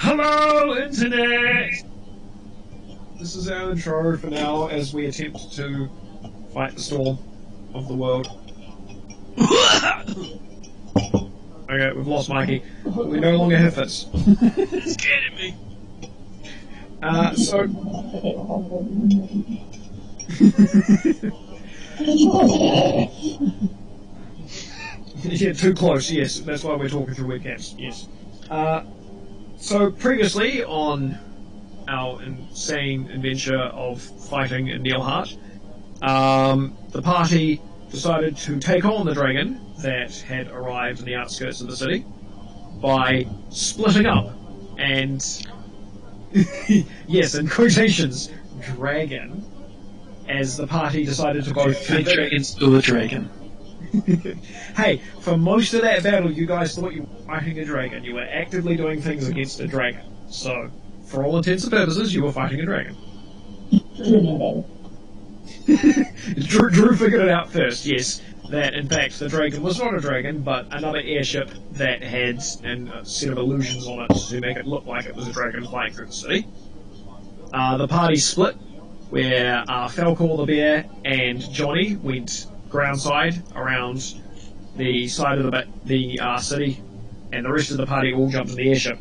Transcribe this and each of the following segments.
Hello, Internet! This is our intro for now as we attempt to fight the storm of the world. Okay, we've lost Mikey. We no longer have this. It's scared me. So... Yeah, too close, yes. That's why we're talking through webcams, yes. So previously on our insane adventure of fighting in Neilhart, the party decided to take on the dragon that had arrived in the outskirts of the city by splitting up and, yes, in quotations, dragon, as the party decided to both... The dragon still a dragon. Hey, for most of that battle, you guys thought you were fighting a dragon. You were actively doing things against a dragon. So, for all intents and purposes, you were fighting a dragon. Drew figured it out first, yes. That, in fact, the dragon was not a dragon, but another airship that had a set of illusions on it to make it look like it was a dragon flying through the city. The party split, where Falcor the bear and Johnny went groundside around the side of the city, and the rest of the party all jumped in the airship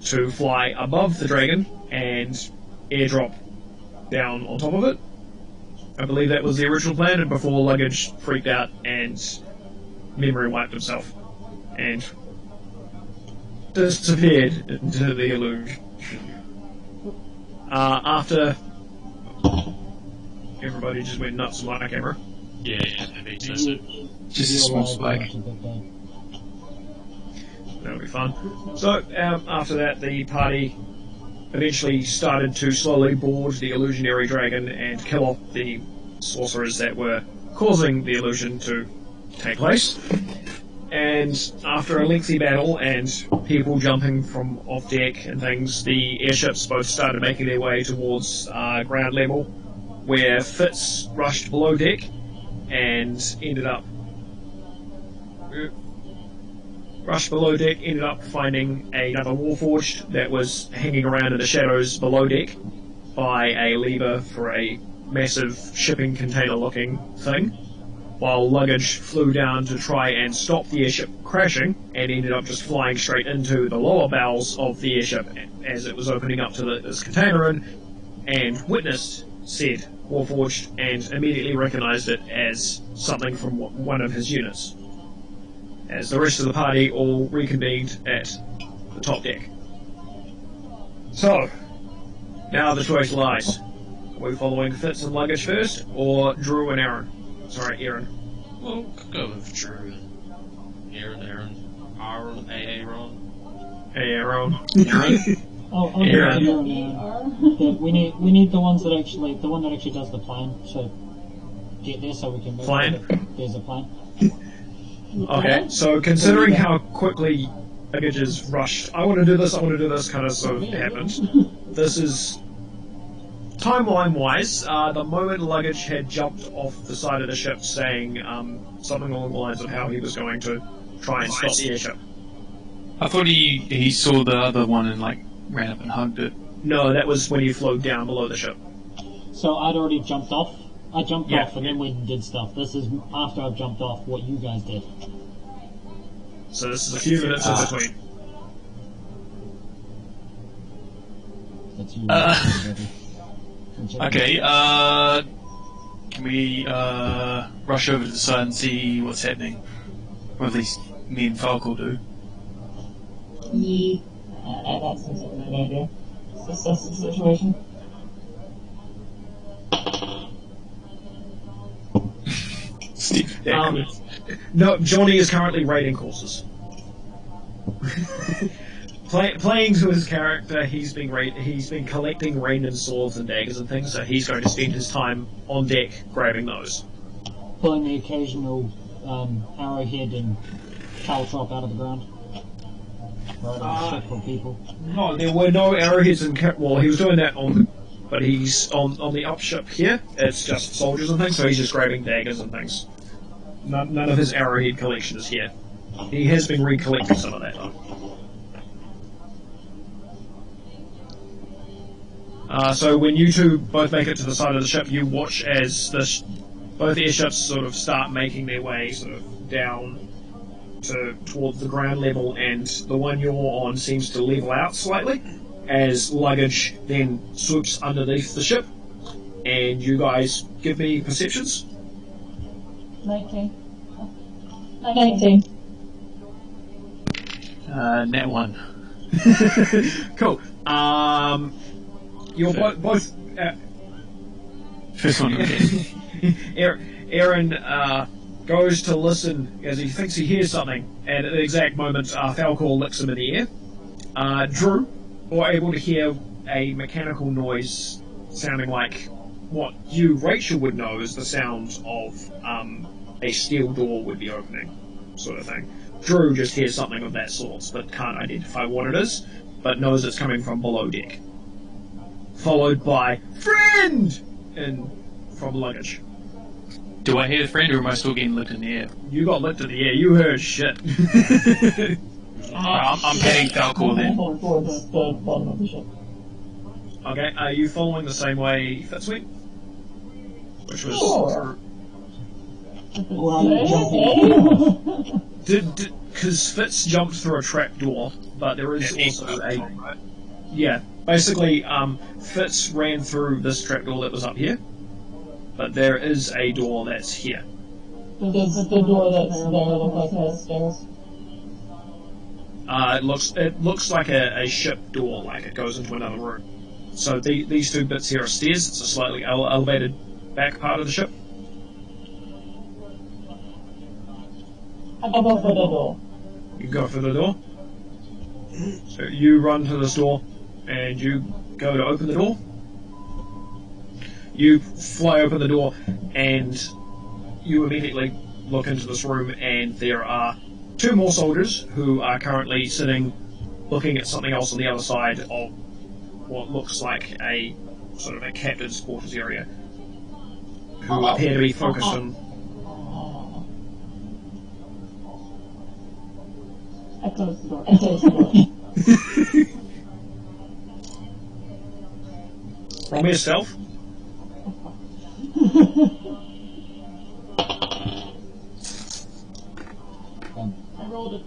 to fly above the dragon and airdrop down on top of it. I believe that was the original plan, and before Luggage freaked out and memory wiped himself and disappeared into the illusion. After everybody just went nuts on my camera. Yeah, that makes sense. Just a small spike. That'll be fun. So, after that, the party eventually started to slowly board the illusionary dragon and kill off the sorcerers that were causing the illusion to take place. And after a lengthy battle and people jumping from off deck and things, the airships both started making their way towards ground level, where Fitz rushed below deck and ended up finding another Warforged that was hanging around in the shadows below deck by a lever for a massive shipping container looking thing, while Luggage flew down to try and stop the airship crashing and ended up just flying straight into the lower bowels of the airship as it was opening up to this container and witnessed said Warforged and immediately recognized it as something from one of his units, as the rest of the party all reconvened at the top deck. So, now the choice lies. Are we following Fitz and Luggage first, or Drew and Aaron? Sorry, Aaron. Well, go with Drew. Aaron. Aaron. Yeah, we need the one that actually does the plan to get there, so we can. Plan? There's a plan. Okay, so considering how quickly Luggage is rushed, I want to do this, kind of so it happens. This is, timeline-wise, the moment Luggage had jumped off the side of the ship saying something along the lines of how he was going to try and stop the airship. I thought he saw the other one and ran up and hugged it. No, that was when he flew down below the ship. So I'd already jumped off. I jumped off and then went and did stuff. This is after I've jumped off what you guys did. So this is a few minutes in between. That's you. Okay, can we rush over to the side and see what's happening? Or at least me and Falco do. Yeah, that seems like a good idea. Assess the situation. Steve. No, Johnny is currently raiding courses. Playing to his character, he's been collecting rain swords and daggers and things, so he's going to spend his time on deck grabbing those. Pulling the occasional arrowhead and caltrop out of the ground. Right on ship for people. No, there were no arrowheads and well, he was doing that but he's on the upship here. It's just soldiers and things, so he's just grabbing daggers and things. None of his arrowhead collection is here. He has been recollecting some of that though. So when you two both make it to the side of the ship, you watch as both airships sort of start making their way sort of down towards the ground level, and the one you're on seems to level out slightly as luggage then swoops underneath the ship. And you guys give me perceptions. 19. 19. Net 1. Cool. You're both. First one again. Aaron goes to listen as he thinks he hears something, and at the exact moment, Falcor licks him in the ear. Drew, you're able to hear a mechanical noise sounding like what you, Rachel, would know is the sound of a steel door would be opening, sort of thing. Drew just hears something of that sort, but can't identify what it is, but knows it's coming from below deck. Followed by "Friend!" from luggage. Do I hear the friend, or am I still getting licked in the air? You got licked in the air. You heard shit. I'm heading Falcor then. Towards the bottom of the ship. Okay, are you following the same way Fitz went? Which was Sure. because Fitz jumped through a trap door, but there is also a right? yeah. Basically, Fitz ran through this trap door that was up here, but there is a door that's here. Does the door that's there look like it has stairs? It looks like a ship door, like it goes into another room. So these two bits here are stairs. It's a slightly elevated back part of the ship. I'll go for the door. You can go for the door. So you run to this door, and you go to open the door. You fly open the door, and you immediately look into this room, and there are two more soldiers who are currently sitting looking at something else on the other side of what looks like a sort of a captain's quarters area, who appear to be focused on. I close the door. I close the door. Roll me a stealth. I rolled it.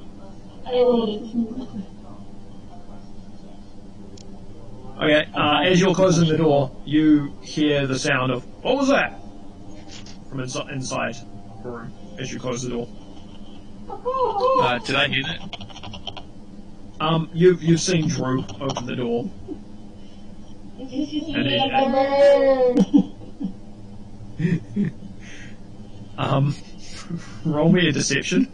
I rolled it. Okay, as you're closing the door, you hear the sound of, "What was that?" from inside the room as you close the door. Did I hear that? You've seen Drew open the door. And roll me a deception.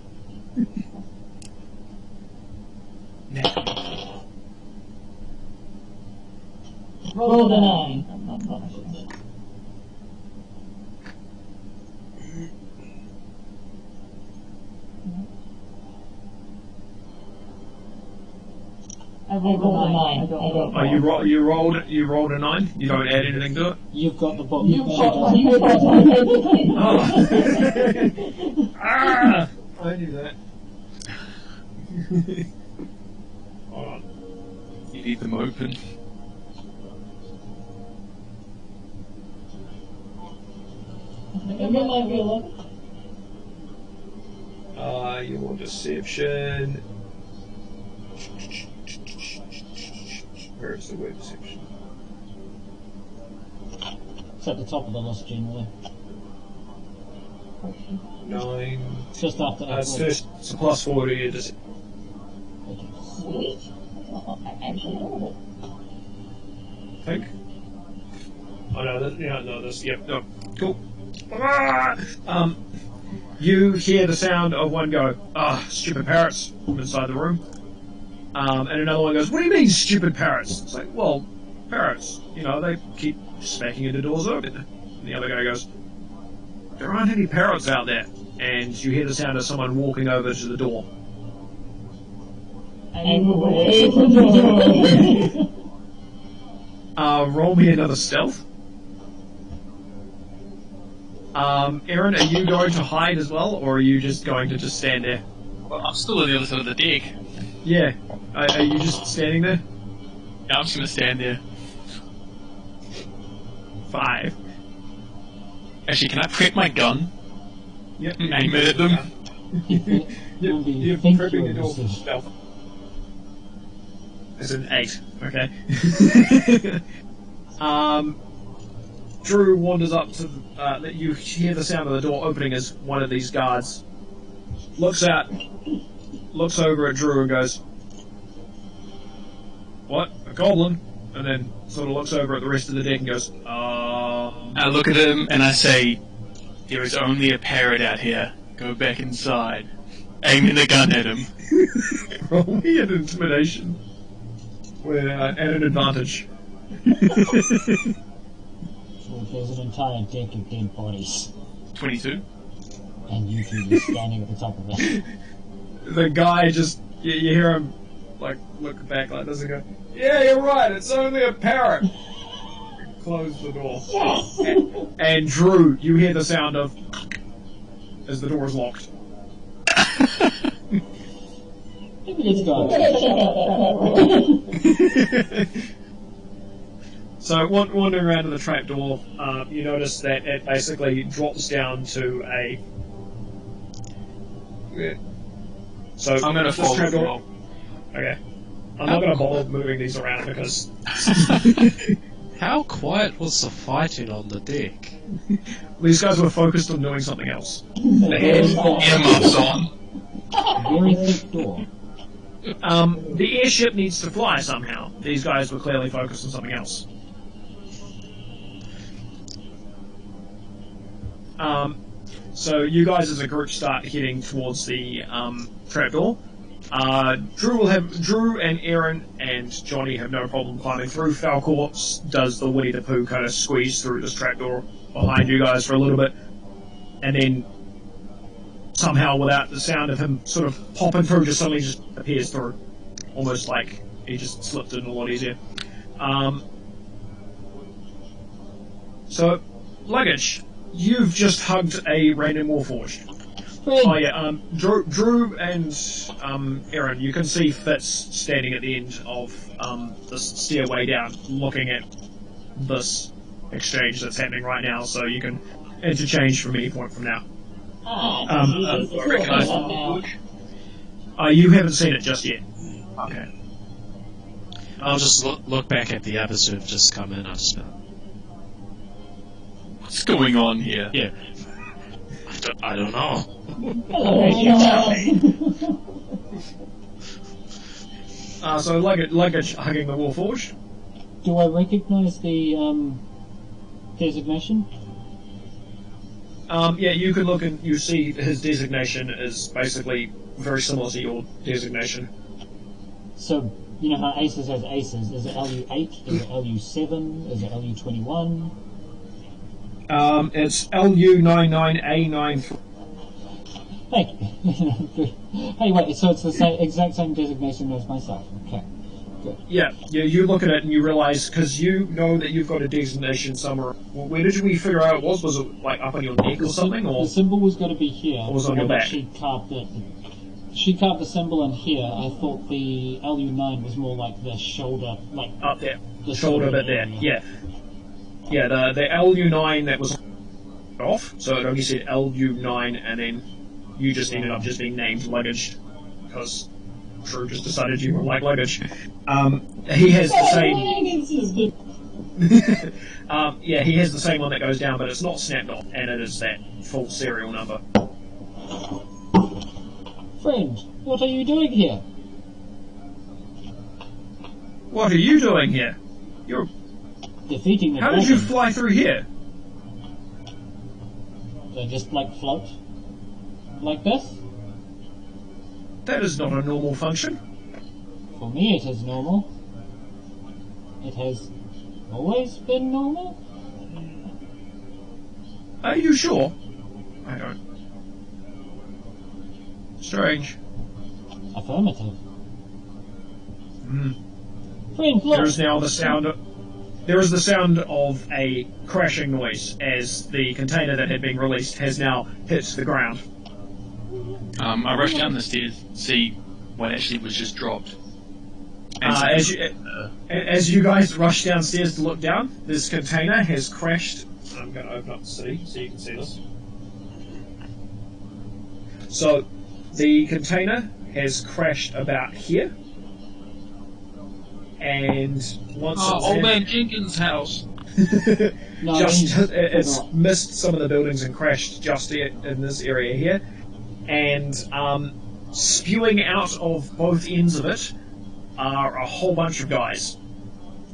Roll the 9. I rolled a 9. Oh, you rolled a 9. You don't add anything to it. You've got the book. You She got doesn't. Oh. Ah! I knew that. Hold on. You need them open. It might be 11. Your deception. Where's the word deception? It's at the top of the list generally. 9. It's just after It's a plus 4 to your deception. Sweet. Oh, I actually rolled it. I think. Oh no, yep, no, cool. Ah! You hear the sound of one go, stupid parrots, from inside the room. And another one goes, what do you mean, stupid parrots? It's like, well, parrots, they keep smacking into doors open. And the other guy goes, there aren't any parrots out there. And you hear the sound of someone walking over to the door. I move away from the door. Roll me another stealth. Aaron, are you going to hide as well, or are you just going to just stand there? Well, I'm still on the other side of the deck. Yeah. Are you just standing there? Yeah, I'm just gonna stand there. 5. Actually, can I prep my gun? Yep. Aim it at them? You're Think prepping you're the door for aggressive. stealth. It's an 8. Okay. Drew wanders up to. You hear the sound of the door opening as one of these guards looks over at Drew and goes, "What? A goblin?" And then sort of looks over at the rest of the deck and goes, I look at him and I say, "There is only a parrot out here. Go back inside." Aiming the gun at him. Roll me an intimidation. We're at an advantage. So there's an entire deck of dead bodies, 22. and you two are standing at the top of it. The guy just, you hear him, like, look back like this and go, "Yeah, you're right, it's only a parrot." Close the door. Yes! And Drew, you hear the sound of, as the door is locked. It's gone. So, wandering around to the trapdoor, you notice that it basically drops down to a... So, I'm going to this follow the trapdoor... roll. Okay. I'm not going to bother moving these around because... How quiet was the fighting on the deck? these guys were focused on doing something else. They had earmuffs on. Very thick door. The airship needs to fly somehow. These guys were clearly focused on something else. So you guys as a group start heading towards the trapdoor. Drew and Aaron and Johnny have no problem climbing through. Falcor does the Winnie the Pooh kind of squeeze through this trapdoor behind you guys for a little bit, and then somehow, without the sound of him sort of popping through, just suddenly just appears through, almost like he just slipped in a lot easier. So, Luggage, you've just hugged a random Warforged. Oh yeah, Drew and Aaron, you can see Fitz standing at the end of this stairway down, looking at this exchange that's happening right now, so you can interchange from any point from now. I recognize now. You haven't seen it just yet. Okay. I'll just look back at the others who've just come in. I'll just What's going on here? yeah. I don't know. So Luggage hugging the Warforged. Do I recognize the designation? Yeah, you can look and you see his designation is basically very similar to your designation. So, you know how Aces has Aces. Is it LU8? Is it LU7? Is it LU21? It's LU99A93. Thank you. Hey, wait, so it's the same, exact same designation as myself. Okay, good. Yeah, you look at it and you realise, because you know that you've got a designation somewhere. Well, where did we figure out it was? Was it like up on your neck or something? Or The symbol was going to be here. Or was it on your but back? She carved it. She carved the symbol in here. I thought the LU9 was more like the shoulder, like up there, the shoulder bit there. area. Yeah, the LU9 that was off, so it only said LU9, and then you just ended up just being named Luggage because Drew just decided you were like Luggage. He has the same. Yeah, he has the same one that goes down, but it's not snapped off, and it is that full serial number. Friend, what are you doing here? What are you doing here? You're. Defeating the How did you dragon. fly through here? So just like float? Like this? That is not a normal function. For me it is normal. It has always been normal? Are you sure? I don't. Strange. Affirmative. Hmm. Friend, look! There is now the sound of. There is the sound of a crashing noise as the container that had been released has now hit the ground. I rushed down the stairs to see what actually was just dropped. As you guys rush downstairs to look down, this container has crashed. I'm going to open up the city so you can see this. So, the container has crashed about here. And once Old Man Jenkins' house. No, it's missed some of the buildings and crashed just in this area here. And spewing out of both ends of it are a whole bunch of guys.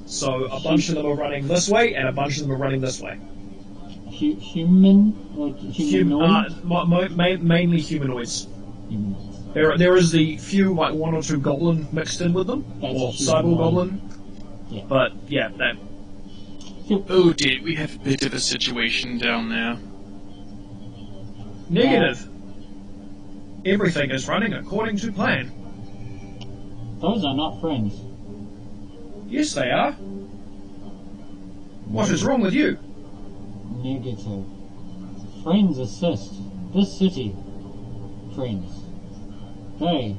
So a bunch of them are running this way, and a bunch of them are running this way. Human or humanoid? Mainly humanoids. Humanoids. There is the few, like one or two goblin mixed in with them, That's or a cyber humanoid. goblin. Yeah. But yeah, that. Oh dear, we have a bit of a situation down there. Negative. Everything is running according to plan. Those are not friends. Yes, they are. What is wrong with you? Negative. Friends assist. This city. Friends. They.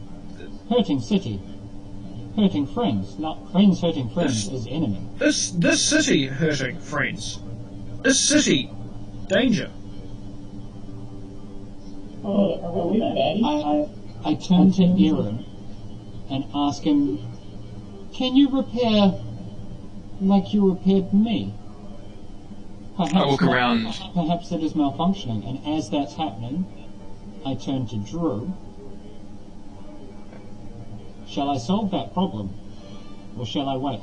Hurting city. Hurting friends. Not friends hurting friends is enemy. This city hurting friends. This city, danger. Oh, we know, Daddy. I turn to Aaron and ask him, can you repair like you repaired me? Perhaps I walk around. Perhaps it is malfunctioning, and as that's happening, I turn to Drew. Shall I solve that problem, or shall I wait?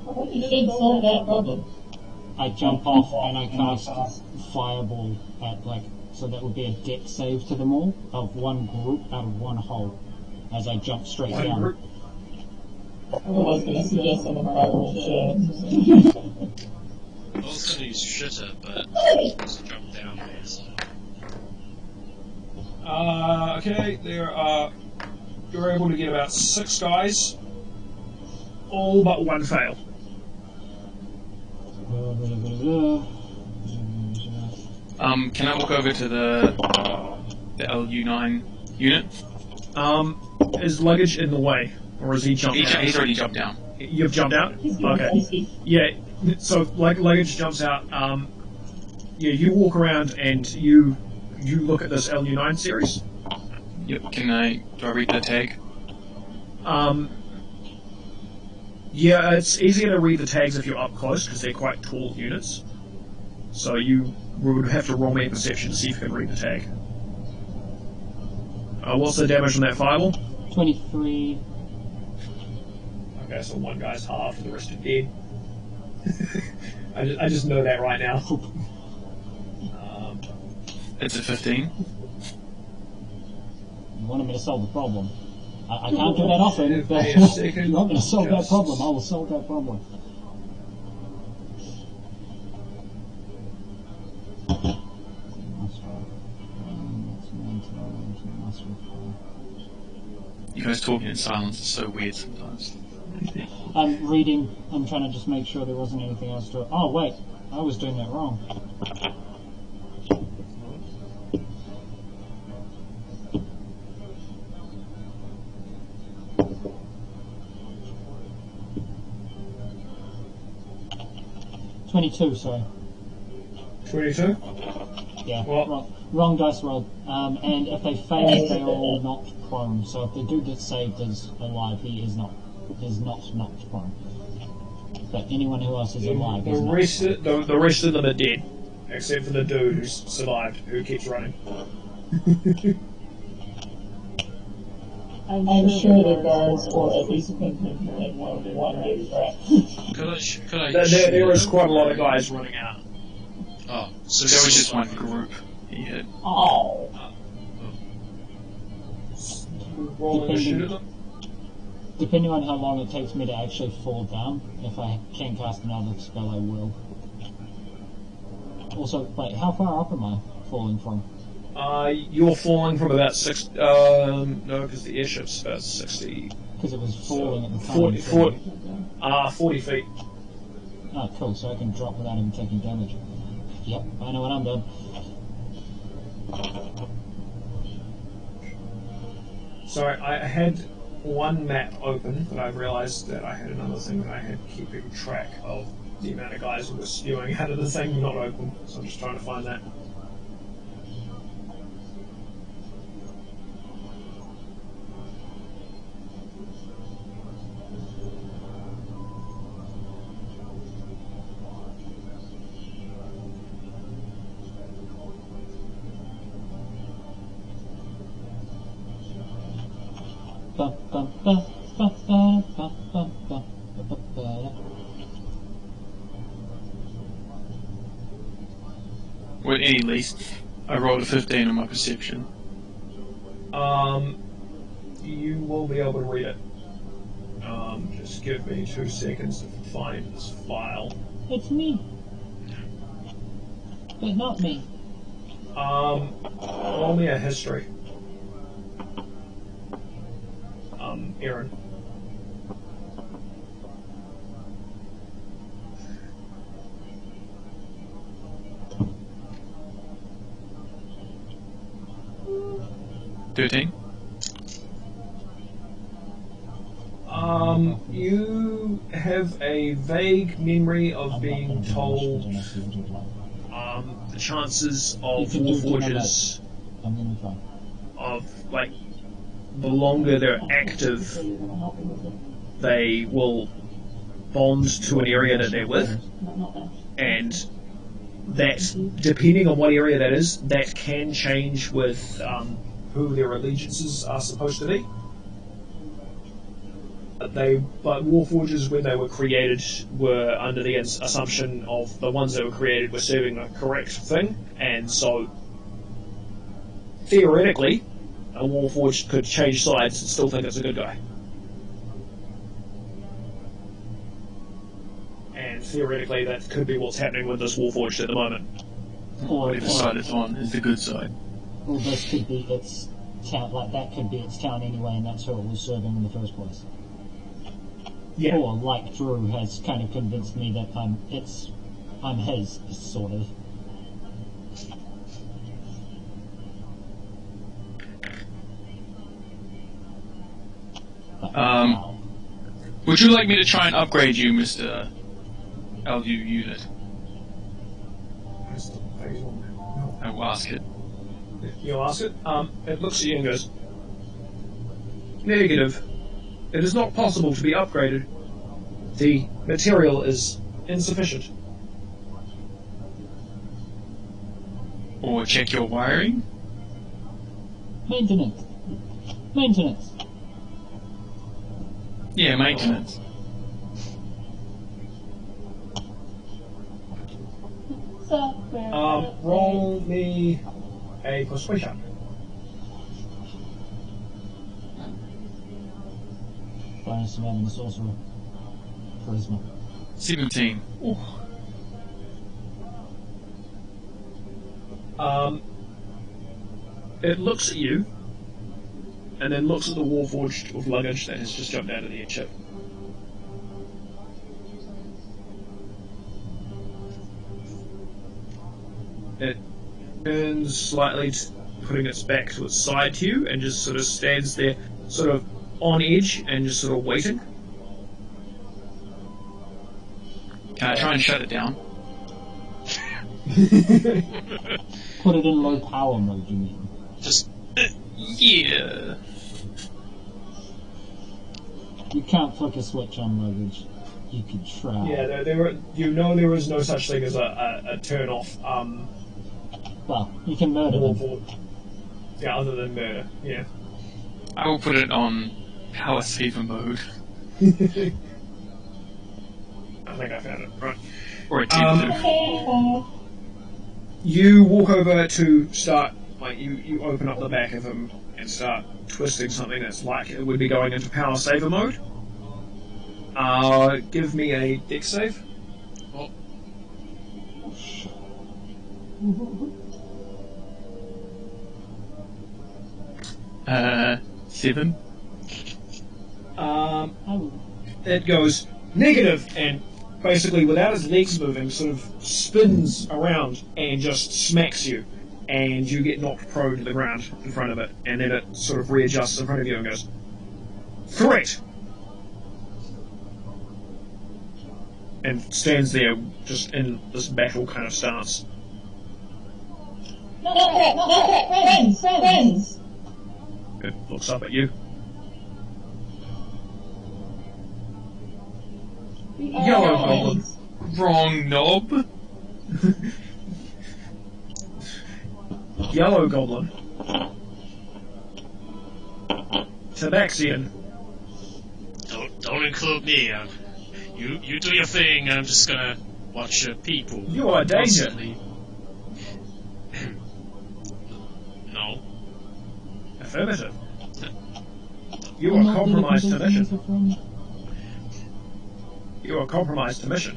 What do you think solve that problem? I jump off and I cast Fireball at so that would be a deck save to them all of one group out of one hole as I jump straight One down. group. I was going to suggest something about I was going to use shitter, but just jump down there. So. Okay, you're able to get about 6 guys, all but one fail. Can I walk over to the LU9 unit? Is Luggage in the way, or is he jumped out? He's already jumped down. You've jumped out? Okay. Yeah, so Luggage jumps out. Yeah, you walk around and you look at this LU9 series. Yep. Do I read the tag? Yeah, it's easier to read the tags if you're up close because they're quite tall units. So you would have to roll me a perception to see if you can read the tag. What's the damage on that fireball? 23. Okay, so one guy's half, the rest are dead. I just know that right now. It's a 15. You wanted me to solve the problem. I can't do that often, but Wait a second, you want me to solve that just- problem, I will solve that problem. You guys talking in silence is so weird sometimes. I'm reading, I'm trying to just make sure there wasn't anything else to it. Oh wait, I was doing that wrong. $22, sorry. 22? Yeah, What? wrong dice roll. And if they fail, they're all knocked prone. So if they do get saved as alive, he is not knocked prone. But anyone who else is alive is knocked prone. The rest of them are dead, except for the dude who's survived, who keeps running. I'm sure that guards, or at least think that one gets trapped. Could I There is quite a lot of guys running out. Oh, so There was just one group he hit. Oh. Rolling to shoot at them. Depending on how long it takes me to actually fall down, if I can cast another spell, I will. Also, wait, how far up am I falling from? You're falling from about 6. No, because the airship's about 60. Because it was falling at the time. 40, so- 40 feet. Oh, cool, so I can drop without even taking damage. Yep, I know when I'm done. Sorry, I had one map open, but I realised that I had another thing that I had keeping track of the amount of guys who were spewing out of the thing not open, so I'm just trying to find that. With any least, I rolled a 15 on my perception. You will be able to read it. Just give me 2 seconds to find this file. It's me. But not me. Roll me a history. Aaron. You have a vague memory of being told the chances of Warforges of, like, the longer they're active, they will bond to an area that they're with, and that, depending on what area that is, that can change with who their allegiances are supposed to be. But Warforges, when they were created, were under the assumption of the ones that were created were serving the correct thing, and so theoretically, a Warforged could change sides and still think it's a good guy. And theoretically, that could be what's happening with this Warforged at the moment. Whatever side it's on is the good side. Well, this could be its town, like that could be its town anyway, and that's who it was serving in the first place. Yeah. Or, like Drew has kind of convinced me that I'm his, sort of. Would you like me to try and upgrade you, Mr. LU unit? I will ask it. You'll ask it? It looks at you and goes, negative. It is not possible to be upgraded. The material is insufficient. Or check your wiring? Maintenance. Maintenance. Yeah, maintenance. Roll me a persuasion. Bonus of having the sorcerer. Charisma. 17. It looks at you, and then looks at the Warforged with luggage that has just jumped out of the airship. It turns slightly, putting its back to its side to you, and just sort of stands there, sort of on edge, and just sort of waiting. Can I try and shut it down? Put it in low power mode, you mean? Just... yeah. You can't flick a switch on luggage. You could try. Yeah, there is no such thing as a turn off. Well, you can murder them. Yeah, other than murder. Yeah. I will put it on power saver mode. I think I found it. Right. Or a You walk over to start, like, you open up the back of him and start twisting something that's like it would be going into power saver mode. Give me a dex save. Oh. 7. It goes negative, and basically, without his legs moving, sort of spins around and just smacks you. and you get knocked prone to the ground in front of it, and then it sort of readjusts in front of you and goes, "Threat!" and stands there just in this battle kind of stance. Not threat, friends! It looks up at you. Yellow Goblin. Wrong knob. Yellow Goblin. Tabaxian. Don't include me. You do your thing. I'm just gonna watch your people. You are danger. Constantly. No. Affirmative. You are compromised to mission. You are compromised to mission.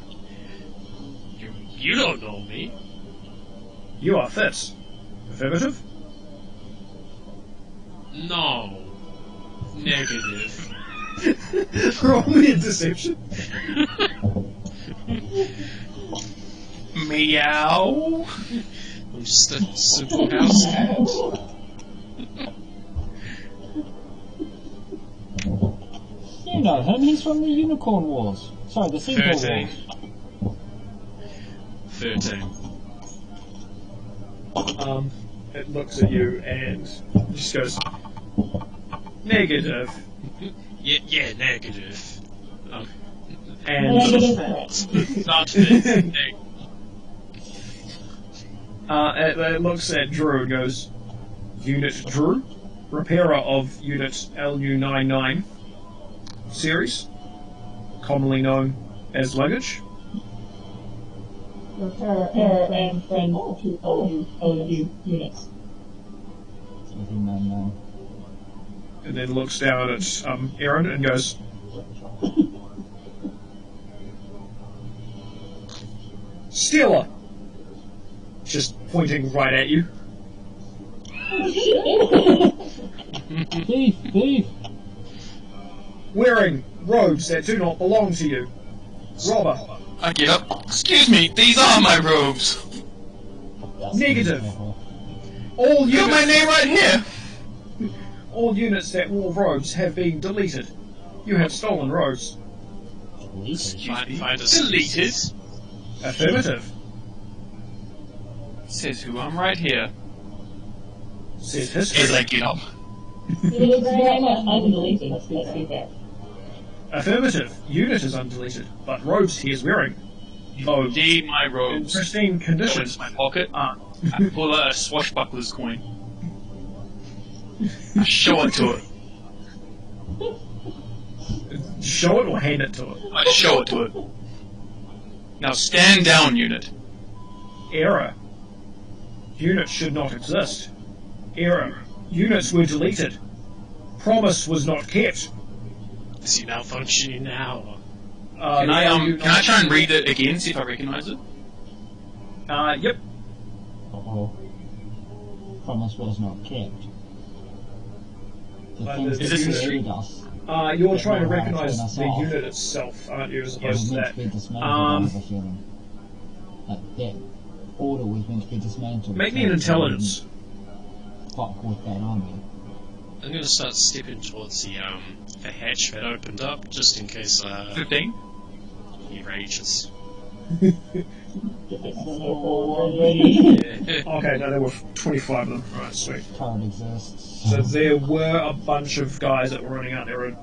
You don't know me. You are Fitz. Affirmative? No. Negative. Roll me a deception. Meow. I'm just a simple house cat. You know him, he's from the Unicorn Wars. Sorry, the Centaur 13. Wars. 13. It looks at you and just goes, negative. Yeah, negative. And Not fit. it looks at Drew and goes, Unit Drew, repairer of Unit LU99 series, commonly known as Luggage. Repair and friend to OU units. And then looks down at Aaron and goes, Stealer! Just pointing right at you. Thief! Wearing robes that do not belong to you. Robber. I get up. Excuse me, these are my robes. Negative. All You got my units, name right here. all units that wore robes have been deleted. You have stolen robes. Find us. Deleted. Affirmative. Says who I'm right here. Says As history. I get up. It looks very much undeleted. Let's be fair. Affirmative. Unit is undeleted, but robes he is wearing. Oh, Indeed, my in robes. pristine Go condition. into my pocket. Ah, I pull out a swashbuckler's coin. I show it to it. show it or hand it to it. I show it to it. Now stand down, unit. Error. Units should not exist. Error. Units were deleted. Promise was not kept. Is he malfunctioning now? Can I try and read it again, see if I recognise it? Yep. Uh-oh. Promise was not kept. The But things is that this history? created us. You're trying to Yeah, recognise turn us the off. unit itself, aren't you, as It was opposed to meant that? to be dismantled, I have a feeling. Like, that order was meant to be dismantled. Make me an intelligence. Fuck with that army. I'm gonna start stepping towards the hatch that opened up, just in case 15? he rages. Already. Okay, no, there were 25 of them. Right, sweet. Current exists. So there were a bunch of guys that were running out there. And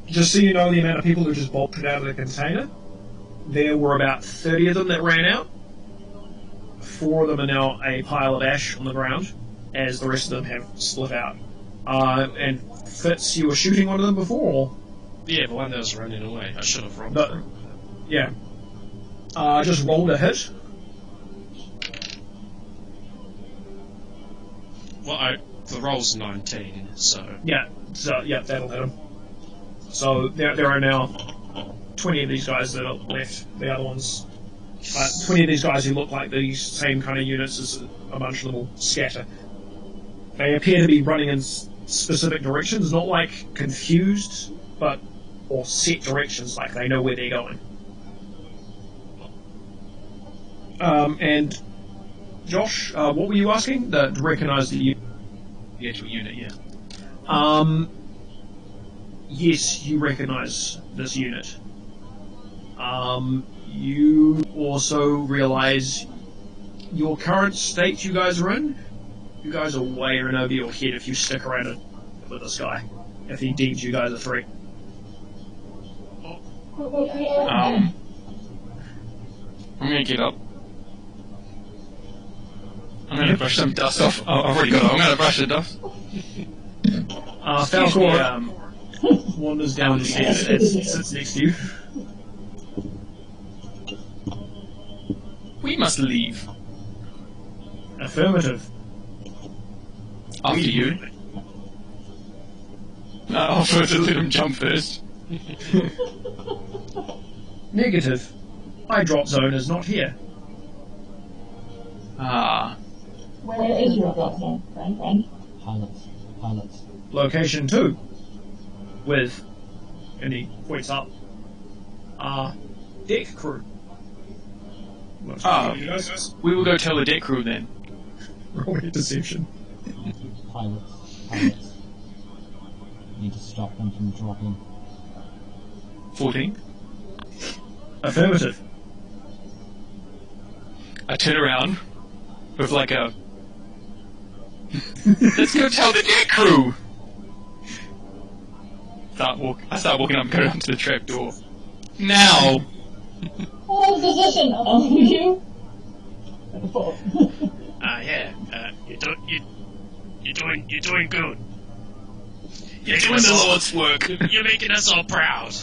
just so you know the amount of people who just bolted out of the container, there were about 30 of them that ran out. 4 of them are now a pile of ash on the ground, as the rest of them have split out. And Fitz, you were shooting one of them before? Or? Yeah, the one that was running away. I should have robbed No. her. Yeah. Just rolled a hit. Well, the roll's 19, so... Yeah, so, yeah, that'll hit him. So there are now 20 of these guys that are left. The other ones, 20 of these guys who look like these same kind of units as a bunch of them will scatter. They appear to be running in specific directions, not like confused, but or set directions, like they know where they're going. And Josh, what were you asking? To recognise the actual unit, yeah. Yes, you recognise this unit. You also realise your current state you guys are in. You guys are way in over your head if you stick around with this guy, if he deems you guys a threat. I'm gonna get up. I'm gonna brush some dust off. Oh, I've already got it. I'm gonna brush the dust. Falcor wanders down the stairs and sits next to you. We must leave. Affirmative. After you. No, I'll prefer to let him jump first. Negative. My drop zone is not here. Ah. Where is your drop zone, Frank? Pilots. Location 2. With, and he points up, deck crew. We will go tell the deck crew then. Roll me deception. Pilots. Need to stop them from dropping. 14. Affirmative. I turn around with like a... Let's go tell the deck crew! I start walking up and go down to the trap door. Now! Hold position, all of you. Yeah. You're doing good. You're doing the Lord's work. You're making us all proud.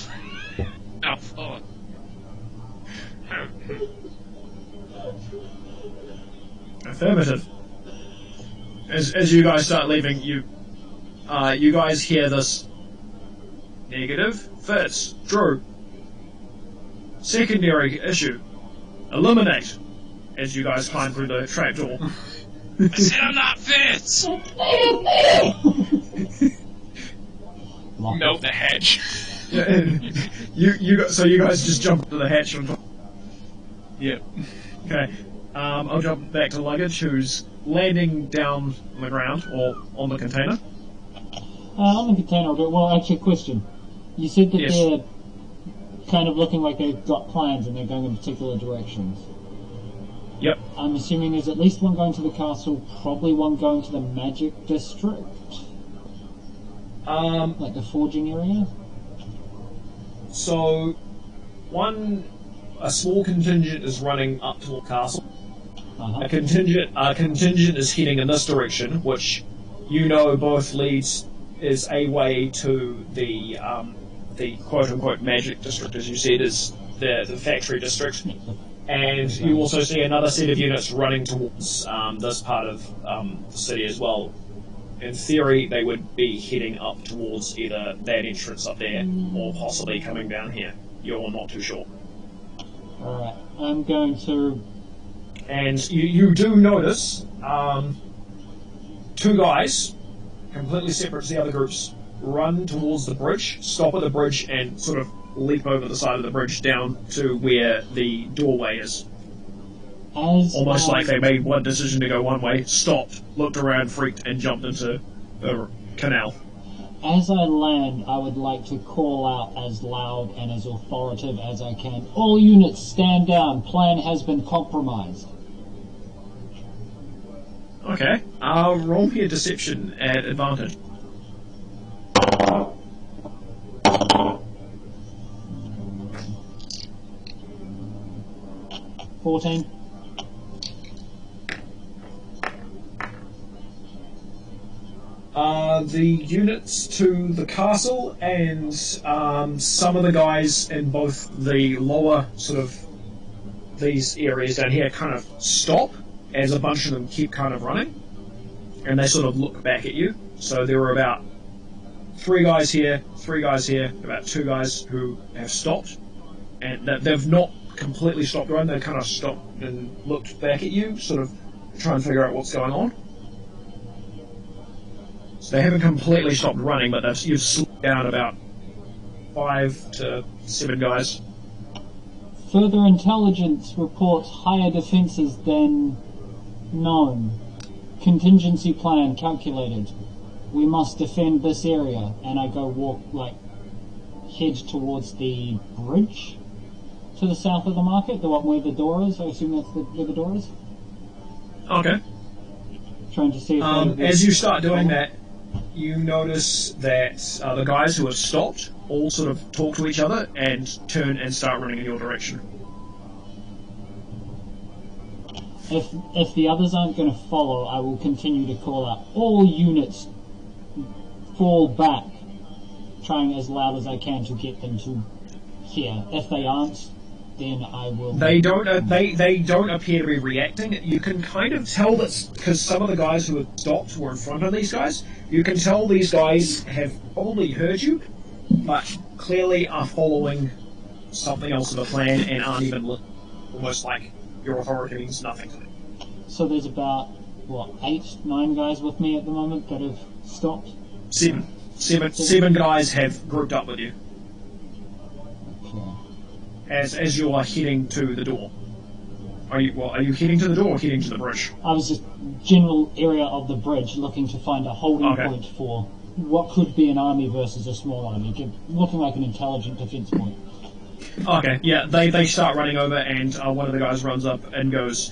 Now, forward. Affirmative. As you guys start leaving, you guys hear this. Negative. Fits. True. Secondary issue. Eliminate. As you guys climb through the trapdoor. I said I'm not fit! Melt the hatch. So you guys just jump to the hatch and... Yep. Okay. I'll jump back to Luggage, who's landing down on the ground, or on the container. On the container, well, actually, question. You said that Yes. they're kind of looking like they've got plans and they're going in particular directions. Yep. I'm assuming there's at least one going to the castle, probably one going to the magic district. Like the forging area? So, a small contingent is running up to the castle. A contingent is heading in this direction, which you know both leads is a way to the quote-unquote magic district, as you said, is the factory district. And you also see another set of units running towards this part of the city as well. In theory, they would be heading up towards either that entrance up there or possibly coming down here. You're not too sure. Alright, I'm going to... And you do notice two guys, completely separate to the other groups, run towards the bridge, stop at the bridge, and sort of leap over the side of the bridge down to where the doorway is. Almost like they made one decision to go one way, stopped, looked around, freaked, and jumped into the canal. As I land, I would like to call out as loud and as authoritative as I can. All units, stand down. Plan has been compromised. Okay. Roll me a deception at advantage. 14. The units to the castle and some of the guys in both the lower sort of these areas down here kind of stop as a bunch of them keep kind of running, and they sort of look back at you. So there were about 3 guys here, about 2 guys who have stopped, and they've not completely stopped running, they kind of stopped and looked back at you, sort of trying to figure out what's going on. So they haven't completely stopped running, but you've slowed down about 5 to 7 guys. Further intelligence reports higher defenses than Known. Contingency plan calculated. We must defend this area. And I go head towards the bridge to the south of the market, the one where the door is. I assume that's where the door is. Okay. Trying to see if as you start doing that, you notice that the guys who have stopped all sort of talk to each other and turn and start running in your direction. If the others aren't going to follow, I will continue to call out, all units fall back, trying as loud as I can to get them to hear. If they aren't, then I will... They don't appear to be reacting. You can kind of tell that, because some of the guys who have stopped were in front of these guys, you can tell these guys have probably heard you, but clearly are following something else of the plan and aren't even almost like your authority means nothing to them. So there's about, 8, 9 guys with me at the moment that have stopped? Seven guys have grouped up with you. Okay. As you are heading to the door. Are you heading to the door or heading to the bridge? I was just general area of the bridge looking to find a holding point for what could be an army versus a small army, looking like an intelligent defense point. Okay, yeah, they start running over and one of the guys runs up and goes,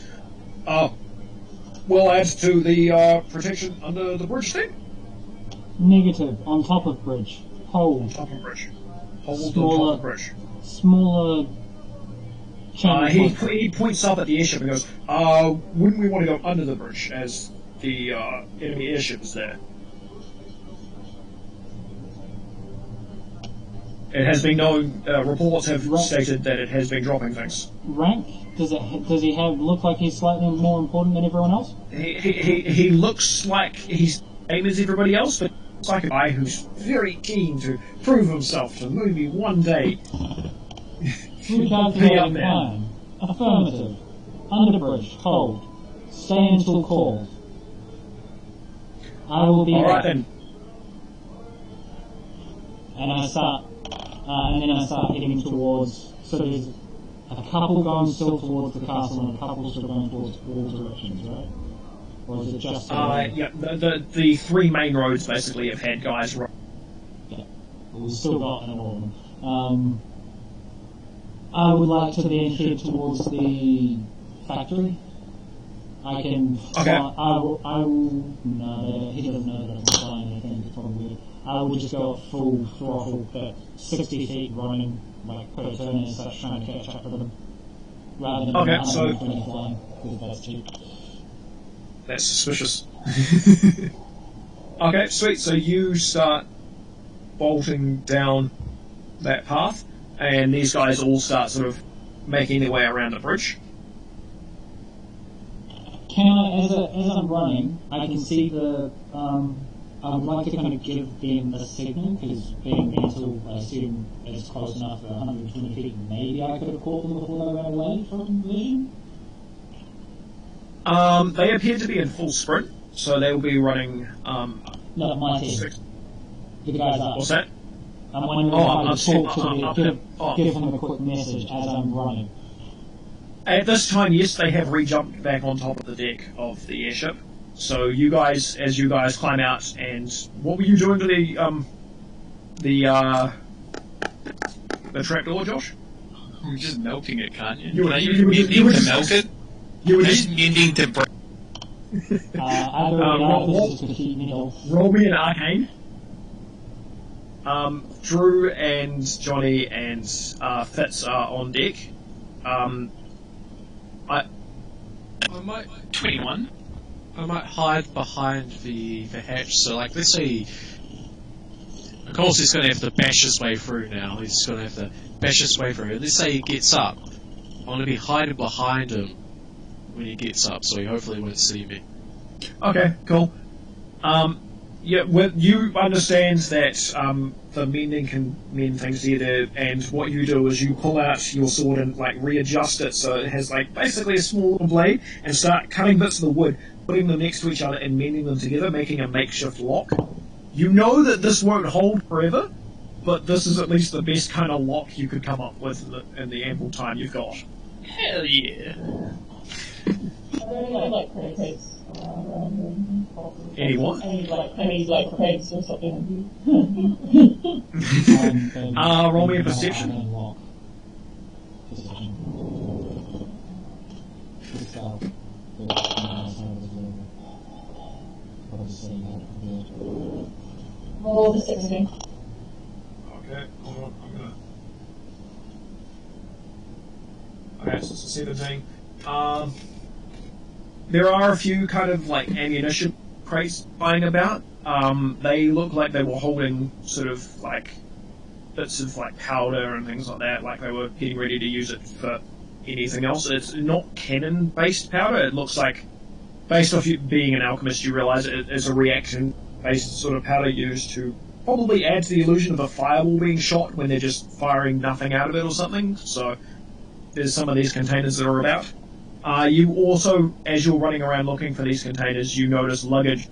we'll add to the protection under the bridge thing? Negative, on top of bridge. Hold. Top of bridge. Hold Smaller, on top of bridge. Smaller channel he points up at the airship and goes, wouldn't we want to go under the bridge as the enemy airship is there? It has been known, reports have stated that it has been dropping things. Rank? Does he look like he's slightly more important than everyone else? He looks like he's same as everybody else, but it's like a guy who's very keen to prove himself to maybe one day. Recalculating plan. Affirmative. Under bridge. Hold. Stay until called. I will be Alright then. And I start, and then I start heading towards, so there's a couple going still towards the castle and a couple still going towards all directions, right? Or is it just... yeah, the three main roads basically have had guys... Yeah, we've still got all of them. I would like to then head towards the factory. I can... Okay. I will... No, he doesn't know that I'm flying anything, it's probably weird. I will just go at full throttle at 60 feet running, like per turn and such, trying to catch up with them. Rather than 120 flying, because that's cheap. That's suspicious. Okay, sweet. So you start bolting down that path, and these guys all start sort of making their way around the bridge. Can I, as I'm running, I can see the... I would like to kind of give them a signal, because being mental, I assume it's close enough at 120 feet, maybe I could have caught them before they ran away from vision? They appear to be in full sprint, so they will be running, No, my team. The guys up. What's that? I'm wondering if I could talk to them, give them a quick message as I'm running. At this time, yes, they have re-jumped back on top of the deck of the airship. So you guys, as you guys climb out, and what were you doing to the trapdoor, Josh? You're just melting it, can't you? You were to melt it? You were just mending to break. Roll me an arcane. Drew and Johnny and Fitz are on deck. I might 21. I might hide behind the hatch. So, like, let's say, of course, he's going to have to bash his way through now. He's going to have to bash his way through. And let's say he gets up. I'm going to be hiding behind him when he gets up, so he hopefully won't see me. Okay, cool. Yeah, you understand that the mending can mend things together, and what you do is you pull out your sword and like readjust it so it has like basically a small little blade, and start cutting bits of the wood, putting them next to each other and mending them together, making a makeshift lock. You know that this won't hold forever, but this is at least the best kind of lock you could come up with in the ample time you've got. Hell yeah. there any like crates around? Any what? Any crates or something? Roll me a perception. Roll the 16. Okay, hold on, Okay, so it's a 17. There are a few kind of like ammunition crates lying about. They look like they were holding sort of like bits of like powder and things like that, like they were getting ready to use it for anything else. It's not cannon-based powder. It looks like, based off you being an alchemist, you realise it's a reaction-based sort of powder used to probably add to the illusion of a fireball being shot when they're just firing nothing out of it or something. So there's some of these containers that are about. You also, as you're running around looking for these containers, you notice Luggage,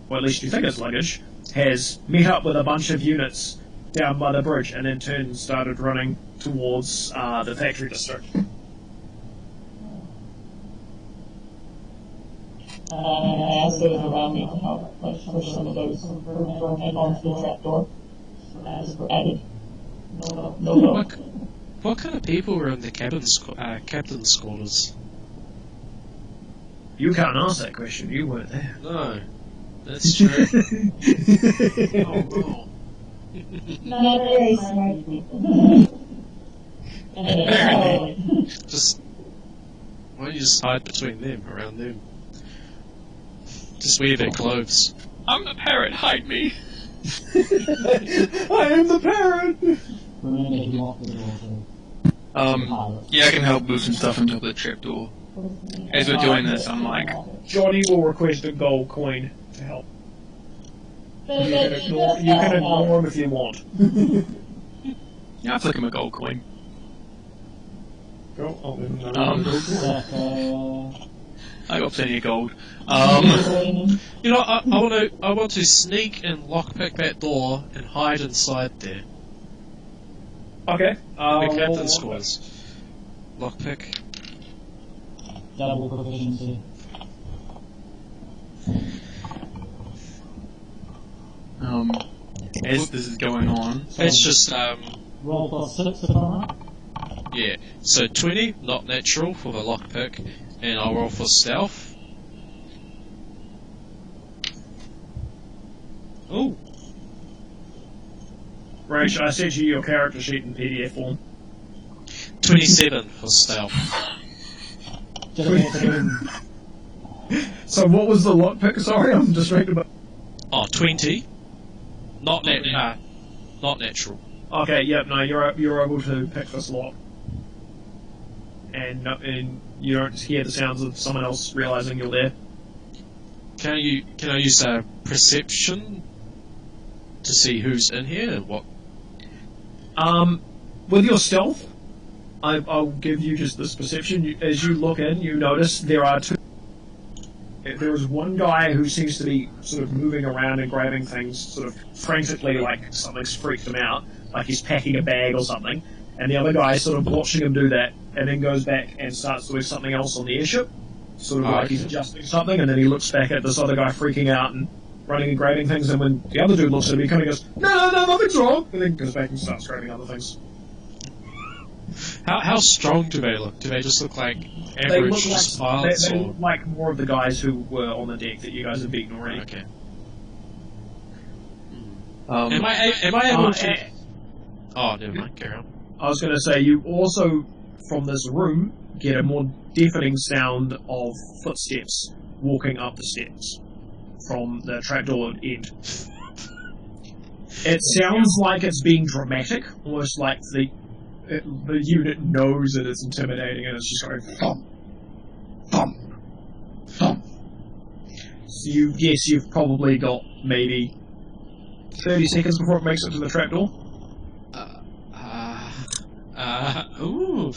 or at least you think it's Luggage, has met up with a bunch of units down by the bridge and in turn started running towards the factory district. I asked those around me to help push some of those onto the trapdoor. As for added. No. What kind of people were in the captain's quarters? You can't ask that question, you weren't there. No, that's true. Oh, no. Not very smart people. Just why don't you just hide between them, around them? Just wear their clothes. I'm the parrot, hide me! I am the parrot! Yeah, I can help move some stuff into the trapdoor. As we're doing this, I'm like, Johnny will request a gold coin to help. You can ignore him if you want. yeah, I'll flick him a gold coin. Go, I'll give him another gold coin. I got plenty of gold. You know, I want to sneak and lockpick that door and hide inside there. Okay. The captain's quarters. Lockpick. Double proficiency. As this is going on, It's just Roll plus 6 if I'm right. yeah. So 20, not natural for the lockpick, and I'll roll for stealth. Oh, Rach, I sent you your character sheet in PDF form. 27 for stealth. So what was the lockpick? Sorry, I'm distracted by... Oh, 20. Not natural. Okay, yep, no, you're able to pick this lock. And you don't hear the sounds of someone else realising you're there. Can I use perception to see who's in here? What? With your stealth, I'll give you just this perception. As you look in, you notice there are two. There is one guy who seems to be sort of moving around and grabbing things sort of frantically, like something's freaked him out, like he's packing a bag or something. And the other guy is sort of watching him do that, and then goes back and starts doing something else on the airship. Sort of like he's adjusting something, and then he looks back at this other guy freaking out and running and grabbing things, and when the other dude looks at him, he kind of goes, no, nothing's wrong, and then goes back and starts grabbing other things. How strong do they look? Do they just look like They average look like, pilots? they Or? look like more of the guys who were on the deck that you guys have beaten already. Okay. um, Am I able to? Oh, never mind. Carry on. I was going to say, you also, from this room, get a more deafening sound of footsteps walking up the steps from the trapdoor end. It sounds like it's being dramatic, almost like the unit knows that it's intimidating and it's just going thump, thump, thump. So you guess you've probably got maybe 30 seconds before it makes it to the trapdoor. Ooh.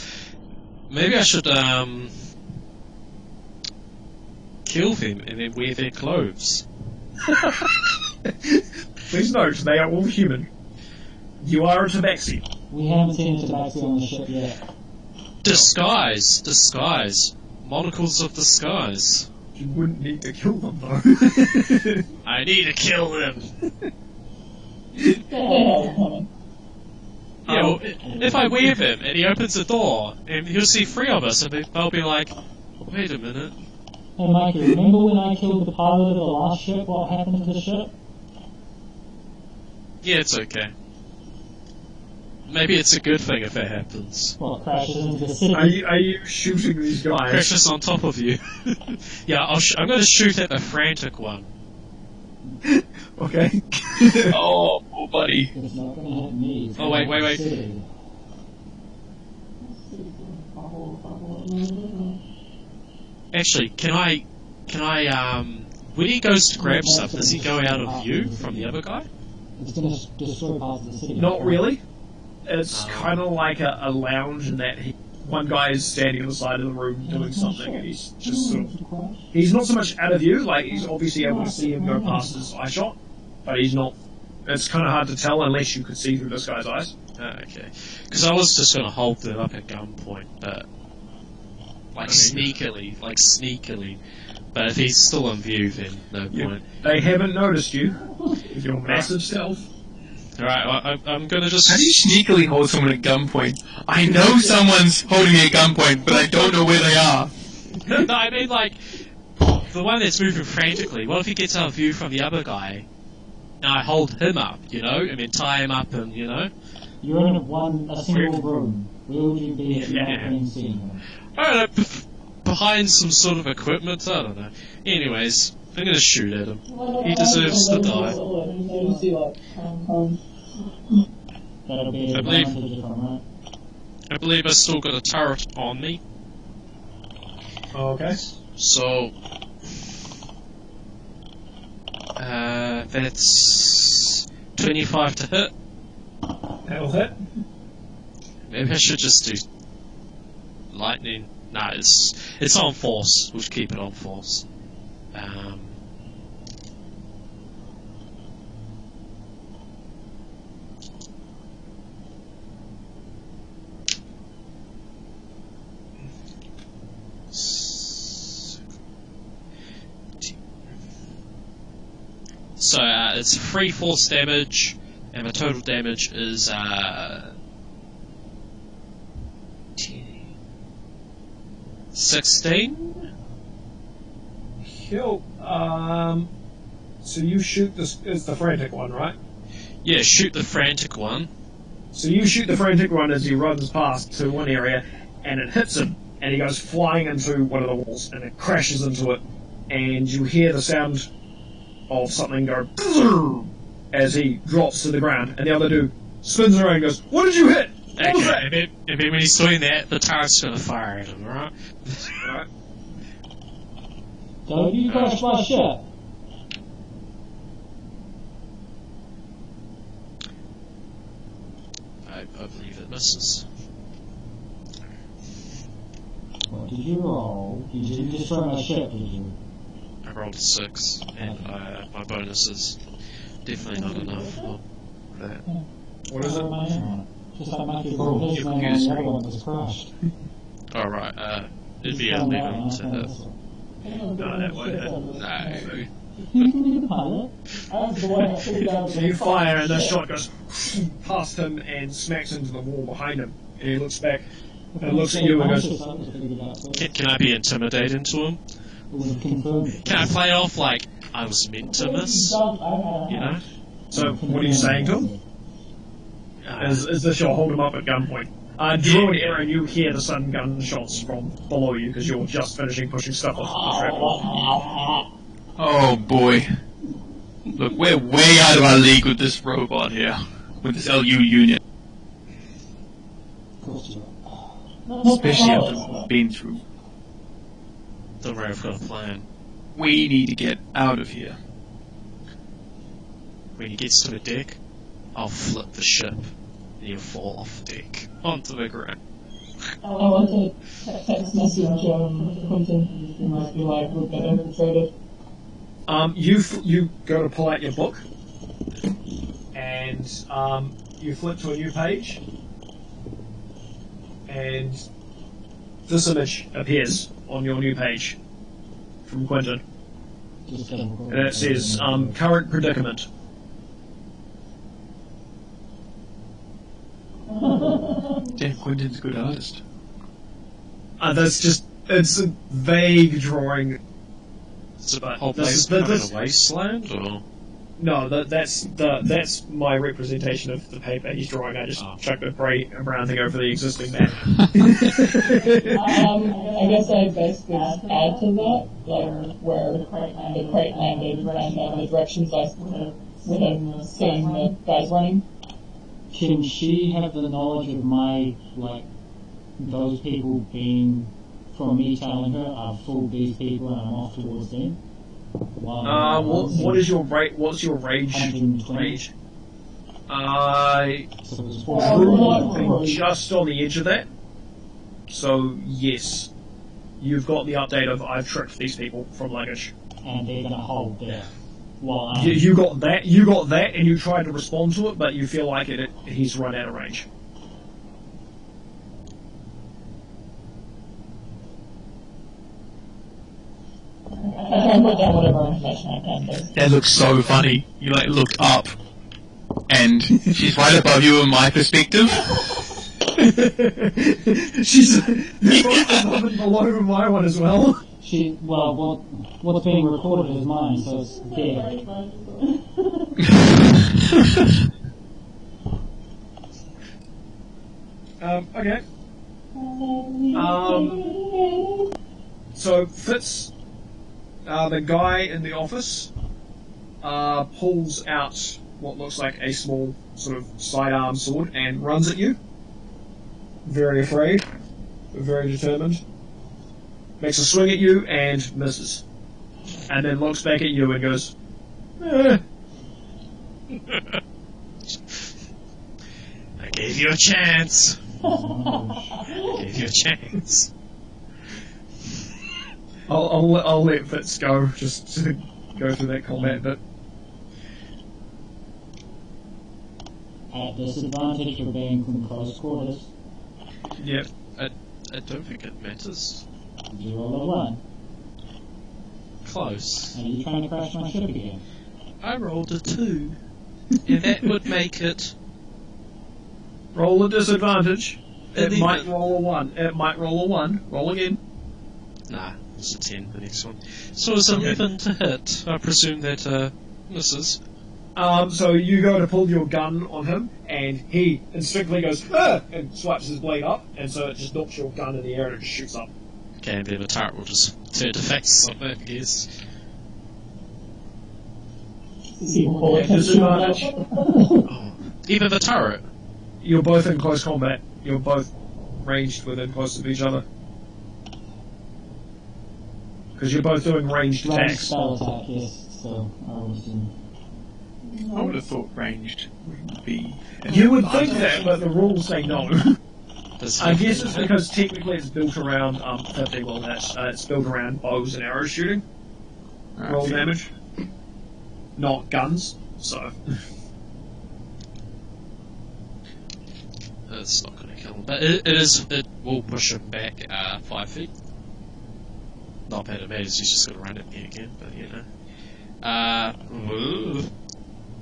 Maybe I should kill them and then wear their clothes. Please note, they are all human. You are a tabaxi. We haven't seen a tabaxi on the ship yet. Disguise. Monocles of Disguise. You wouldn't need to kill them, though. I need to kill them! Yeah, well, if I weave him and he opens the door, and he'll see 3 of us, and they'll be like, wait a minute. Hey Mikey, remember when I killed the pilot of the last ship? What happened to the ship? Yeah, it's okay. Maybe it's a good thing if that happens. Well, it crashes into the city. Are you shooting these guys? Crashes on top of you. Yeah, I'm going to shoot at the frantic one. Okay. Oh, buddy. It's not going to hit me. It's Oh, gonna wait. hit the city. Actually, can I, when he goes to grab stuff, does he go out of view from the other guy? It's going to destroy parts of the city. Not really. It's kind of like a lounge in that one guy is standing on the side of the room doing something, and he's just sort of... He's not so much out of view, like, he's obviously able to see him go past his eye shot, but he's not... It's kind of hard to tell unless you could see through this guy's eyes. Okay. Because I was just going to hold them up at gunpoint, but... sneakily. But if he's still in view, then no point. They haven't noticed you, with your massive stealth. Alright, I'm gonna just... How do you sneakily hold someone at gunpoint? I know someone's holding me at gunpoint, but I don't know where they are. No, I mean, like, the one that's moving frantically, what if he gets out of view from the other guy? And I hold him up, you know? I mean, tie him up and, you know? You're in a single room. Where would you be if you hadn't seen him? I don't know, behind some sort of equipment, I don't know. Anyways, I'm gonna shoot at him. He deserves to die. That'll be I a believe- advantage if I'm right. I believe I still got a turret on me, Okay. so... that's... 25 to hit. That'll hit. Maybe I should just do... lightning. Nah, it's on force. We'll keep it on force. So it's 3 force damage, and the total damage is 16. Cool. So you shoot this is the frantic one, right? Yeah, shoot the frantic one. So you shoot the frantic one as he runs past to one area, and it hits him, and he goes flying into one of the walls, and it crashes into it, and you hear the sound of something go as he drops to the ground, and the other dude spins around and goes, "What did you hit? What was that?" Okay, and then when he's doing that, the turret's gonna fire at him, right? Alright. Don't you crash my ship? I believe it misses. What did you roll? You didn't destroy my ship, did you? I rolled a 6, and my bonus is definitely not enough for that. What is it? Just like Matthew rolled his name on the other one that was crushed. Alright, it'd be 11 to hit. No, that won't hit. No. You can be the pilot. So you fire, and the shot goes past him and smacks into the wall behind him. And he looks back and looks at you and goes, Can I be intimidating to him? Can I play off like I was meant to miss? You know? "So, what are you saying to him? Is this your hold him up at gunpoint?" Draw an arrow, and you hear the sudden gunshots from below you because you're just finishing pushing stuff off the trap. Oh boy. Look, we're way out of our league with this robot here. With this LU unit. Especially after what we've been through. Don't worry, I've got a plan. We need to get out of here. When he gets to the deck, I'll flip the ship, and he'll fall off the deck onto the ground. I want to text message Quentin. He might be like, we've been infiltrated. You go to pull out your book, and you flip to a new page, and this image appears on your new page from Quentin. Just And it says, current predicament. Damn, Quentin's a good artist. That's just, it's a vague drawing. Is the But whole this place is- becoming this- a wasteland, or? No, that's my representation of the paper he's drawing. I just chucked a brown thing over the existing map. I guess I basically just add to that, like where the crate landed and the directions I would have seen the guys running. Can she have the knowledge of my, like, those people being, from me telling her, I've fooled these people and I'm off towards them? What is your rate? What's your rage? 120. Rage. So it was Just on the edge of that. So yes, you've got the update of I've tricked these people from Luggage. and they're gonna hold there. While I'm You got that, and you tried to respond to it, but you feel like he's run out of range. I try and put down whatever information I can. But That looks so funny. You like look up, and she's right above you in my perspective. She's above and below my one as well. what's being recorded is mine, so it's there. Okay. So Fitz, the guy in the office, pulls out what looks like a small sort of sidearm sword and runs at you. Very afraid, very determined. Makes a swing at you and misses. And then looks back at you and goes, I gave you a chance. I gave you a chance. I'll let Fitz go, just to go through that combat bit. At disadvantage for being in close quarters, Yep. I don't think it matters. you roll a 1. Close. Are you trying to crash my ship again? I rolled a 2. And that would make it... Roll a disadvantage. It Then might the- roll a 1. It might roll a 1. Roll again. Nah, it's a 10, the next one. So it's 11 to hit. I presume that, misses. So you go to pull your gun on him, and he instinctively goes, ah! And swipes his blade up, and so it just knocks your gun in the air and it just shoots up. Okay, and then the turret will just turn to face something, I guess. see full At attention. disadvantage. Oh. Even the turret? You're both in close combat. You're both ranged within close of each other. Because you're both doing ranged Range attacks. spell attack, yes. So I was in. I would have thought ranged would be. You would think that, but the rules say no. Does I he- guess it's because technically it's built around 50 well it's built around bows and arrows shooting. Roll damage. Not guns, so It's not going to kill him, but it will push him back 5 feet. Not that it matters, he's just going to run at me again, but you know.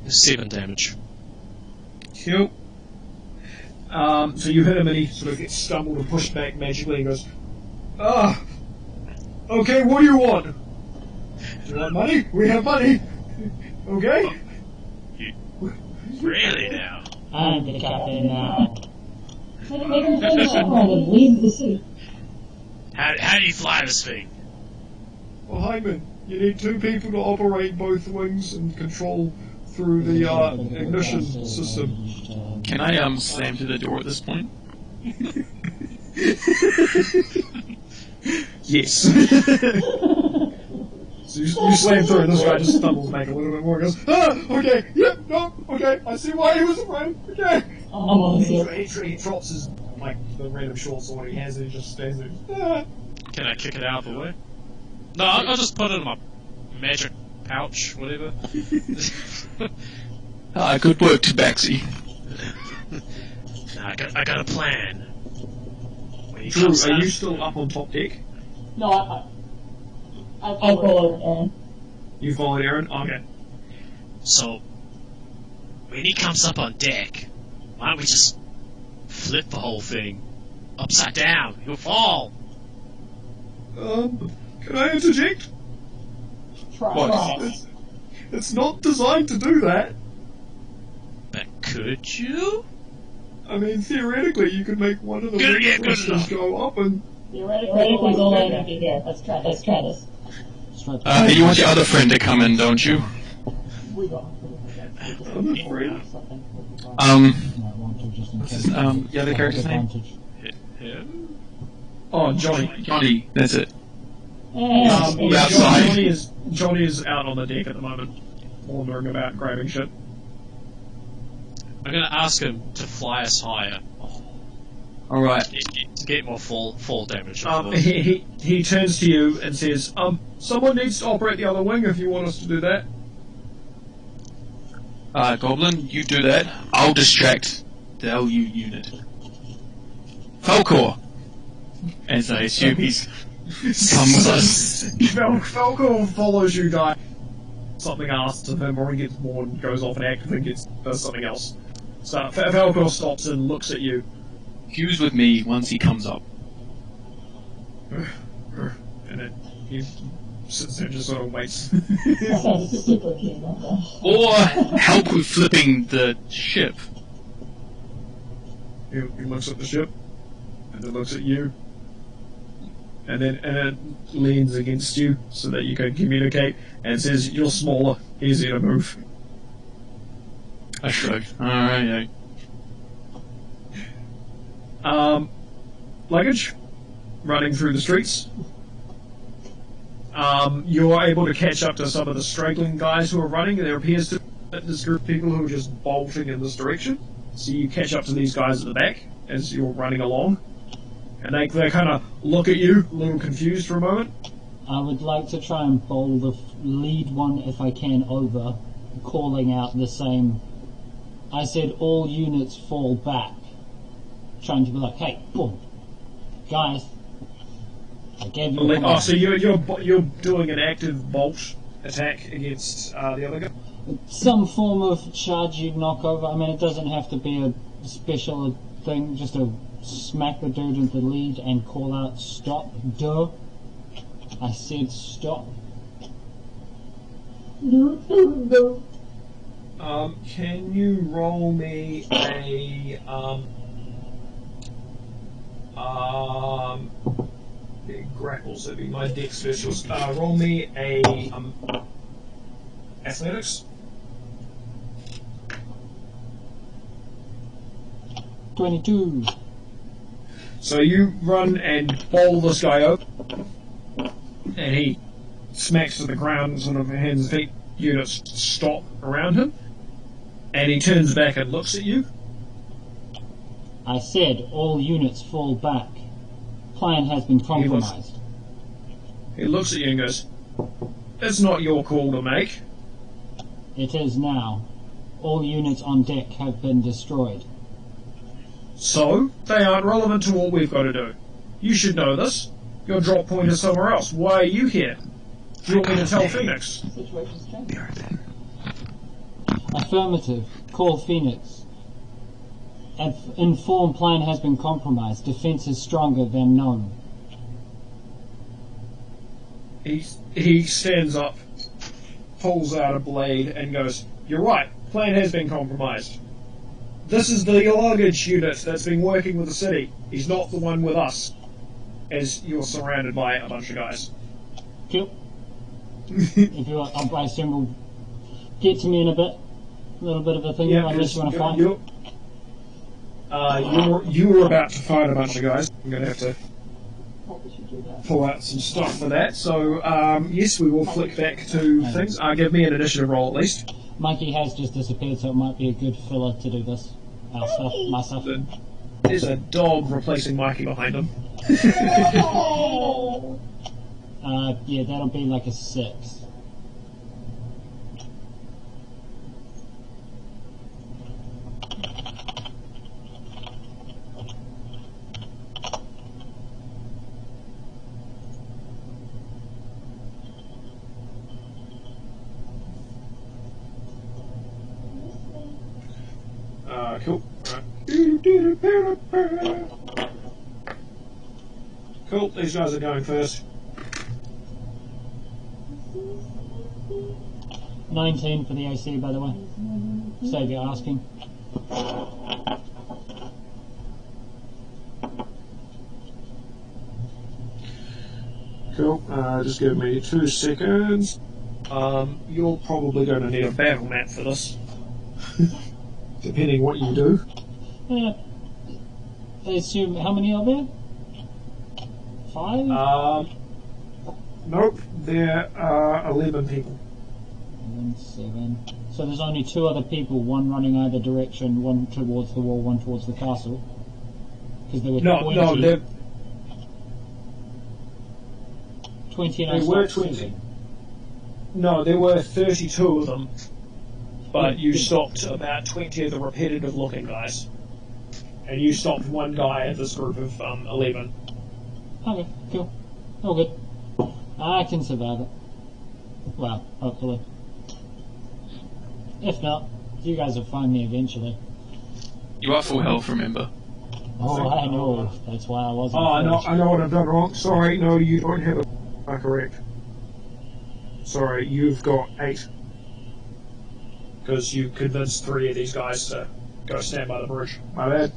7 damage. Cool. So you hit him and he sort of gets stumbled and pushed back magically and goes, okay, what do you want? Do you want money? We have money. Okay? Really now? I'm the captain now. Make him fly the ship around and leave the city. How do you fly this thing? Well, Hyman, you need 2 people to operate both wings and control through the ignition system. Can I slam to the door at this point? Yes. So you slam through and this guy just stumbles back a little bit more and goes, okay, yep, no, okay, I see why he was afraid, okay. I'm on the ship. He drops his, the random short sword he has and he just stands there. Can I kick it out of the way? No, I'll just put it in my magic pouch, whatever. Good work, Tabaxi. I got a plan. When he Drew, comes are out- you still up on top deck? No, I'll follow Aaron. You followed Aaron? Okay. So, when he comes up on deck, why don't we just flip the whole thing upside down? He'll fall. Can I interject? Try. It's not designed to do that. But could you? I mean, theoretically, you could make one of the Good- wing yeah, good thrusters enough. go up and... Theoretically, we'll land over here. Let's try this. Straight You want your other friend to come in, don't you? We got. I'm afraid. might want to just in What's case. his, the other character's name? Advantage. Him? Oh, Johnny. Johnny, that's it. And outside. Johnny is out on the deck at the moment, wandering about, grabbing shit. I'm gonna ask him to fly us higher. Alright. To get more fall damage, of course. He turns to you and says, someone needs to operate the other wing if you want us to do that. Goblin, you do that. I'll distract the LU unit. Falcor! As I assume he's come with us. Falco follows you, guy. Something asks of him, or he gets bored and goes off and actively does something else. So Falco stops and looks at you. Q's with me once he comes up. And then he sits there and just sort of waits. sounds super keen on that. Or help with flipping the ship. He looks at the ship, and then looks at you, and then leans against you so that you can communicate, and says, "You're smaller, easier to move." I shrug. Alright, Luggage, running through the streets. You're able to catch up to some of the straggling guys who are running. There appears to be this group of people who are just bolting in this direction. So you catch up to these guys at the back as you're running along. And they kind of look at you, a little confused for a moment. I would like to try and bowl the lead one if I can over, calling out the same. I said all units fall back. Trying to be like, hey, boom, guys. I gave you. a command. So you're doing an active bolt attack against the other guy. Some form of charging knockover. I mean, it doesn't have to be a special thing. Just to smack the dude in the lead and call out stop. Duh. I said stop. Can you roll me a grapples? That'd be my deck specialist. Roll me a athletics. 22. So you run and bowl this guy up, and he smacks to the ground, sort of hands and feet. Units stop around him, and he turns back and looks at you. I said all units fall back. Plan has been compromised. He looks at you and goes, "It's not your call to make." It is now. All units on deck have been destroyed. So, they aren't relevant to what we've got to do. You should know this. Your drop point is somewhere else. Why are you here? Do you want me to tell Phoenix? Situation's changed. Affirmative. Call Phoenix. Inform plan has been compromised. Defense is stronger than known. He stands up, pulls out a blade, and goes, "You're right, plan has been compromised. This is the luggage unit that's been working with the city. He's not the one with us," as you're surrounded by a bunch of guys. Cool. If you want, I assume we'll get to me in a bit. A little bit of a thing, unless you want to fight. You were about to fight a bunch of guys. I'm going to have to Probably should do that. pull out some stuff for that. So, yes, we will flick back to things. Give me an initiative roll at least. Mikey has just disappeared, so it might be a good filler to do this. Our stuff, my stuff. There's a dog replacing Mikey behind him. Yeah, that'll be like a 6. Cool. Right. Cool, these guys are going first. 19 for the AC, by the way. Save you asking. Cool, just give me 2 seconds. You're probably going to need a battle map for this. Depending what you do. I assume, how many are there? 5? Nope, there are 11 people. 7. So there's only 2 other people, one running either direction, one towards the wall, one towards the castle. Because there were 20. No, there 20 and I were stopped 20. 7. No, there were 32 of them, but you stopped about 20 of the repetitive looking guys. And you stopped one guy at this group of 11. Okay, cool. All good. I can survive it. Well, hopefully. If not, you guys will find me eventually. You are full health, remember? Oh, I know. That's why I wasn't. Oh, first. I know what I've done wrong. Sorry, no, you don't have it. Correct. Sorry, you've got 8. Because you convinced 3 of these guys to go stand by the bridge. My bad.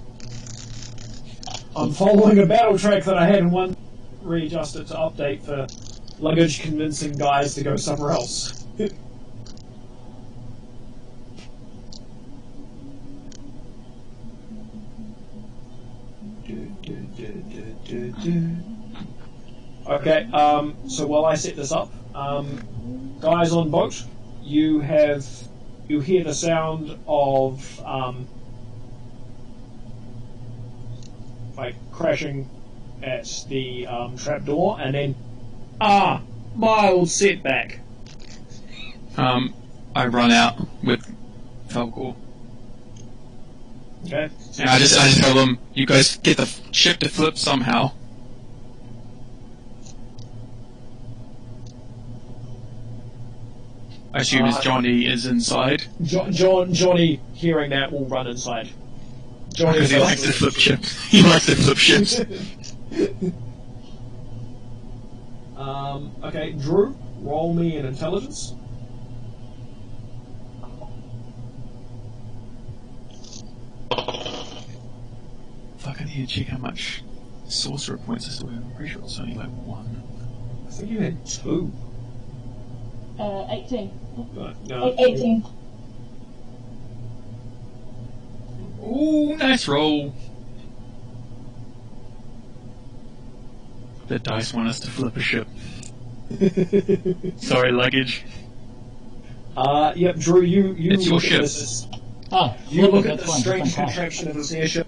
I'm following a battle track that I had in one, readjusted to update for Luggage convincing guys to go somewhere else. Okay, so while I set this up, guys on boat, you hear the sound of like crashing at the trapdoor, and then mild setback. I run out with Falcor. Okay. And I just tell them, you guys get the ship to flip somehow. I assume as Johnny is inside. Johnny, hearing that, will run inside. Johnny, Because he likes to flip ships. He likes to flip ships. Okay, Drew, roll me an intelligence. Fuck, I need to check how much sorcerer points I still have. I'm pretty sure it's only like 1. I think you had 2. 18. No. 18. Ooh, nice roll. The dice want us to flip a ship. Sorry, Luggage. Yep, Drew, you It's your look at ship. this. You Look at that's the fine, strange that's fine. contraption of this airship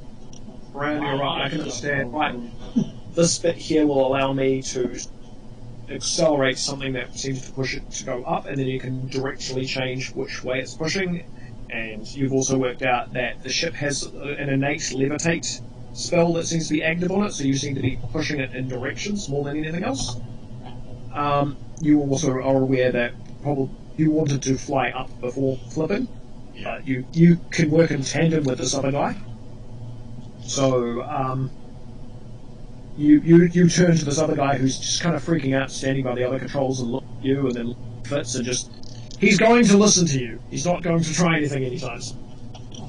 around your right. I can understand. Right, this bit here will allow me to accelerate something that seems to push it to go up, and then you can directly change which way it's pushing. And you've also worked out that the ship has an innate levitate spell that seems to be active on it, so you seem to be pushing it in directions more than anything else. You also are aware that probably you wanted to fly up before flipping. You can work in tandem with this other guy. So you turn to this other guy who's just kind of freaking out, standing by the other controls, and look at you, and then Fitz, and just he's going to listen to you. He's not going to try anything anytime soon.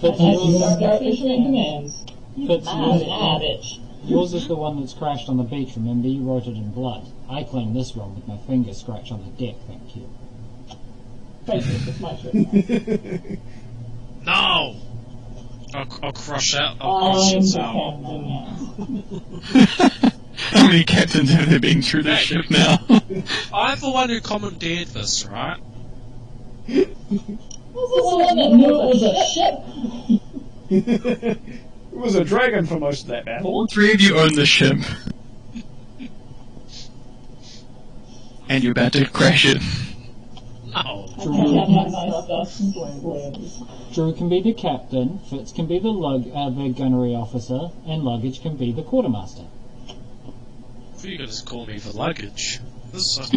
Fitz, Start issuing commands. Fitz, Bitch. yours is the one that's crashed on the beach, remember? You wrote it in blood. I claim this one with my finger scratched on the deck, thank you. Basically, it's my ship now. No! I'll crush out. I'm I'll crush the it out. captain now. How many captains have there been through this ship now? I'm the one who commandeered this, right? Who's the one that knew it was a ship? It was a dragon for most of that battle. All 3 of you own the ship. And you're about to crash it. No. I can't have my stuff blaze. Drew can be the captain, Fitz can be the gunnery officer, and Luggage can be the quartermaster. You could just call me for Luggage. This is I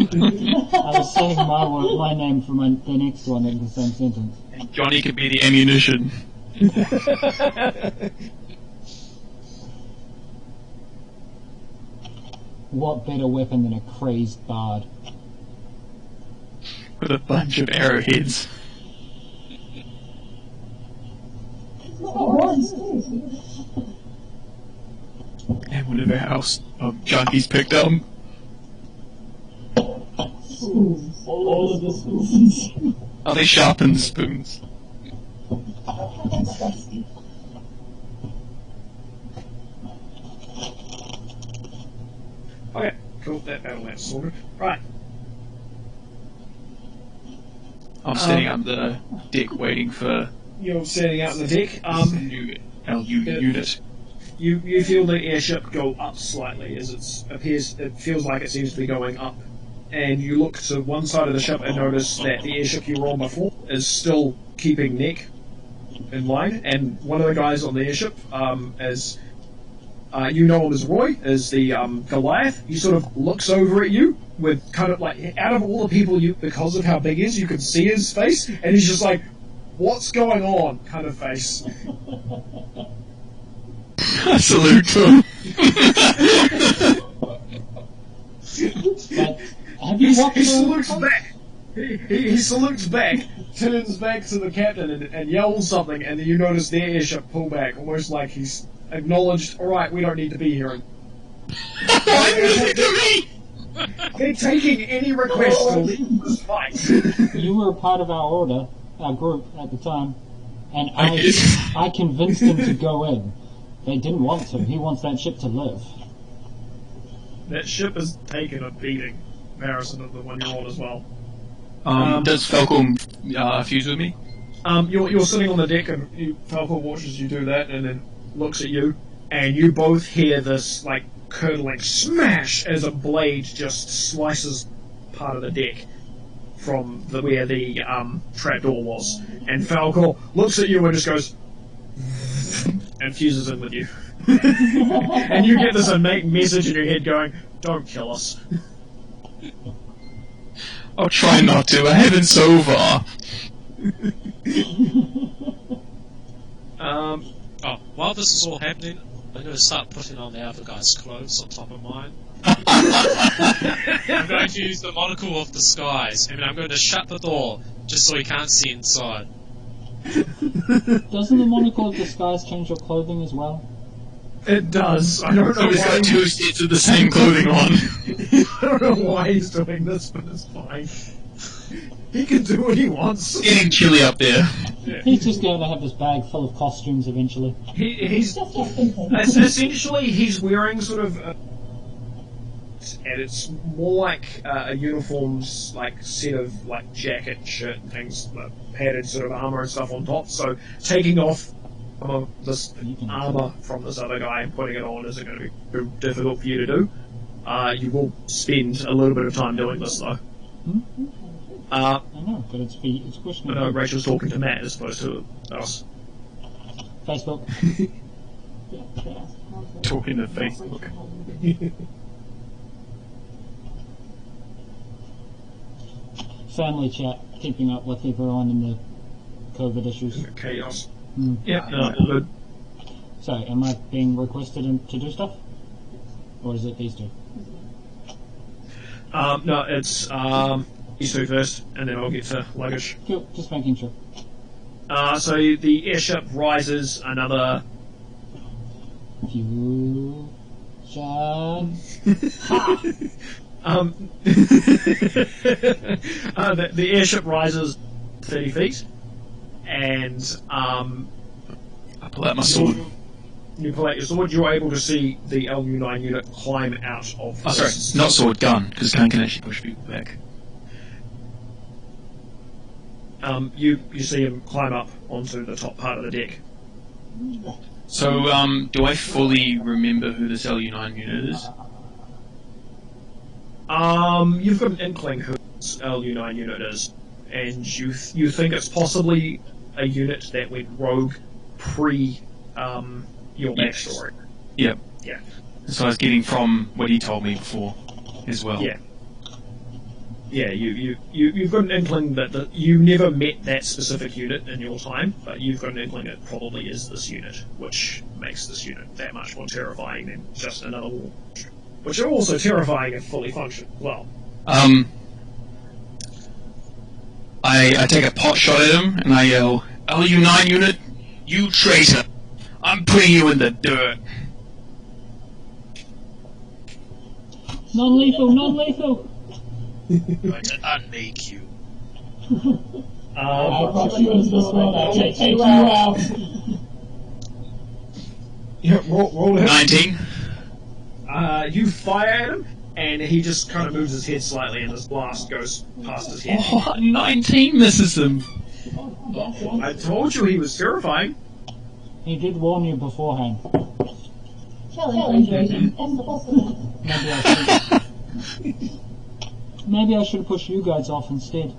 was saying my name for the next one in the same sentence. And Johnny could be the ammunition. What better weapon than a crazed bard? With a bunch of arrowheads. And whatever else junkies picked up. Spoons. All of the spoons. Are they sharpened spoons? That's rusty. Okay, cool. That that's sorted. Right. I'm setting up the deck waiting for You're setting out the deck. the new LU unit. You feel the airship go up slightly as it feels like it seems to be going up. And you look to one side of the ship and notice that the airship you were on before is still keeping neck in line. And one of the guys on the airship, as you know him as Roy, is the Goliath. He sort of looks over at you with kind of like, out of all the people, because of how big he is, you can see his face, and he's just like, "What's going on?" kind of face. I salute to him. But have you watched He salutes back. He salutes back, turns back to the captain and yells something, and then you notice their airship pull back, almost like he's acknowledged, alright, we don't need to be here. They're taking any request to leave this fight. You were a part of our order, our group at the time, and I convinced him to go in. They didn't want to. He wants that ship to live. That ship has taken a beating, in comparison to the one you're on as well. Does Falcon fuse with me? You're sitting on the deck, and Falcon watches you do that, and then looks at you, and you both hear this like curdling smash as a blade just slices part of the deck from where the trapdoor was, and Falcon looks at you and just goes and fuses in with you. And you get this innate message in your head going, "Don't kill us." I'll try not to. I haven't so far. While this is all happening, I'm going to start putting on the other guy's clothes on top of mine. I'm going to use the monocle of disguise, and I'm going to shut the door just so he can't see inside. Doesn't the monocle of disguise change your clothing as well? It does. I don't know So he's why. got two sets of the same clothing on. I don't know why he's doing this, but it's fine. He can do what he wants. It's getting chilly up there. He's just going to have this bag full of costumes eventually. He's Just like thinking. essentially he's wearing sort of, and it's more like a uniform's like set of like jacket, shirt, and things, padded sort of armor and stuff on top. So taking off this armor from this other guy and putting it on isn't going to be too difficult for you to do. You will spend a little bit of time doing this though. I know, but it's questionable. No, Rachel's talking to Matt as opposed to us. Facebook. Talking to Facebook. Family chat, keeping up with everyone in the COVID issues. Chaos. Mm. Yeah, no, all good. So, am I being requested to do stuff? Or is it these two? No, it's these two first, and then I'll get to luggage. Cool, just making sure. So the airship rises another. Fusion. The airship rises 30 feet, and I pull out my sword. you pull out your sword. You're able to see the LU9 unit climb out of. Oh, sorry, not sword, gun, because gun can actually push people back. You see him climb up onto the top part of the deck. So, do I fully remember who this LU9 unit is? You've got an inkling who this LU9 unit is, and you think it's possibly a unit that went rogue pre your Yes. backstory. Yep. Yeah. So I was getting from what he told me before, as well. Yeah. yeah, you've got an inkling that you never met that specific unit in your time, but you've got an inkling it probably is this unit, which makes this unit that much more terrifying than just another war. Which are also terrifying if fully functional as well. I take a pot shot at him and I yell, LU9 unit, you traitor! I'm putting you in the dirt! Non-lethal, non-lethal! I'm going to unmake you. I'll probably use this one. I'll take you out. Yeah, roll it. 19. You fire at him, and he just kind of moves his head slightly, and this blast goes past his head. Oh, 19 misses him! I told you he was terrifying. He did warn you beforehand. Challenge rating impossible. Maybe I should have pushed you guys off instead.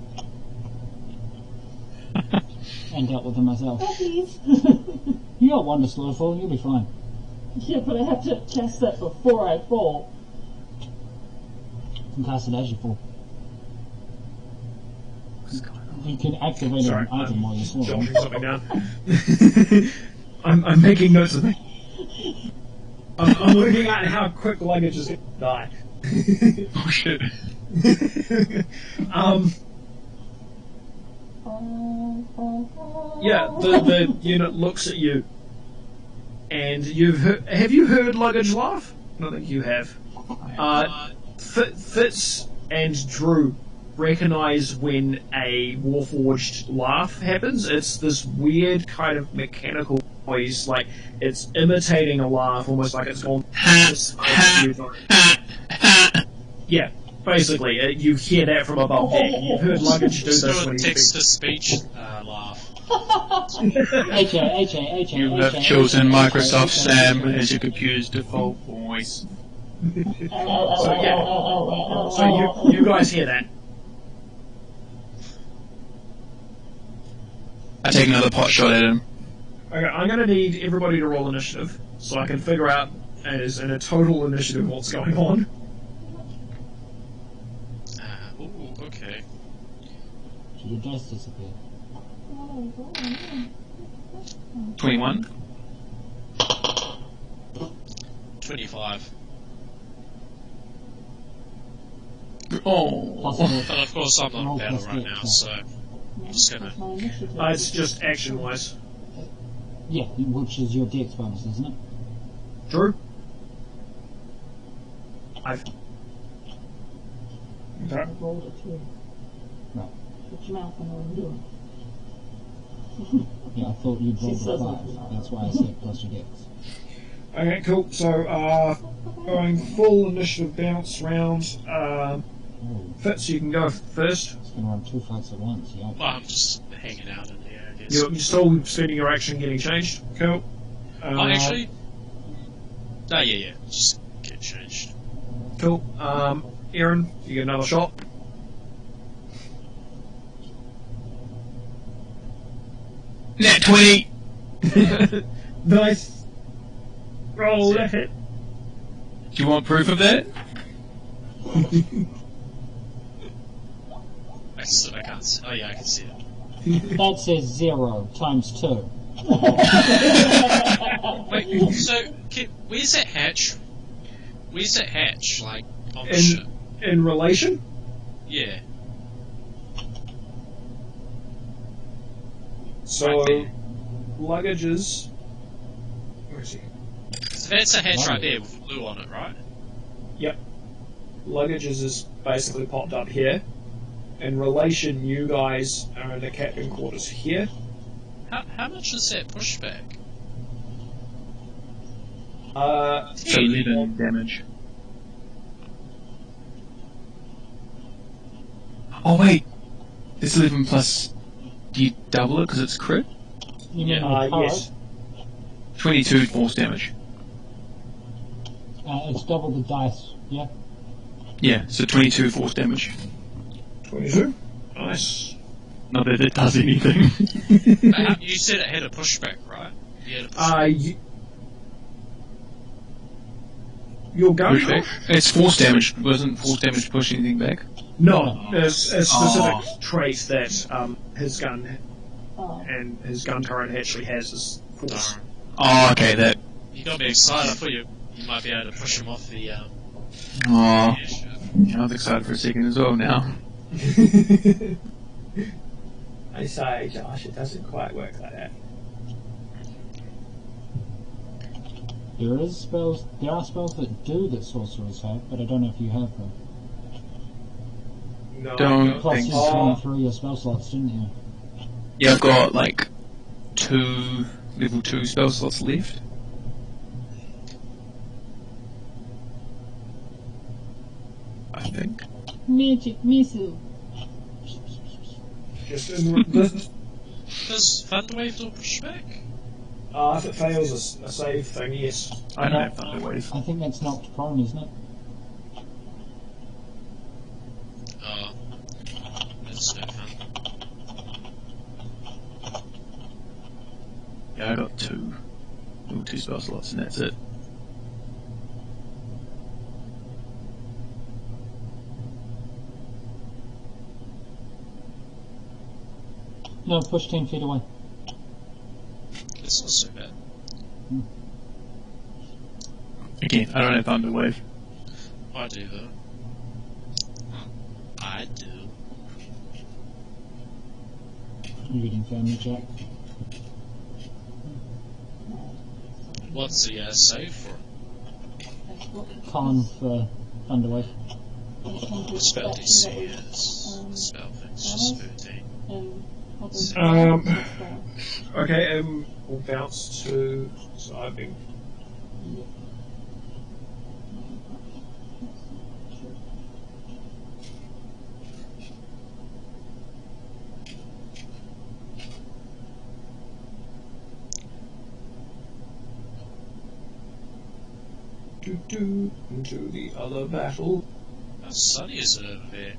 And dealt with them myself. Puppies. You got one to Slowfall, you'll be fine. Yeah, but I have to cast that before I fall. You can cast it as you fall. You can activate Sorry, an item while you fall. jotting something down. I'm making notes of it. I'm looking at how quick Luggage is going to die. Oh shit. Yeah, the unit looks at you, and have you heard Luggage laugh? I don't think you have. Fitz and Drew recognize when a Warforged laugh happens. It's this weird kind of mechanical noise, like it's imitating a laugh, almost like it's gone. Yeah, basically, you hear that from above deck. You've heard Luggage do Just this do when a he text-to-speech laugh. HA. You have chosen Microsoft Sam as your computer's default voice. So yeah, so you guys hear that. I take another pot shot at him. Okay, I'm going to need everybody to roll initiative, so I can figure out as in a total initiative what's going on. Ooh, okay. So your dice disappear. 21. 25. Oh. Possible. But of course I'm not in Roll battle plus right dex, now, yeah. so I'm just gonna... It's just action-wise. Yeah, which is your dex bonus, isn't it? Drew? I've... I rolled a 2. Right. Shut your mouth, I know what I'm doing. Yeah, I thought you'd rolled She a says 5. it. That's why I said plus your dex. Okay, cool. So, going full initiative bounce round. Oh, Fitz, you can go first. it's gonna run 2 fights at once, yeah. Well, I'm just hanging out in here, I guess. You're still spending your action getting changed. Cool. Oh, actually... Oh, yeah, just get changed. Cool. Aaron, you get another shot. Net 20! Nice. Roll that hit. Do you want proof of that? I can't see. Oh, yeah, I can see it. That says 0 times 2. Wait, so, where's that hatch? Where's that hatch? Like, on the ship? In relation? Yeah. So, Right Luggages. Where is he? So that's a hatch right there with blue on it, right? Yep. Luggages is basically popped up here. In relation, you guys are in the captain quarters here. How much is that pushback? So 11 damage. Oh wait! It's 11 plus... Do you double it because it's crit? You mean Yeah. the turret? Yes. 22 force damage. It's double the dice, yeah? Yeah, so 22 force damage. 22. Nice. Not that it does anything. You said it had a pushback, right? You had a pushback. Your gun? Pushback? It's force damage. Wasn't force damage push anything back? No, there's a specific trait that his gun Oh. and his gun turret actually has is force. Darn. Oh, okay, that. You got me excited. I thought you might be able to push him off the Oh, airship. I was excited for a second as well now. I say, Josh, it doesn't quite work like that. There are spells that do that sorcerers have, but I don't know if you have them. No, Don't Plus think you so. turned through your spell slots, didn't you? Yeah, I've got like 2 level 2 spell slots left. I think. Magic missile. Just in this, Does Thunderwave do pushback? if it fails a save thing, yes. I don't have Thunderwave. I think that's knocked prone, isn't it? Oh. That's no fun. Yeah, I got 2 level 2 spell slots and that's it. No, push 10 feet away. It's not so bad. Again, I don't have Thunderwave. I do though. I do. Reading family chat. What's the save for? Con for Thunderwave. Spell DC is spell thing's just 13. Okay, we'll bounce to. So I've been. Into the other battle. How sunny is it over there?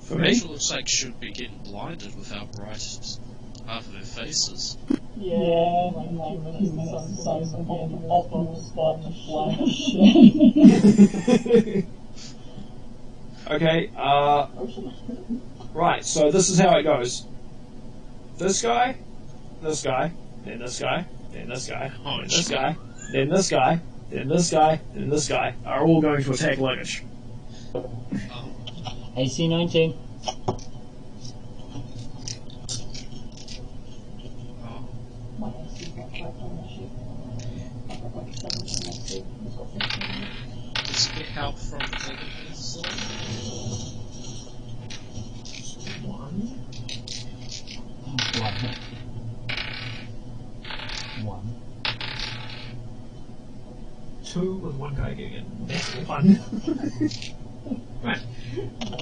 For me? Rachel looks like she'll be getting blinded with how bright half of her face is. Yeah, like 2 minutes, the sun's again, almost flash. Okay, right, so this is how it goes. This guy, then this guy, then this guy, then this guy, then this guy, then this guy, then this guy, then this guy are all going to attack Luggage. AC 19. My AC's not quite on the ship. I've got like 17 AC. It's got 15. Does it get help from the Alchemist? One. 2 with one guy getting it. That's fun. Right.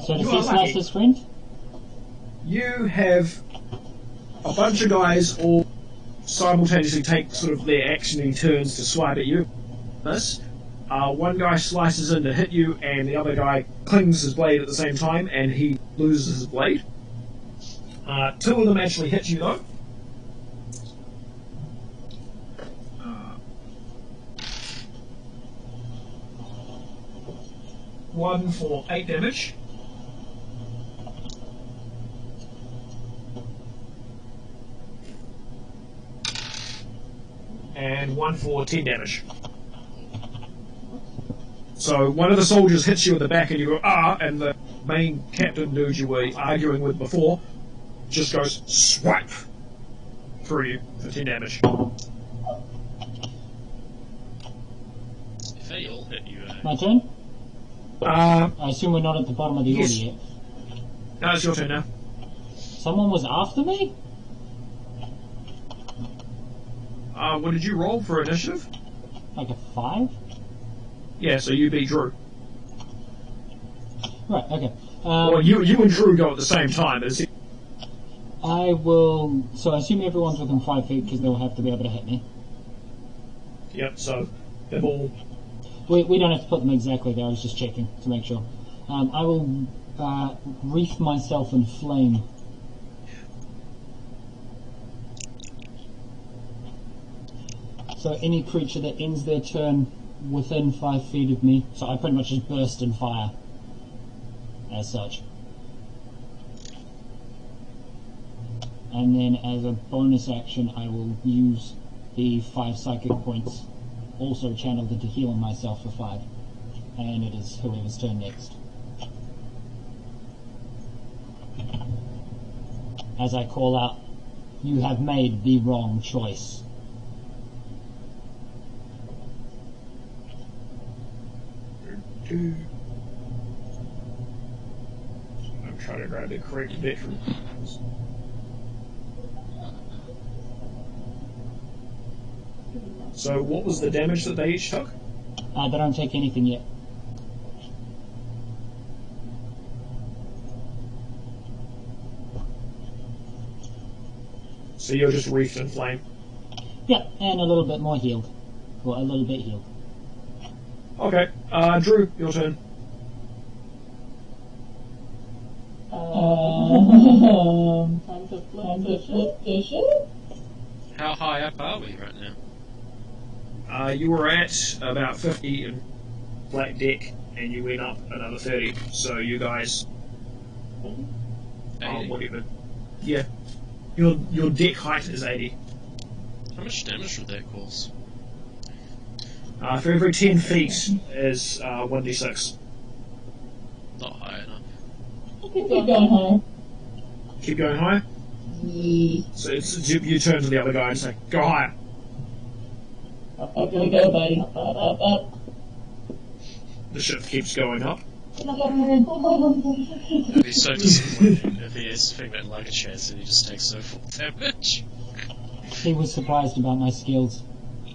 So does You he are slice lucky. his friend? You have a bunch of guys all simultaneously take sort of their actiony turns to swipe at you. This. One guy slices in to hit you, and the other guy clings his blade at the same time, and he loses his blade. 2 of them actually hit you, though. One for 8 damage. And one for 10 damage. So one of the soldiers hits you at the back and you go, ah, and the main captain dude you were arguing with before just goes, swipe, through you for 10 damage. If they all hit you, My turn? I I assume we're not at the bottom of the Yes. order yet. No, it's your turn now. Someone was after me? What did you roll for initiative? Like a 5? Yeah, so you beat Drew. Right, okay. Well, you and Drew go at the same time. Is it? I will... So I assume everyone's within 5 feet because they'll have to be able to hit me. Yep, so they've all... We don't have to put them exactly there, I was just checking to make sure. I will wreath myself in flame. So any creature that ends their turn within 5 feet of me, so I pretty much just burst in fire. as such. And then as a bonus action, I will use the 5 psychic points, also channeled into healing myself for 5. And it is whoever's turn next. As I call out, you have made the wrong choice. I'm trying to grab the correct veteran. So what was the damage that they each took? They don't take anything yet. So you're just wreathed in flame. Yeah, and a little bit more healed. Or a little bit healed. Okay, Drew, your turn. Time to flip the ship. How high up are we right now? You were at about 50 in flat deck, and you went up another 30. So you guys, 80. whatever. Yeah, your deck height is 80. How much damage would that cause? For every 10 feet is 1d6. Not high enough. Keep going high. Keep going higher. Yeah. So you turn to the other guy and say, "Go higher." Up we go, buddy. Up. The ship keeps going up. It'd be so disappointing if he has the thing that Luggage has and he just takes no full damage. He was surprised about my skills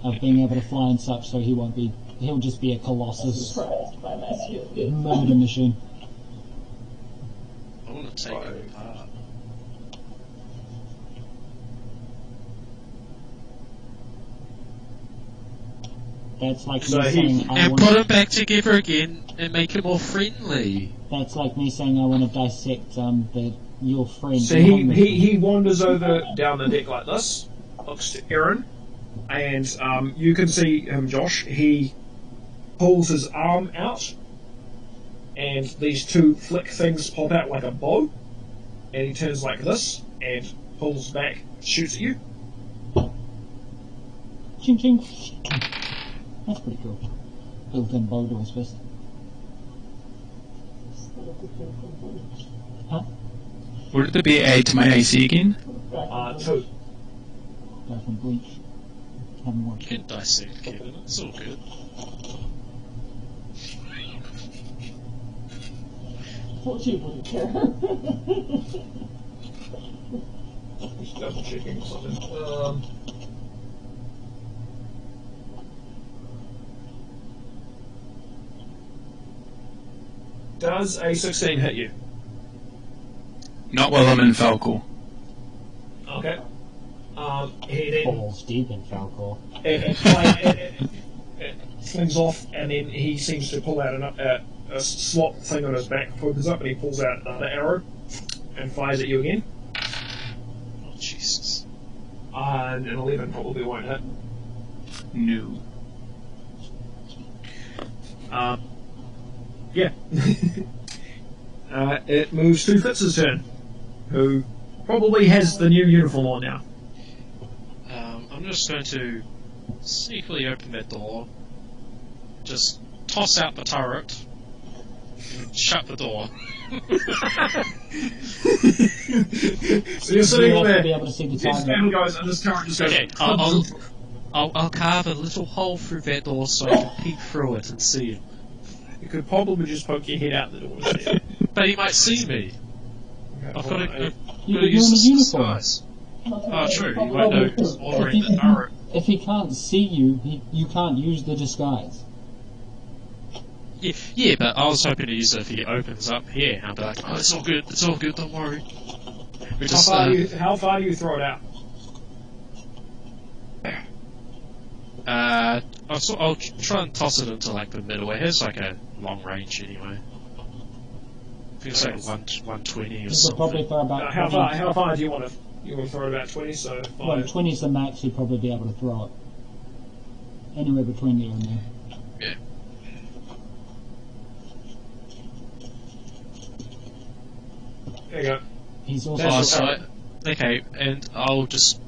of being able to fly and such, so he'll just be a colossus Surprised by my skill. murder machine. I want to take him apart. That's like So me he- saying I And want put him back together again and make him more friendly. That's like me saying I want to dissect your friend. So he wanders over down the deck like this, looks to Aaron, and you can see him, Josh. He pulls his arm out, and these two flick things pop out like a bow, and he turns like this and pulls back, shoots at you. Ching ching. That's pretty cool. Built-in bow to his fist. Huh? Would it be 8 to my AC again? 2. Guy from Bleach. Haven't You watched. can dissect Kevin, it's all good. Thought you wouldn't care. Just double checking something. Does a 16 hit you? Not while I'm in Falcor. Okay. He then Balls deep in Falcor. it slings off, and then he seems to pull out a slot thing on his back, opens up, and he pulls out another arrow and fires at you again. Oh, Jesus. And an 11 probably won't hit. No. Yeah. It moves to Fitz's turn, who probably has the new uniform on now. I'm just going to sneakily open that door, just toss out the turret, and shut the door. So you're sitting You have to there, be able to see the this target. battle goes, and this turret just goes... Okay, I'll carve a little hole through that door so I can peek through it and see him. You could probably just poke your head out the door. Okay, But he might see me. I've got to You're use in this the uniform. disguise. Oh, true. He won't know who's ordering the turret. If he can't see you, you can't use the disguise. Yeah, but I was hoping to use it if he opens up here. I'll be like, oh, it's all good, don't worry. We just, how far do you throw it out? I'll try and toss it into like the middle. It has like a long range anyway. I think it's like 120 or You could something. probably throw about How 20. far do you want to... You want to throw it about 20, so... Well, 20 is the max you'd probably be able to throw it. Anywhere between there and there. Yeah. There you go. He's also. That's Oh, your so turret. okay, and I'll just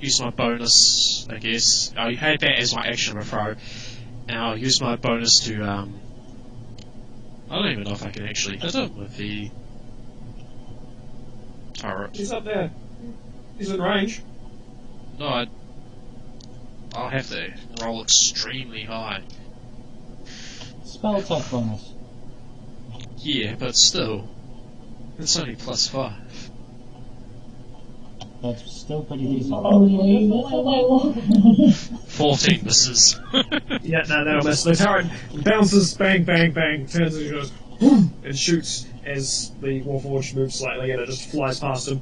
use my bonus, I guess. I had that as my action of a throw, and I'll use my bonus to, I don't even know if I can actually hit him with the turret. He's up there. He's in range. No, I'll have to roll extremely high. Spell attack bonus. Yeah, but still, it's only +5. That's still pretty decent. Only this way. 14 misses. Yeah, no, that'll miss. The turret bounces, bang, bang, bang, turns and goes, boom, and shoots as the Warforged moves slightly, and it just flies past him.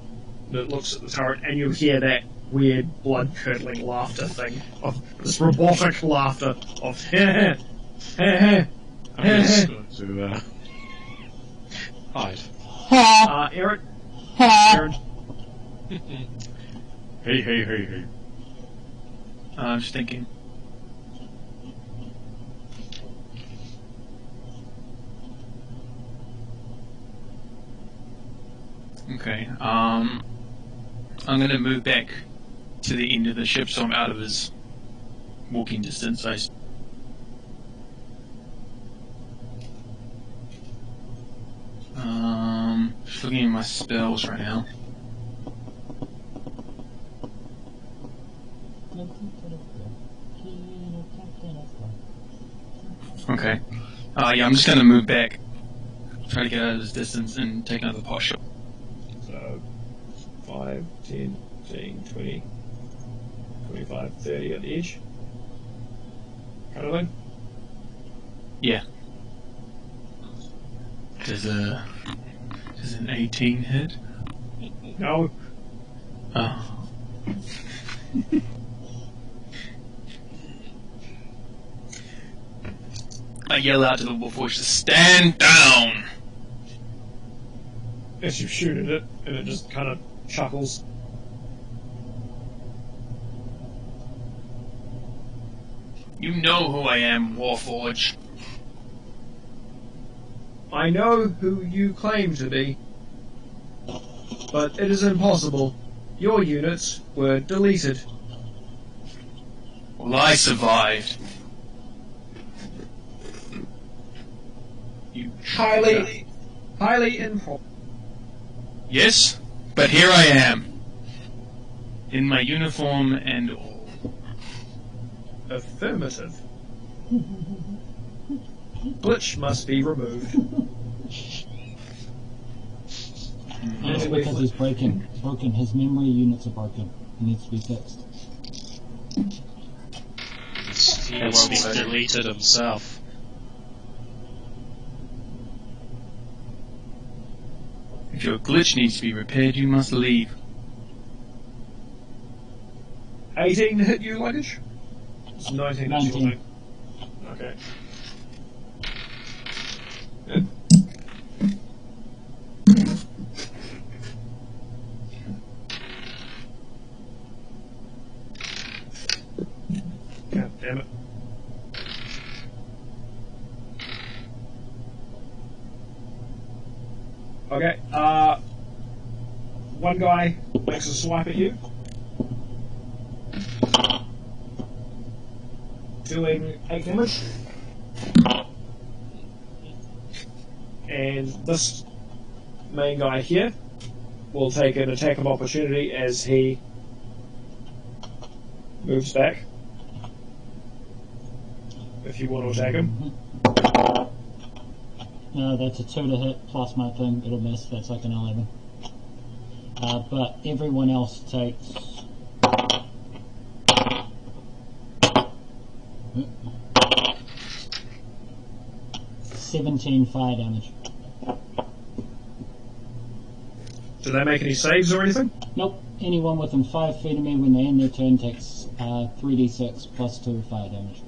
And it looks at the turret, and you hear that weird, blood-curdling laughter thing, of this robotic laughter of heh heh, I'm just going to hide. Aaron? Aaron? Hey. I'm just thinking. Okay, I'm gonna move back to the end of the ship so I'm out of his walking distance. Just looking at my spells right now. Okay. Yeah, I'm just gonna move back. Try to get out of his distance and take another pot shot. So, 5, 10, 15, 20, 25, 30 at the edge. Kind of thing? Yeah. Does an 18 hit? No. Oh. I yell out to the Warforged to stand down! As you shoot at it, and it just kind of chuckles. You know who I am, Warforged. I know who you claim to be, but it is impossible. Your units were deleted. Well, I survived. You Highly improbable. Yes, but here I am. In my uniform and all. Affirmative. Glitch must be removed. It's because he's broken. His memory units are broken. It needs to be fixed. He has been deleted himself. If your glitch needs to be repaired, you must leave. 18 hit you, Luggage? It's 19 hit you, I think. Okay. Good. God damn it. Okay, one guy makes a swipe at you. Doing 8 damage. And this main guy here will take an attack of opportunity as he moves back. If you want to attack him. No, that's a 2 to hit plus my thing. It'll miss. That's like an 11. But everyone else takes 17 fire damage. Do they make any saves or anything? Nope. Anyone within 5 feet of me when they end their turn takes 3d6 plus 2 fire damage.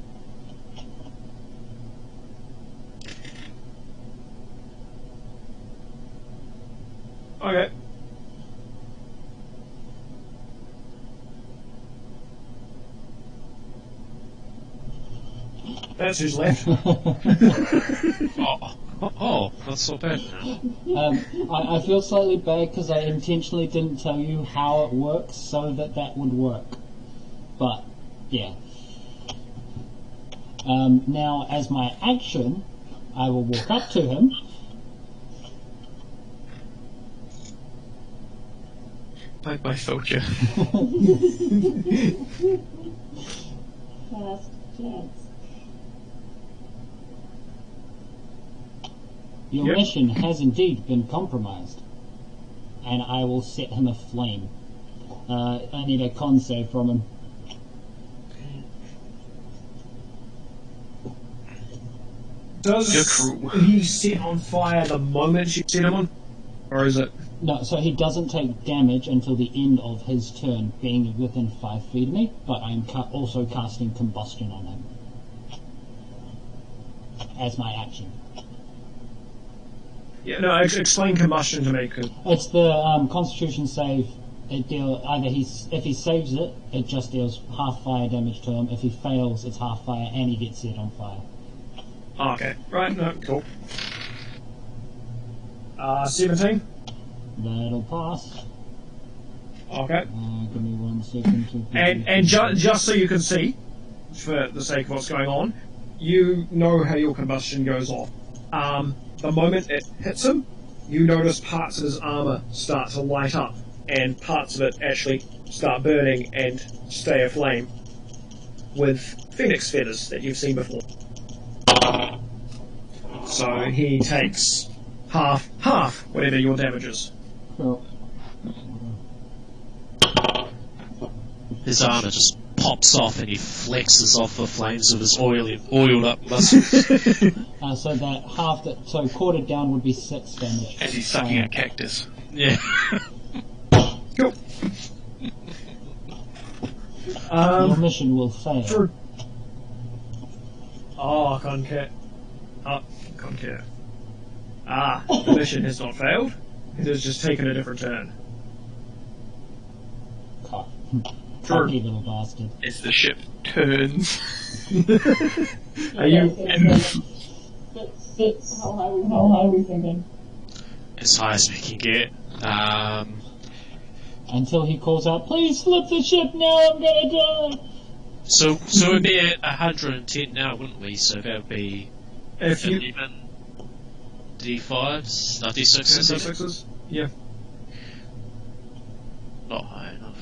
Okay. That's who's left. Oh. Oh, that's so bad. I feel slightly bad because I intentionally didn't tell you how it works so that would work. But, yeah. Now, as my action, I will walk up to him. Bye-bye, soldier. Last chance. Your mission has indeed been compromised. And I will set him aflame. I need a con save from him. Does he set on fire the moment you set him on? Or is it... No, so he doesn't take damage until the end of his turn, being within 5 feet of me, but I'm also casting combustion on him. As my action. Yeah, no, explain combustion to me. Cause... It's the Constitution save. It if he saves it, it just deals half fire damage to him. If he fails, it's half fire, and he gets set on fire. Oh, okay, right, no, cool. 17. That'll pass. Okay. Give me 1 second to... And just so you can see, for the sake of what's going on, you know how your combustion goes off. The moment it hits him, you notice parts of his armour start to light up, and parts of it actually start burning and stay aflame with phoenix feathers that you've seen before. So he takes half, whatever your damage is. Cool. His armour just pops off and he flexes off the flames of his oiled up muscles. So that so quartered down would be 6 damage. As he's sucking a cactus. Yeah. Cool. Your mission will fail. True. Oh, concur. Oh, concur. The mission has not failed. It has just taken a different turn. Cocky little bastard. As the ship turns. Are you... Six. How high are we thinking? As high as we can get. Until he calls out, please flip the ship now, I'm gonna die! So we'd be at 110 now, wouldn't we? So that would be... If you... even D5s? No, D6s? D6s? Yeah. Not high enough.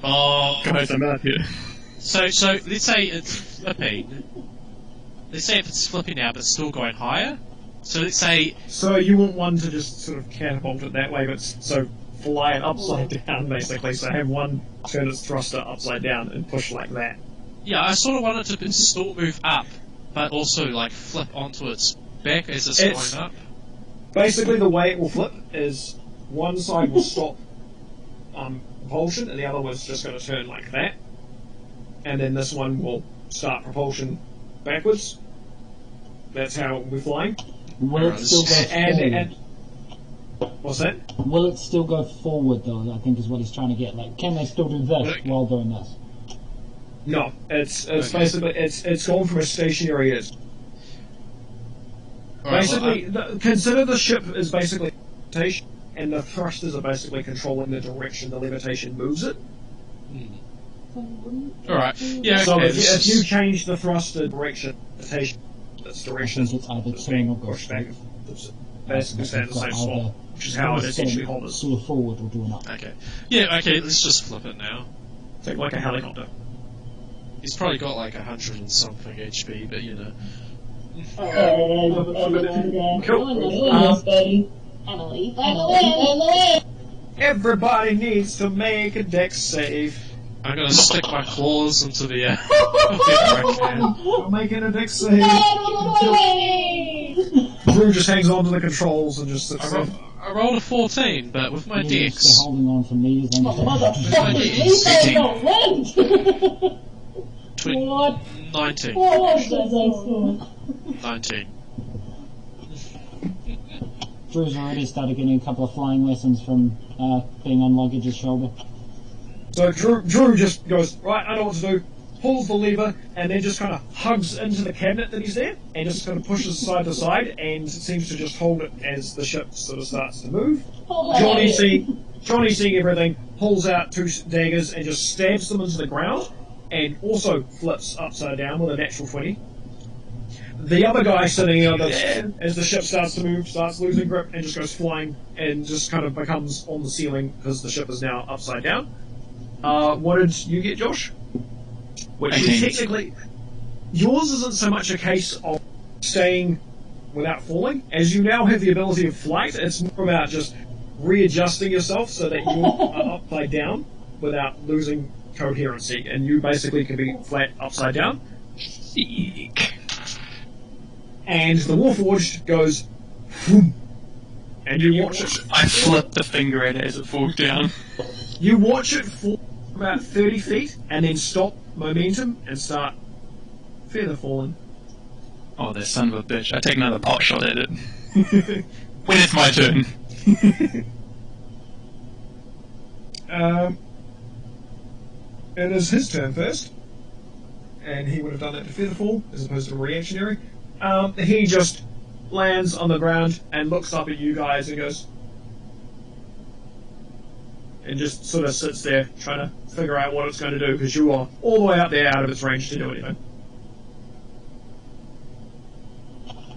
Oh, Guys, I'm out here. So let's say it's flipping. Let's say if it's flipping now, but still going higher. So let's say. So you want one to just sort of catapult it that way, but so fly it upside down, basically. So have one turn its thruster upside down and push like that. Yeah, I sort of want it to still move up, but also like flip onto its back as it's going up. Basically, the way it will flip is one side will stop propulsion, and the other one's just going to turn like that. And then this one will start propulsion backwards. That's how we're flying. Will it still go forward? And what's that? Will it still go forward, though, I think is what he's trying to get. Like, can they still do this while doing this? No, it's basically, it's gone from a stationary is. Basically, consider the ship is basically levitation, and the thrusters are basically controlling the direction the levitation moves it. Alright, yeah, So okay, if you change the thruster direction, levitation, its direction I think it's either turn or go pushed back. straight. Basically stay at the same spot, which is how it essentially hovers. Do a forward or do an up. Okay. Yeah, okay, let's just flip it now. Think like a helicopter. He's probably got like 100 and something HP, but you know. Everybody needs to make a dex save. I'm gonna stick my claws into the I'm making a dex save. Drew just hangs on to the controls and just sits there. I rolled a 14, but with my They're dex. holding on for me as long as 19. What? 19. Drew's already started getting a couple of flying lessons from being on Luggage's shoulder. So Drew just goes, right, I know what to do. pulls the lever, and then just kind of hugs into the cabinet that he's there, and just kind of pushes side to side, and seems to just hold it as the ship sort of starts to move. Johnny seeing everything, pulls out 2 daggers and just stabs them into the ground, and also flips upside down with a natural 20. The other guy sitting on the as the ship starts to move, starts losing grip, and just goes flying, and just kind of becomes on the ceiling because the ship is now upside down. What did you get, Josh? Which is technically, yours isn't so much a case of staying without falling, as you now have the ability of flight. It's more about just readjusting yourself so that you are upside down without losing coherency, and you basically can be flat upside down. Eek. And the Warforged goes, whoom, and you watch it. I flip the finger at it as it falls down. You watch it fall about 30 feet, and then stop momentum and start feather falling. Oh, that son of a bitch. I take another pot shot at it. When it's my turn. It is his turn first, and he would have done that to Featherfall as opposed to reactionary. He just lands on the ground and looks up at you guys and goes, and just sort of sits there trying to figure out what it's going to do, because you are all the way out there out of its range to do anything.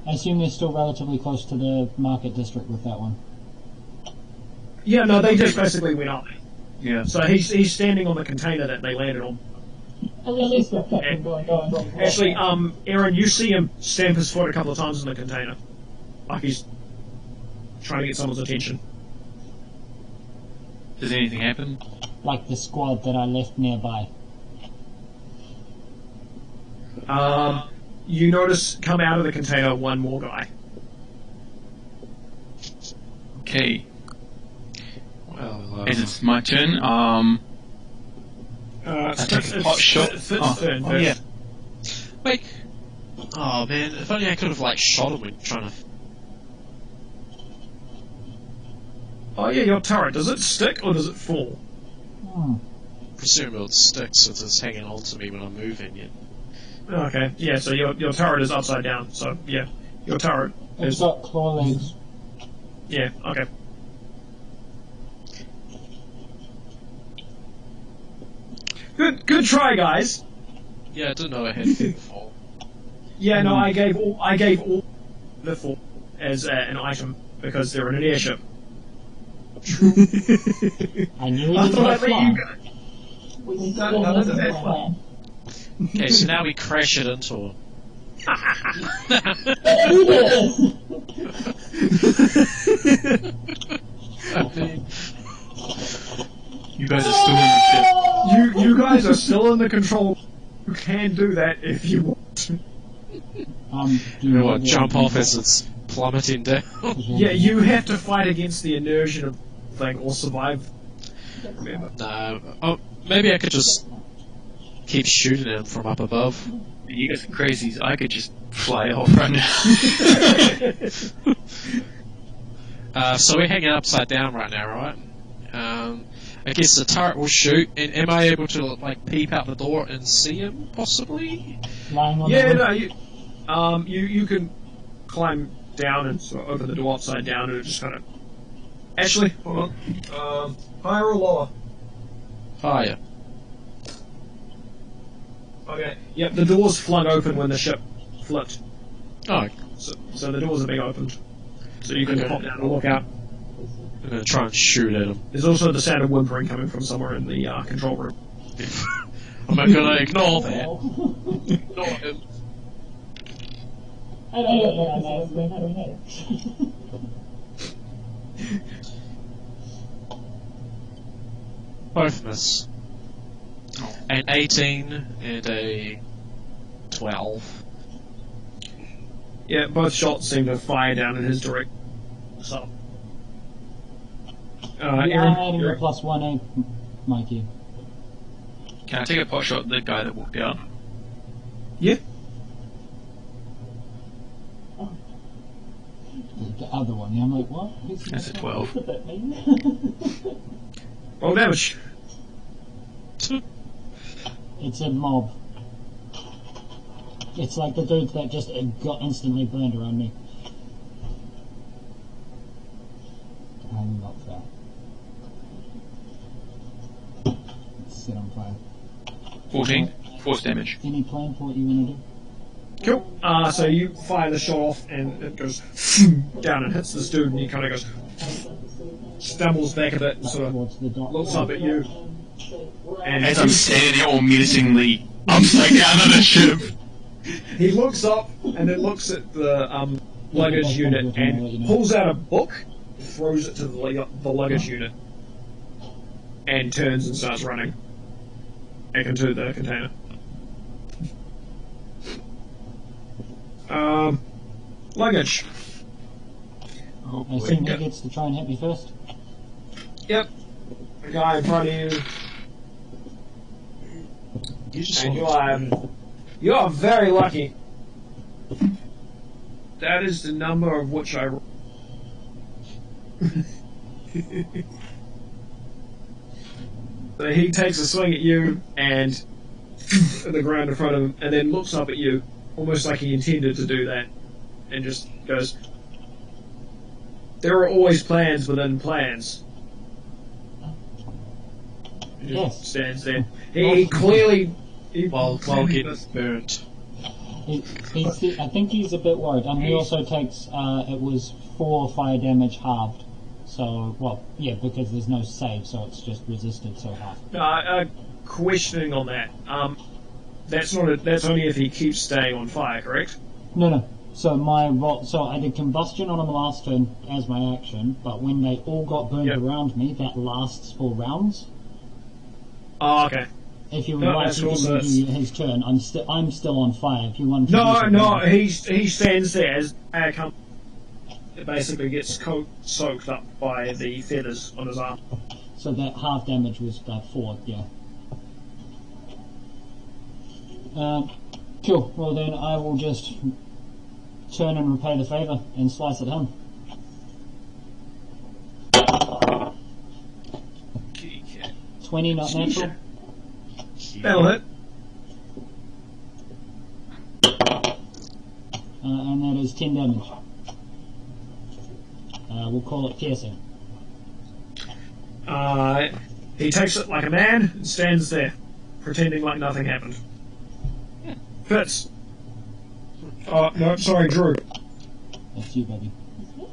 I assume they're still relatively close to the market district with that one. Yeah, no, they just basically went up. Yeah. So he's standing on the container that they landed on. At least we're fucking going. Actually, Aaron, you see him stamp his foot a couple of times in the container. Like he's trying to get someone's attention. Does anything happen? Like the squad that I left nearby. You notice come out of the container one more guy. Okay. Well, As it's my turn, I take a pot shot. Turn Oh, first. yeah. wait. Oh man, if only I could have like shot him when trying to. Oh yeah, your turret, does it stick or does it fall? Presume it sticks if it's hanging on to me when I'm moving. Yeah. Okay, yeah, so your turret is upside down, so yeah, your turret It's is... got claw legs. Yeah, okay. Good try, guys. Yeah, I didn't know I had Featherfall. Yeah, no, I gave all the four as an item because they're in an airship. I knew I it was thought my I'd let you fly. go. We No, still no, have that's a a plan. Okay, so now we crash it into him. Who did? You guys are still in the ship. You guys are still in the control. You can do that if you want. You know what? Jump off as it's plummeting down. Yeah, you have to fight against the inertia of the thing or survive. No. Oh, maybe I could just keep shooting him from up above. You guys are crazies. I could just fly off right now. So we're hanging upside down right now, right? I guess the turret will shoot, and am I able to like peep out the door and see him possibly? Lying on Yeah, the no, you can climb down and sort of open the door upside down and it just kind of... Actually, hold on. Higher or lower? Higher. Okay. Yep, the doors flung open when the ship flipped. Oh, So the doors are being opened. So you can Okay. pop down and look out. I'm gonna try and shoot at him. There's also the sound of whimpering coming from somewhere in the control room. I'm not gonna ignore that. Ignore him. I don't know. How do we know? Both miss. An 18 and a 12. Yeah, both shots seem to fire down in his direction. So... I'm adding a +1, Mikey. Can I take a pot shot at the guy that walked out? Yeah. The other one. I'm like, what? That's a 12. That's a bit mean. Roll damage. It's a mob. It's like the dude that just got instantly burned around me. I'm not fair. Set on fire. 14. Force damage. Any plan for what you want to do? Cool. So you fire the shot off, and it goes down and hits this dude, and he kind of goes, stumbles back a bit, and sort of Towards the dock. looks up at you. And As I'm standing there all menacingly, upside down on the ship. he looks up and then looks at the luggage unit and pulls out a book, throws it to the luggage unit, and turns and starts running back into the container. Luggage. Oh, I assume he gets to try and hit me first. Yep. The guy in front of you. You just And want you are very lucky. That is the number of which I. So he takes a swing at you and at the ground in front of him, and then looks up at you, almost like he intended to do that, and just goes, "There are always plans within plans." He just Yes. stands there. He clearly. while clearly getting burnt. I think he's a bit worried. He also takes, it was 4 fire damage halved. So, well, yeah, because there's no save, so it's just resisted, so half. Questioning on that. That's not. That's only if he keeps staying on fire, correct? No. So so I did combustion on him last turn as my action, but when they all got burned Yep. around me, that lasts for rounds. Oh, okay. If you would No, like that's to cool, so do his turn, I'm still on fire. If you want to. No, do no. something. He stands there as it basically gets soaked up by the feathers on his arm. So that half damage was 4, yeah. Cool. Well then, I will just turn and repay the favour and slice at him. Kitty cat. 20, not natural. That'll hit. And that is 10 damage. We'll call it piercing. He takes it like a man and stands there, pretending like nothing happened. Fitz. Oh, no, sorry, Drew. That's you, baby.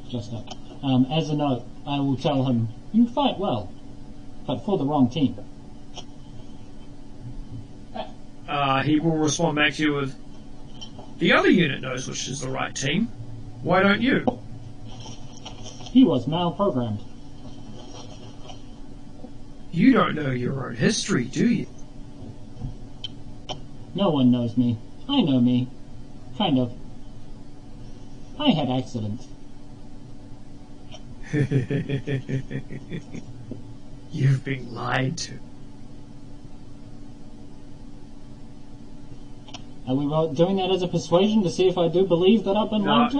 Just up. As a note, I will tell him, you fight well, but for the wrong team. He will respond back to you with, the other unit knows which is the right team. Why don't you? He was malprogrammed. You don't know your own history, do you? No one knows me. I know me. Kind of. I had accidents. You've been lied to. Are we doing that as a persuasion to see if I do believe that I've been No. lied to?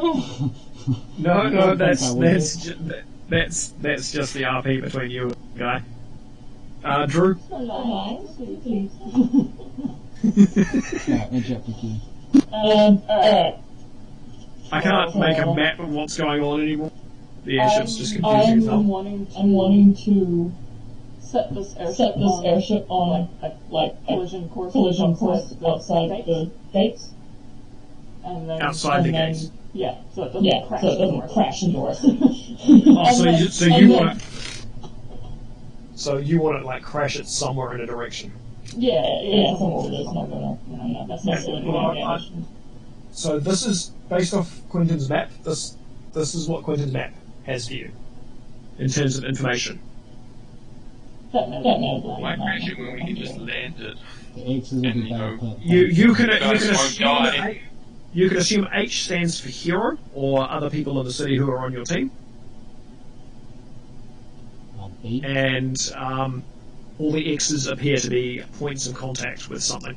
No, I no, don't think I would. that's just the RP between you and the guy. Drew. Alright, please. Alright, reject the key. Alright. I can't make a map of what's going on anymore. The airship's just confusing I'm itself. wanting to set this airship on like collision course outside the gates. And then Outside the gates. Yeah, so it doesn't crash into us. Oh, so you want to like crash it somewhere in a direction. Yeah, somewhere where there's not gonna necessarily do any damage. So this is based off Quentin's map. This is what Quentin's map has for you in terms of information. Why crash it when we can just land it? The X is a And, bit you know, better. You can Guys won't die. you can assume H stands for hero or other people in the city who are on your team, B. and all the X's appear to be points of contact with something.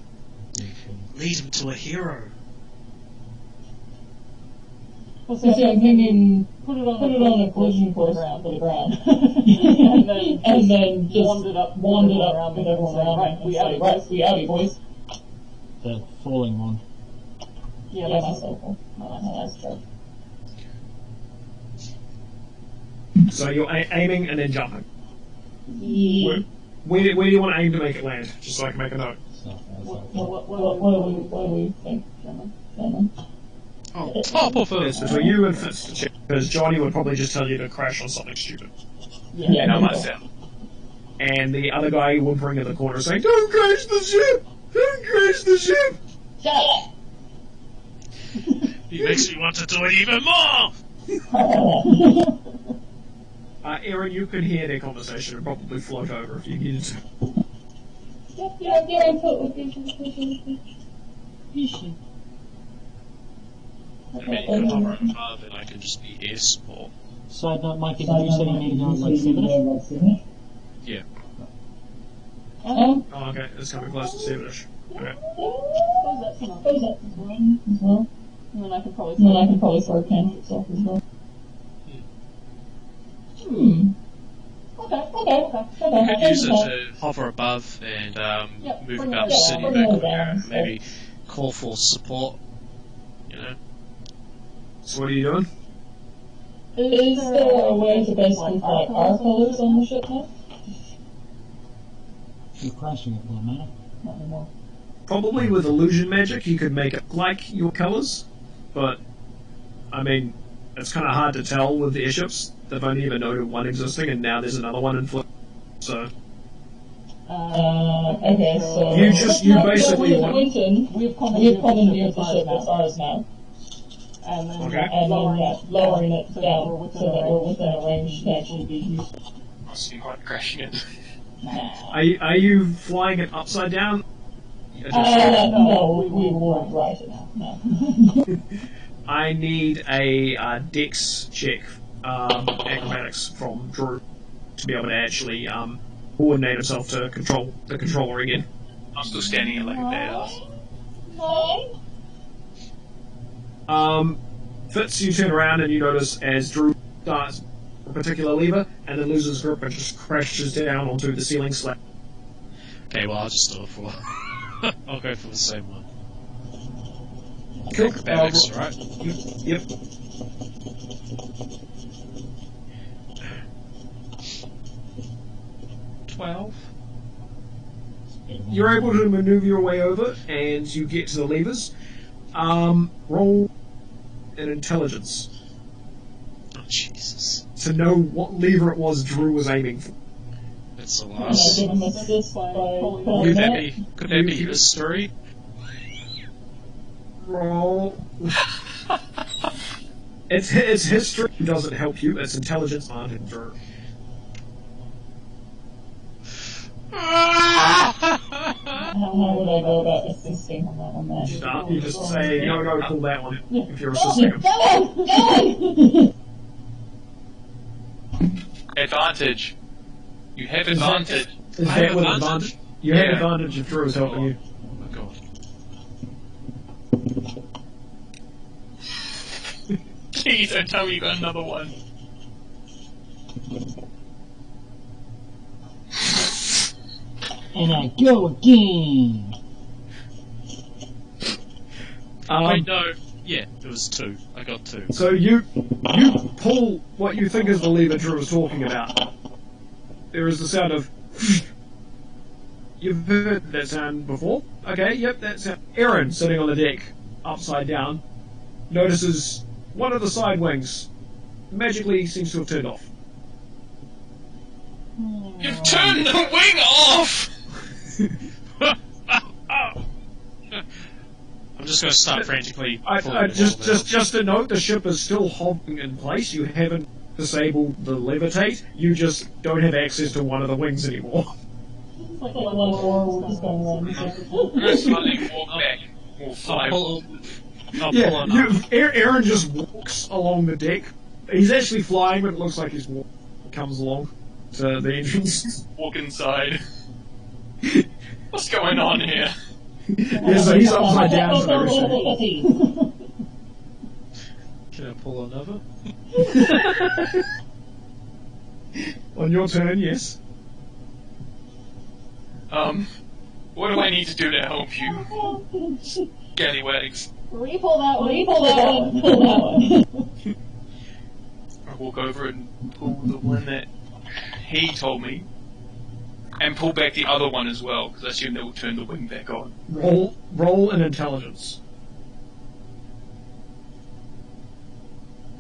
Lead him to a hero. Well, so I'm thinking, put it on a collision course for the ground. and then just wand it up with everyone around me. We outie boys. The falling one. Yeah, that's helpful. No, that's true. So you're aiming and then jumping. Yeah. Where do you want to aim to make it land? Just so I can make a note. What do we think, gentlemen? Oh, poor Phil. It's between you and Fitz to check, because Johnny would probably just tell you to crash on something stupid. Yeah, No, myself. And the other guy whimpering in the corner saying, "Don't crash the ship! Don't crash the ship!" Shut up! He makes me want to do it even more! Aaron, you could hear their conversation and probably float over if you needed to. Yeah, input would be useful. I mean, you can hover above and I can just be air support. Side note, Mike, did you say you need to go like 7ish? Yeah. Oh, okay, it's coming close to 7ish. Okay. Suppose that's fine as well. And then I can probably throw cantrips off as well. Okay. You could use it to hover above and move about the city back, maybe call for support, you know. So what are you doing? Is there a way to basically fight our colors on the ship now? You're crashing it, doesn't matter. Not anymore. Probably with illusion magic you could make it like your colours, but I mean, it's kind of hard to tell with the airships. They've only ever noted one existing, and now there's another one in flip. So okay, so you basically want. We've commandeered the ship as ours now. And then, lowering it down so that we're within a range to actually be used. Must be quite crashing it. Are you flying it upside down? No, we won't write it now. No. I need a dex check, acrobatics from Drew to be able to actually coordinate himself to control the controller again. I'm still standing here like a badass. Fitz, you turn around and you notice as Drew starts a particular lever and then loses grip and just crashes down onto the ceiling slab. Okay, well I'll just do it for I'll go for the same one. Cool. Acrobatics, right? Yep. You're able to maneuver your way over and you get to the levers. Roll an intelligence Oh, Jesus. to know what lever it was Drew was aiming for. That's the last. Could that be history? Roll. It's history doesn't help you. It's intelligence on Drew. How would I go about assisting on that? You just say, no, pull that one if you're assisting him. Go! Advantage. You have advantage. Is I that have with advantage? advantage? You have Yeah. advantage if Drew is helping you. Oh my god. Please don't tell me you got another one. And I go again! Wait, no. Yeah, it was 2. I got 2. So you pull what you think is the lever Drew was talking about. There is the sound of. You've heard that sound before? Okay, yep, that sound. Aaron, sitting on the deck, upside down, notices one of the side wings magically seems to have turned off. You've turned the wing off! I'm just going to start frantically. Just a note: the ship is still hovering in place. You haven't disabled the levitate. You just don't have access to one of the wings anymore. Like one more, we're just going around the circle. I'm going to slightly walk back. Or fly. I'll pull Yeah, on up. Aaron just walks along the deck. He's actually flying, but it looks like he's comes along to the entrance. Walk inside. What's going on here? Yeah, so he's upside down and everything. Can I pull another? On your turn, yes. What do I need to do to help you? Scallywags. Re-pull that one. Pull that one. I walk over and pull the one that he told me, and pull back the other one as well, because I assume that will turn the wing back on. Roll an intelligence.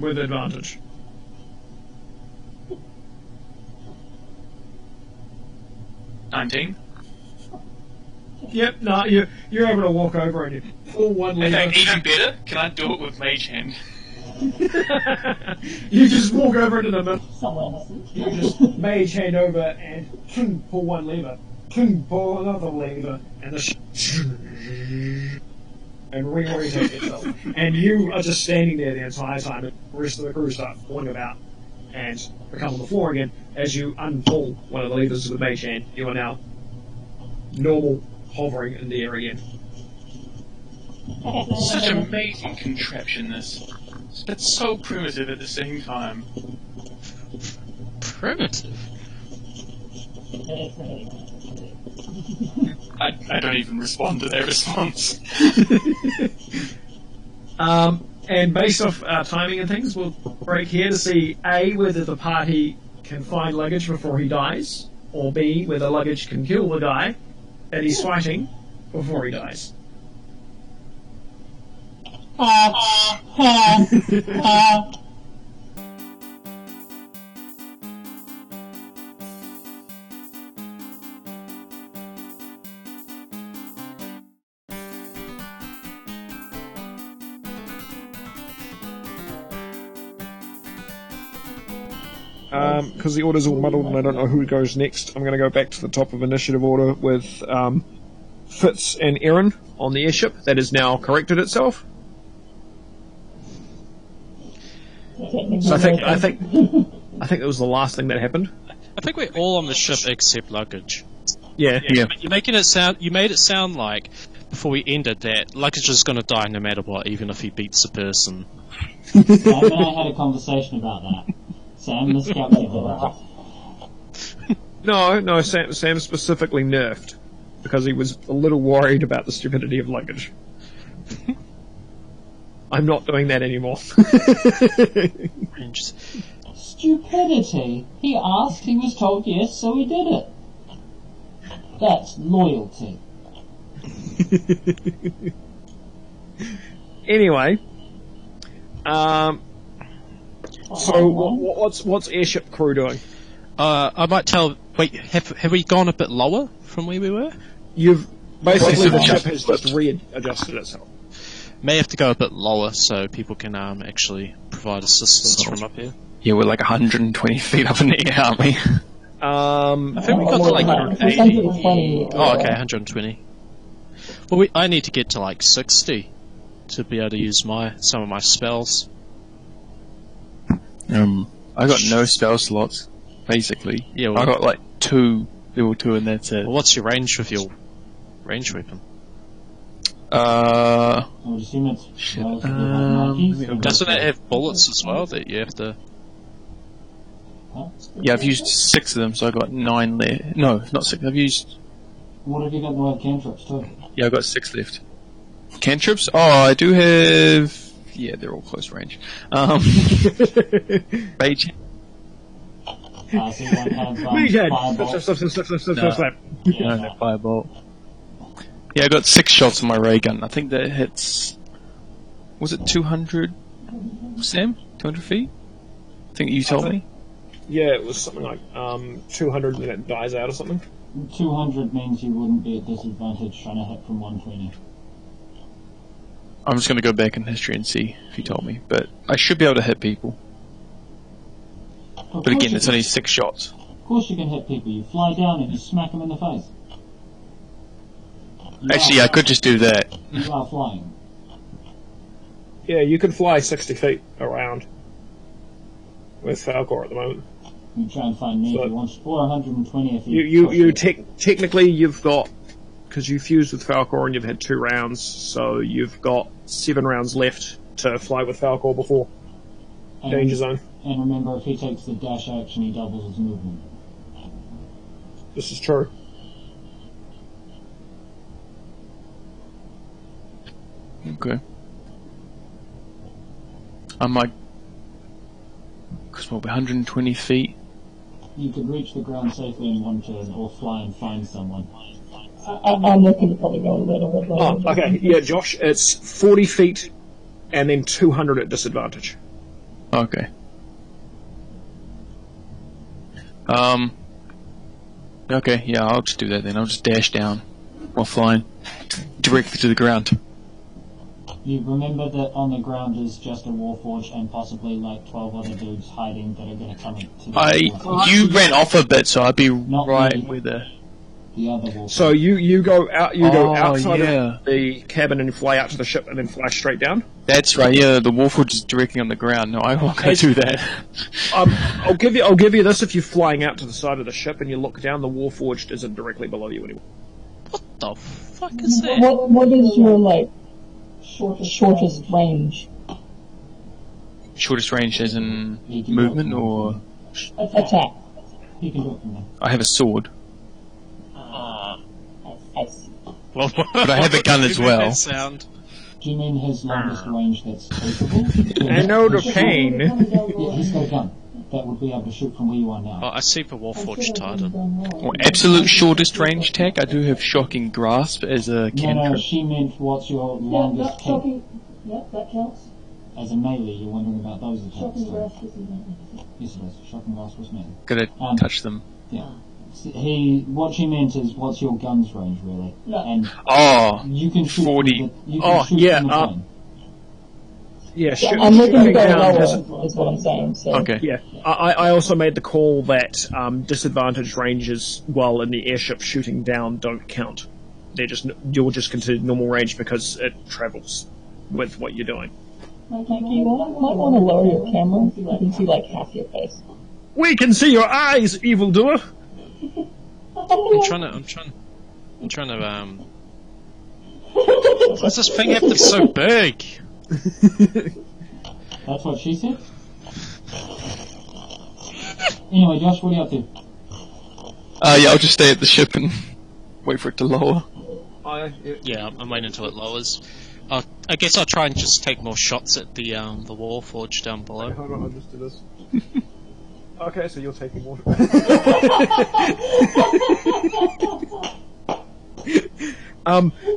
With advantage. $19. Yep, no, you're able to walk over and you pull one In lever. fact, even better, can I do it with Mage Hand? You just walk over into the middle. Someone. You just mage hand over and pull one lever, pull another lever, and and reorientate yourself. And you are just standing there the entire time, and the rest of the crew start falling about and become on the floor again. As you unpull one of the levers with the mage hand, you are now normal, hovering in the air again. Such an amazing contraption, this. But so primitive at the same time. Primitive? I don't even respond to their response. And based off timing and things, we'll break here to see A, whether the party can find Luggage before he dies, or B, whether Luggage can kill the guy that he's fighting before he dies. Because the order's all muddled and I don't know who goes next, I'm going to go back to the top of initiative order with Fitz and Erin on the airship. That has now corrected itself. So I think that was the last thing that happened. I think we're all on the ship except Luggage. Yeah. You made it sound like before we ended that Luggage is going to die no matter what, even if he beats a person. Sam and I had a conversation about that. Sam miscalculated that. No, Sam specifically nerfed because he was a little worried about the stupidity of Luggage. I'm not doing that anymore. Stupidity. He asked, he was told yes, so he did it. That's loyalty. Anyway, so what's airship crew doing? I might tell. Wait, have we gone a bit lower from where we were? You've basically the ship has just readjusted itself. May have to go a bit lower so people can actually provide assistance from up here. Yeah, we're like 120 feet up in the air, aren't we? I think we got to like 180. 120. Oh, okay, 120. Well, I need to get to like 60 to be able to use some of my spells. I got no spell slots, basically. Yeah, well, I got like 2 level 2 and that's it. Well, what's your range with your range weapon? I would assume it's relatively high. Doesn't it have bullets as well that you have to... Yeah, I've used 6 of them, so I got 9 left. No, not 6. I've used... What have you got in the way of cantrips too? Yeah, I've got 6 left. Cantrips? Oh, I do have... Yeah, they're all close range. Rage. So you don't have fireball. Slap. No, no, fireball. Yeah, I got 6 shots on my ray gun. I think that hits... Was it 200, Sam? 200 feet? I think you told me? Yeah, it was something like 200 and then it dies out or something. 200 means you wouldn't be at disadvantage trying to hit from 120. I'm just going to go back in history and see if you told me. But I should be able to hit people. But again, it's only 6 shots. Of course you can hit people. You fly down and you smack them in the face. Actually, I could just do that. You are flying. Yeah, you can fly 60 feet around with Falcor at the moment. You try and find me So- if you want, or 120 if You technically you've got, because you fused with Falcor and you've had 2 rounds, so you've got 7 rounds left to fly with Falcor before danger zone. And remember, if he takes the dash action, he doubles his movement. This is true. Okay. I might. Because we'll be 120 feet. You could reach the ground safely in one turn, or fly and find someone. I'm looking to probably go a little bit lower. Oh, okay. Yeah, Josh, it's 40 feet and then 200 at disadvantage. Okay. Okay, yeah, I'll just do that then. I'll just dash down while flying directly to the ground. You remember that on the ground is just a Warforged and possibly like 12 other dudes hiding that are going to come to the You ran off a bit, so I'd be Not right me. where the... other Warforged. So you go out. You go outside yeah. of the cabin and fly out to the ship and then fly straight down. That's right, yeah, the Warforged is directly on the ground. No, I won't go do that. I'll give you this: if you're flying out to the side of the ship and you look down, the Warforged isn't directly below you anymore. What the fuck is that? What is your, like, shortest range? Shortest range as in movement, or... Attack. You can do it from there. I have a sword. I see. Well, But I have a gun as well. That sound. Do you mean his longest range that's capable? I know the pain. Yeah, he's got a gun that would be able to shoot from where you are now. Oh, I see the Warforged Titan. Or absolute shortest range attack, I do have Shocking Grasp as a No, cantrip. she meant what's your Yeah, longest that cap. shocking. Yeah, that counts. As a melee, you're wondering about those attacks. Shocking so- grasp is in Yes, it is. Shocking grasp was melee. Gotta touch them. Yeah. What she meant is, what's your gun's range, really? Yeah. And Oh, you can shoot 40. From the, you can Oh, shoot yeah, from the plane. Yeah, Yeah, I'm looking to go down lower, has- is what I'm saying. So. okay. Yeah, I also made the call that disadvantage ranges while in the airship shooting down don't count. You're just considered normal range because it travels with what you're doing. Mikey, you might want to lower your camera so I can see like half your face. We can see your eyes, evildoer. I'm trying to, why's this thing have to be so big? That's what she said? Anyway, Josh, what are you up to? Yeah, I'll just stay at the ship and wait for it to lower. Yeah, I'm waiting until it lowers. I guess I'll try and just take more shots at the Warforged down below. Hold on, I'll just do this. Okay, so you're taking water.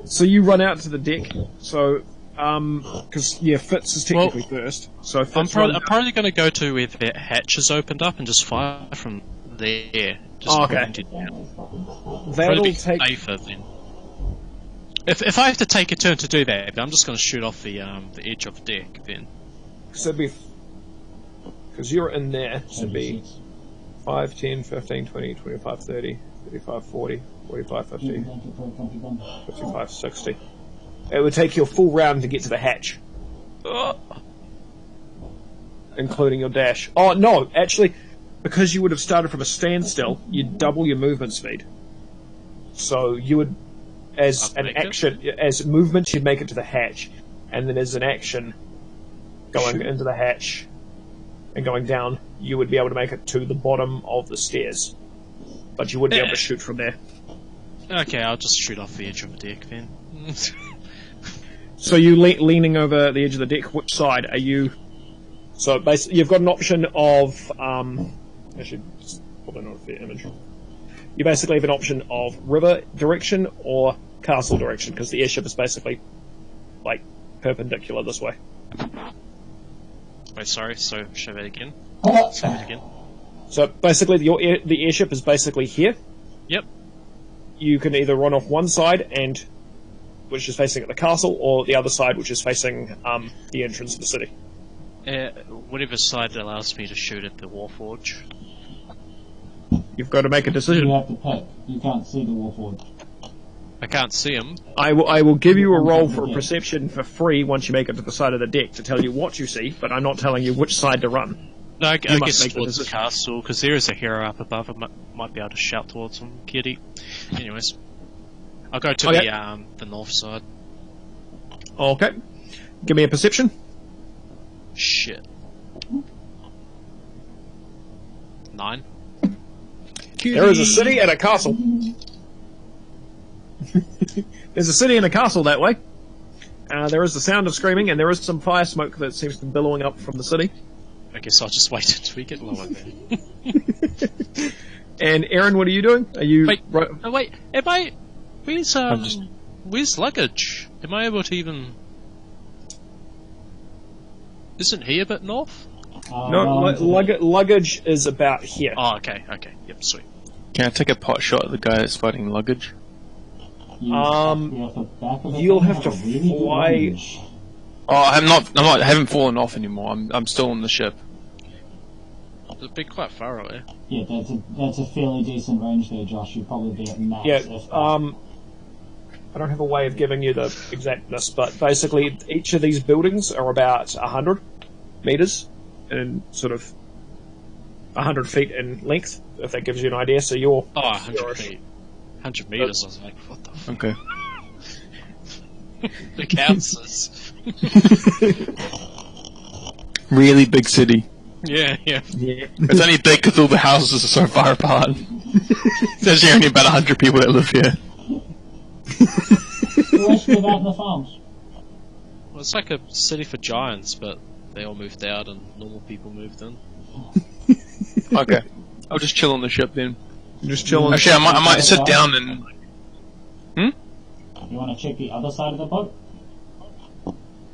So you run out to the deck. So, because Fitz is technically first. So Fitz I'm probably going to go to where the hatch is opened up and just fire from there. Just okay. pointed down. That'll Probably be take. safer then. If I have to take a turn to do that, I'm just going to shoot off the edge of the deck then. So it'd be. Because you're in there, so it'd be 5, 10, 15, 20, 25, 30, 35, 40, 45, 50, 55, 60. It would take you a full round to get to the hatch. Including your dash. Oh, no, actually, because you would have started from a standstill, you'd double your movement speed. So you would, as an action, as movement, you'd make it to the hatch. And then as an action, going into the hatch and going down, you would be able to make it to the bottom of the stairs. But you wouldn't be able to shoot from there. Okay, I'll just shoot off the edge of the deck then. So you leaning over the edge of the deck, which side are you... So basically, you've got an option of... actually, it's probably not a fair image. You basically have an option of river direction or castle direction, because the airship is basically, like, perpendicular this way. Wait, sorry, so show that again. Say that again. So basically, the airship is basically here. Yep. You can either run off one side, which is facing at the castle, or the other side, which is facing the entrance of the city. Whatever side allows me to shoot at the Warforged. You've got to make a decision. You have to pick. You can't see the Warforged. I can't see him. I will give you a roll for perception for free once you make it to the side of the deck to tell you what you see, but I'm not telling you which side to run. No, I must guess make the towards the decision. castle, because there is a hero up above. I might be able to shout towards him, kitty. Anyways, I'll go to the north side. Okay. Give me a perception. Shit. 9. There is a city and a castle. There's a city and a castle that way. There is the sound of screaming, and there is some fire smoke that seems to be billowing up from the city. I guess I'll just wait until we get lower then. And Aaron, what are you doing? Are you... Wait, am I... Where's luggage? Am I able to even... Isn't he a bit north? No, luggage is about here. Oh, okay, yep, sweet. Can I take a pot shot at the guy that's fighting luggage? You'll have to fly... Oh, I haven't fallen off anymore. I'm still on the ship. It'd be quite far away. Yeah, that's a fairly decent range there, Josh. You'd probably be at max. Yeah, I don't have a way of giving you the exactness, but basically each of these buildings are about 100 meters and sort of 100 feet in length, if that gives you an idea. So you're... Oh, 100 feet. 100 meters, I was like, what the fuck? Okay. Big houses. Really big city. Yeah. It's only big because all the houses are so far apart. There's actually only about 100 people that live here. The rest live out in the farms. Well, it's like a city for giants, but they all moved out and normal people moved in. Okay. I'll just chill on the ship then. Just chilling. Actually, I might sit down and... You want to check the other side of the boat?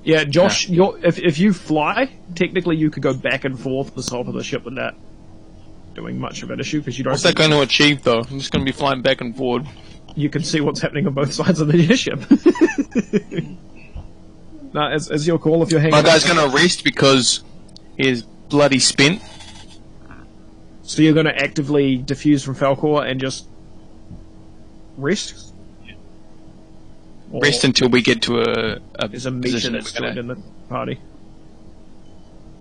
Yeah, Josh, if you fly, technically you could go back and forth the top of the ship without doing much of an issue, because you don't... What's that going to achieve, though? I'm just going to be flying back and forward. You can see what's happening on both sides of the ship. No, it's your call if you're hanging... My guy's going to rest because he's bloody spent. So you're going to actively diffuse from Falcor and just rest? Or Rest until we get to a there's a meter position that's that we're joined gonna... in the party.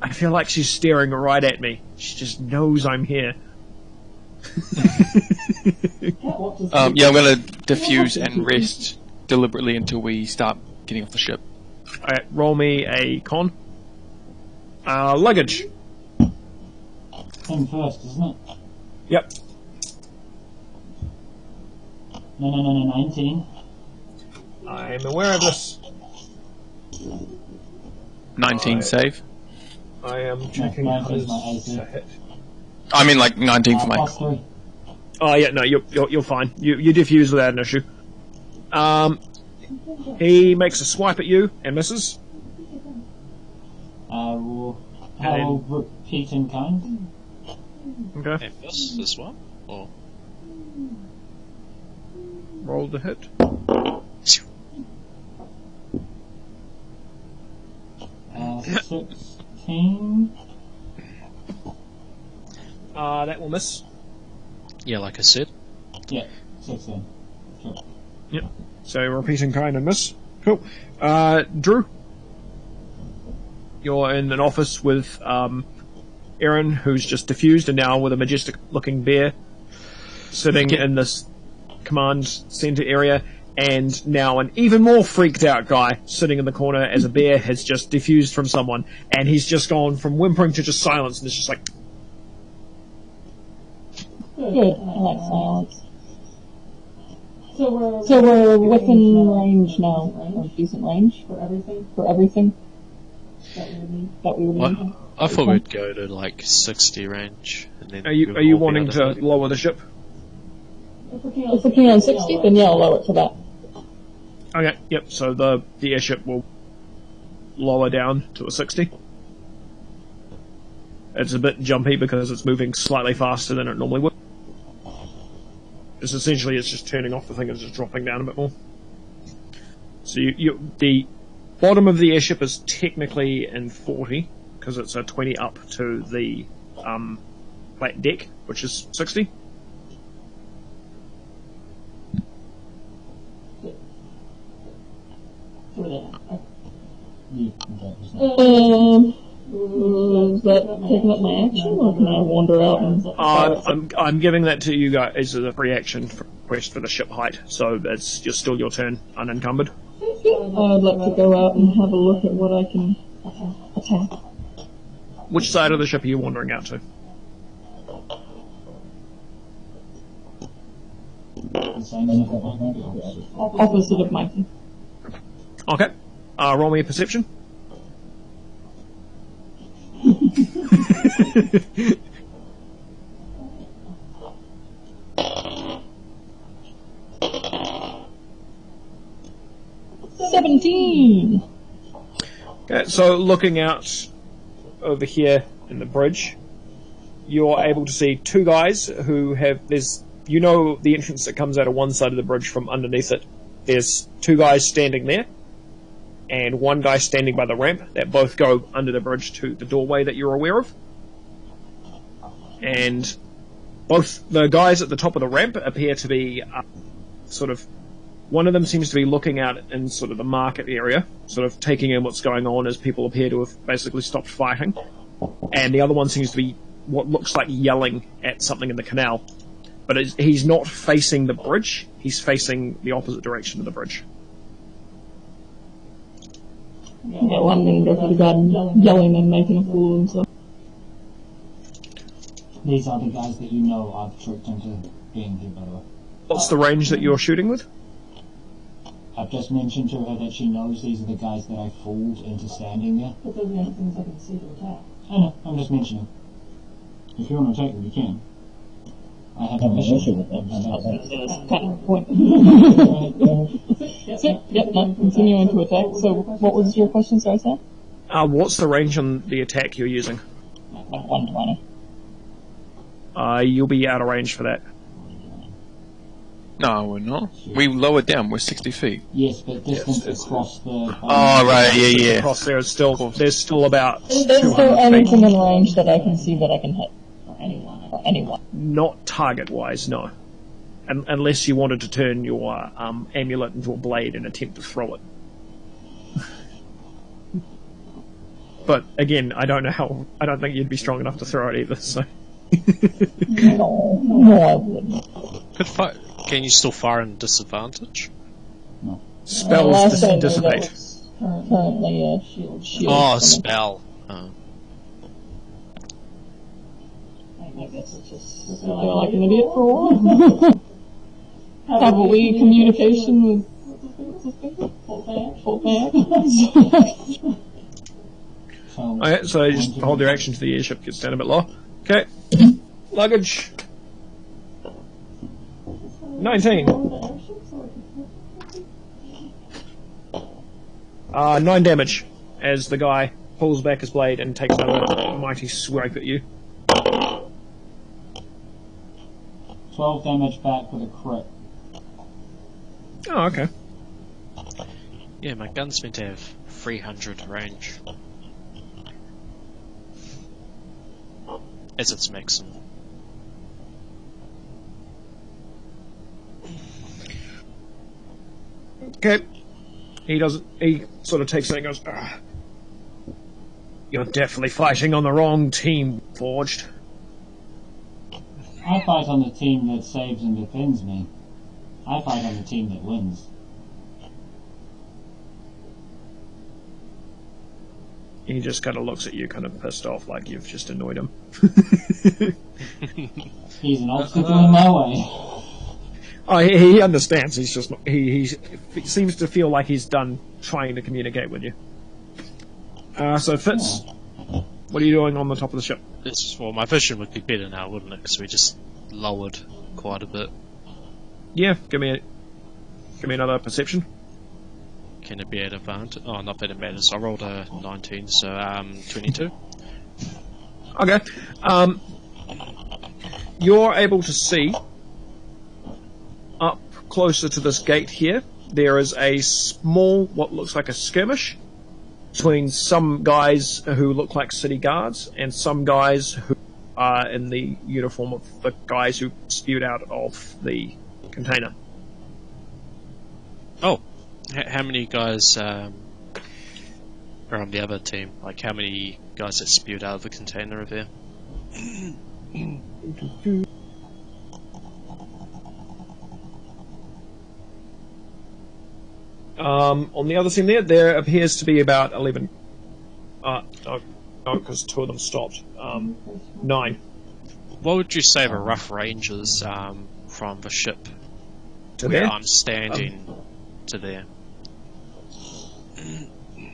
I feel like she's staring right at me. She just knows I'm here. Yeah, I'm going to diffuse and rest deliberately until we start getting off the ship. Alright, roll me a con. Luggage. Him first, isn't it? Yep. No, 19. I'm aware of this. 19 save. I am checking No, his my AC. to hit. I mean, like 19 for my... Plus 3. Oh yeah, no, you're fine. You defuse without an issue. He makes a swipe at you and misses. We'll repeat in kind. Okay. Hey, this one? Or... Roll the hit. 16. That will miss. Yeah, like I said. Yeah, 16. Sure. Yep. So repeating kind and miss. Cool. Drew. You're in an office with Aaron, who's just diffused, and now with a majestic-looking bear sitting in this command center area, and now an even more freaked-out guy sitting in the corner as a bear has just diffused from someone, and he's just gone from whimpering to just silence, and it's just like... Good, I like silence. So we're within range now, or decent range for everything that we would need. I thought we'd go to like 60 range. And then Are you wanting to lower the ship? If we're keen on 60, then yeah, I'll lower it to that. Okay, yep, so the airship will lower down to a 60. It's a bit jumpy because it's moving slightly faster than it normally would. It's essentially, it's just turning off the thing and just dropping down a bit more. So the bottom of the airship is technically in 40, because it's a 20 up to the flat deck, which is 60. Is that taking up my action, or can I wander out and... I'm giving that to you guys as a free action request for the ship height, so it's just still your turn, unencumbered. I'd like to go out and have a look at what I can attack. Which side of the ship are you wandering out to? Opposite of Mikey. Okay. Roll me a perception. $17. Okay, so looking out over here in the bridge, you're able to see two guys who have... You know the entrance that comes out of one side of the bridge from underneath it. There's two guys standing there, and one guy standing by the ramp that both go under the bridge to the doorway that you're aware of. And both the guys at the top of the ramp appear to be sort of... One of them seems to be looking out in sort of the market area, sort of taking in what's going on as people appear to have basically stopped fighting. And the other one seems to be what looks like yelling at something in the canal. But he's not facing the bridge, he's facing the opposite direction of the bridge. Yeah, well, I'm going to go for the guy yelling and making a fool of himself. These are the guys that you know I've tricked into being here, by the way. What's the range that you're shooting with? I've just mentioned to her that she knows these are the guys that I fooled into standing there. But those are the only things I can see to attack. I know, I'm just mentioning. If you want to attack them, you can. I have a mission with them. That's kind of the point. Yep, I'm continuing to attack. So, what was your question, sorry, Sam? What's the range on the attack you're using? 120. You'll be out of range for that. No, we're not. We lowered down. We're 60 feet. Yes, but distance across the... Oh, right, yeah. Across there's still about Is there 200 still anything feet. in range that I can see that I can hit? For anyone. Not target-wise, no. Unless you wanted to turn your amulet into a blade and attempt to throw it. But again, I don't think you'd be strong enough to throw it either, so... No, I wouldn't. Can you still fire in disadvantage? No. Spells dissipate. Currently a shield. Oh, spell. Oh. I guess it's just sit there like an idiot for a while. Have a wee communication with full fan. Okay, so you just hold your action to the airship gets down a bit low. Okay. Luggage. 19. 9 damage as the guy pulls back his blade and takes another mighty swipe at you. 12 damage back with a crit. Oh, okay. Yeah, my gun's meant to have 300 range. As its maximum. Okay. He sort of takes it and goes, "You're definitely fighting on the wrong team, Forged." I fight on the team that saves and defends me. I fight on the team that wins. He just kind of looks at you kind of pissed off like you've just annoyed him. He's an obstacle in my way. Oh, he understands. He's just he seems to feel like he's done trying to communicate with you. So Fitz, what are you doing on the top of the ship? Well, my vision would be better now, wouldn't it? Because we just lowered quite a bit. Yeah, give me another perception. Can it be at advantage? Oh, not that it matters. I rolled a 19, so 22. Okay. You're able to see up closer to this gate here. There is a small, what looks like a skirmish between some guys who look like city guards and some guys who are in the uniform of the guys who spewed out of the container. Oh, how many guys are on the other team? Like, how many guys that spewed out of the container are there? On the other team there appears to be about 11. No, because 2 of them stopped. 9. What would you say the rough range is from the ship To where there? I'm standing to there?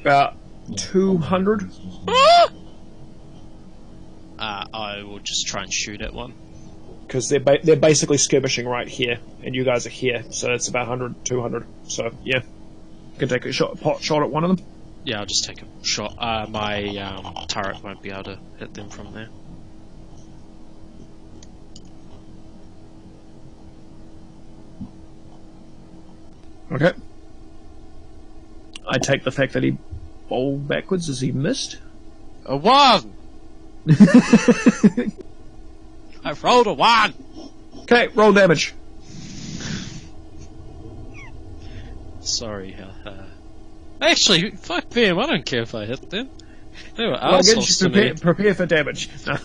About 200. I will just try and shoot at one. Because they're basically skirmishing right here, and you guys are here, so it's about 100, 200. So, yeah. You can take a pot shot at one of them. Yeah, I'll just take a shot. My turret won't be able to hit them from there. Okay. I take the fact that he bowled backwards as he missed. A 1! I've rolled a 1! Okay, roll damage. Sorry. Actually, fuck them. I don't care if I hit them. They were Luggage, arseholes to me. prepare for damage. No.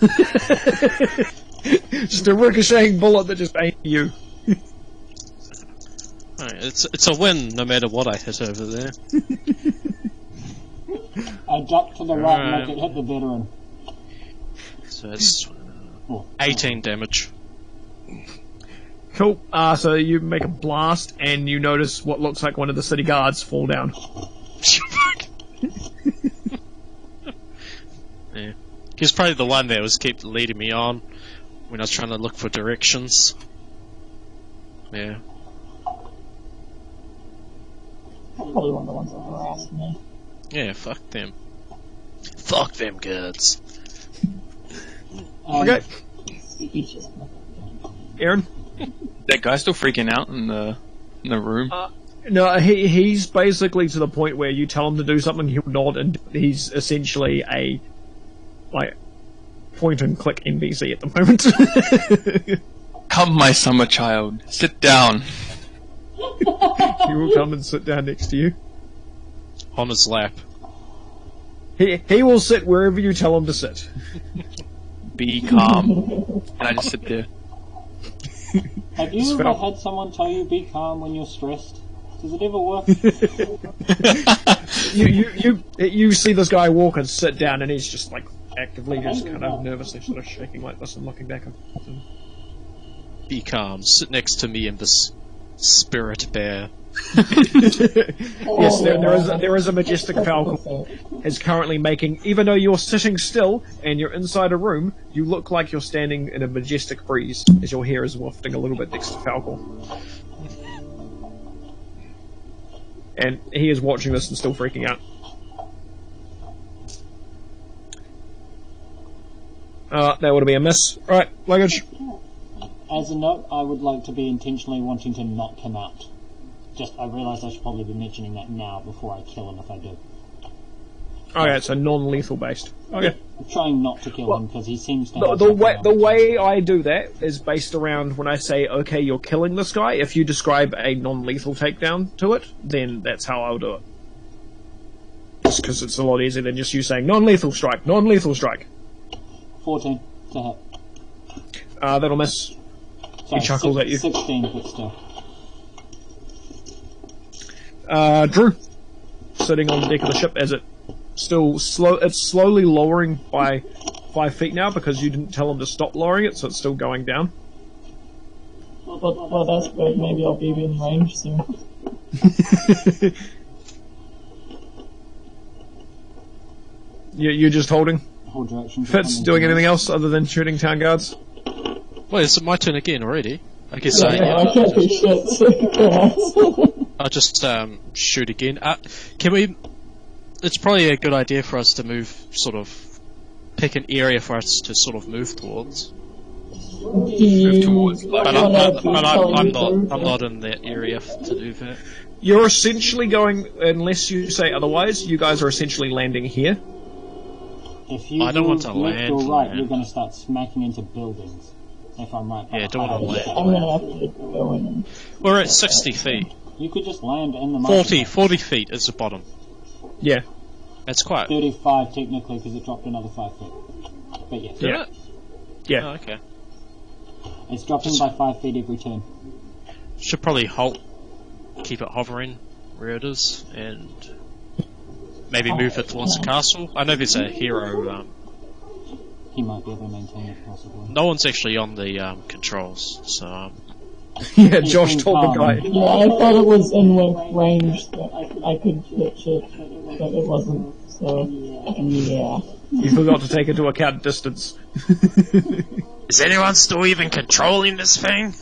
Just a ricocheting bullet that just aimed you. Alright, it's a win no matter what I hit over there. I duck to the right and make it hit the veteran. So it's 18 damage. Cool. So you make a blast, and you notice what looks like one of the city guards fall down. Yeah. He was probably the one that was kept leading me on when I was trying to look for directions. Yeah. Probably one of the ones that harassed me. Yeah, fuck them. Fuck them guards. Okay. Speeches. Aaron? That guy's still freaking out in the room. No, he's basically to the point where you tell him to do something, he'll nod, and he's essentially a point and click NPC at the moment. Come, my summer child, sit down. He will come and sit down next to you. On his lap. He will sit wherever you tell him to sit. Be calm. And I just sit there. Have you ever had someone tell you be calm when you're stressed? Does it ever work? You see this guy walk and sit down, and he's just actively just kind of nervously sort of shaking like this and looking back at him. Be calm. Sit next to me in this spirit bear. Yes, there is a majestic falcon. Is currently making, even though you're sitting still and you're inside a room, you look like you're standing in a majestic breeze as your hair is wafting a little bit next to Falcon. And he is watching this and still freaking out. That would be a miss. Right, Luggage. As a note, I would like to be intentionally wanting to knock him out. I realised I should probably be mentioning that now before I kill him if I do. Okay, so non-lethal based. Okay. I'm trying not to kill him because he seems to have The way I do that is based around when I say, okay, you're killing this guy, if you describe a non-lethal takedown to it, then that's how I'll do it. Just because it's a lot easier than just you saying, non-lethal strike, non-lethal strike. 14 to hit. That'll miss. Sorry, He chuckles at you. 16, but still. Drew, sitting on the deck of the ship as it's slowly lowering by 5 feet now because you didn't tell him to stop lowering it, so it's still going down. Well, that's good. Maybe I'll be in range soon. You're just holding? Whole direction. Fitz, doing anything else other than shooting town guards? Wait, is it my turn again already? I guess I can't do shit, so I'll just shoot again. Can we... It's probably a good idea for us to move, pick an area for us to sort of move towards. Move towards. But I'm not in that area to do that. You're essentially going, unless you say otherwise, you guys are essentially landing here. If you I don't want to left land. or right, you're going to start smacking into buildings. If I'm right. Yeah, don't want to land. I'm gonna have to go in. We're at 60 feet. You could just land in the market. 40 feet is the bottom. Yeah. That's quite... 35 technically because it dropped another 5 feet. But yes. Did it? Yeah. Oh, okay. It's dropping by 5 feet every turn. Should probably keep it hovering where it is, and maybe move it towards the castle. I know there's a hero... He might be able to maintain it possibly. No one's actually on the controls, so... Yeah, Josh told the guy. Yeah, I thought it was in range that I could pitch it, but it wasn't. So, yeah. You forgot to take into account distance. Is anyone still even controlling this thing?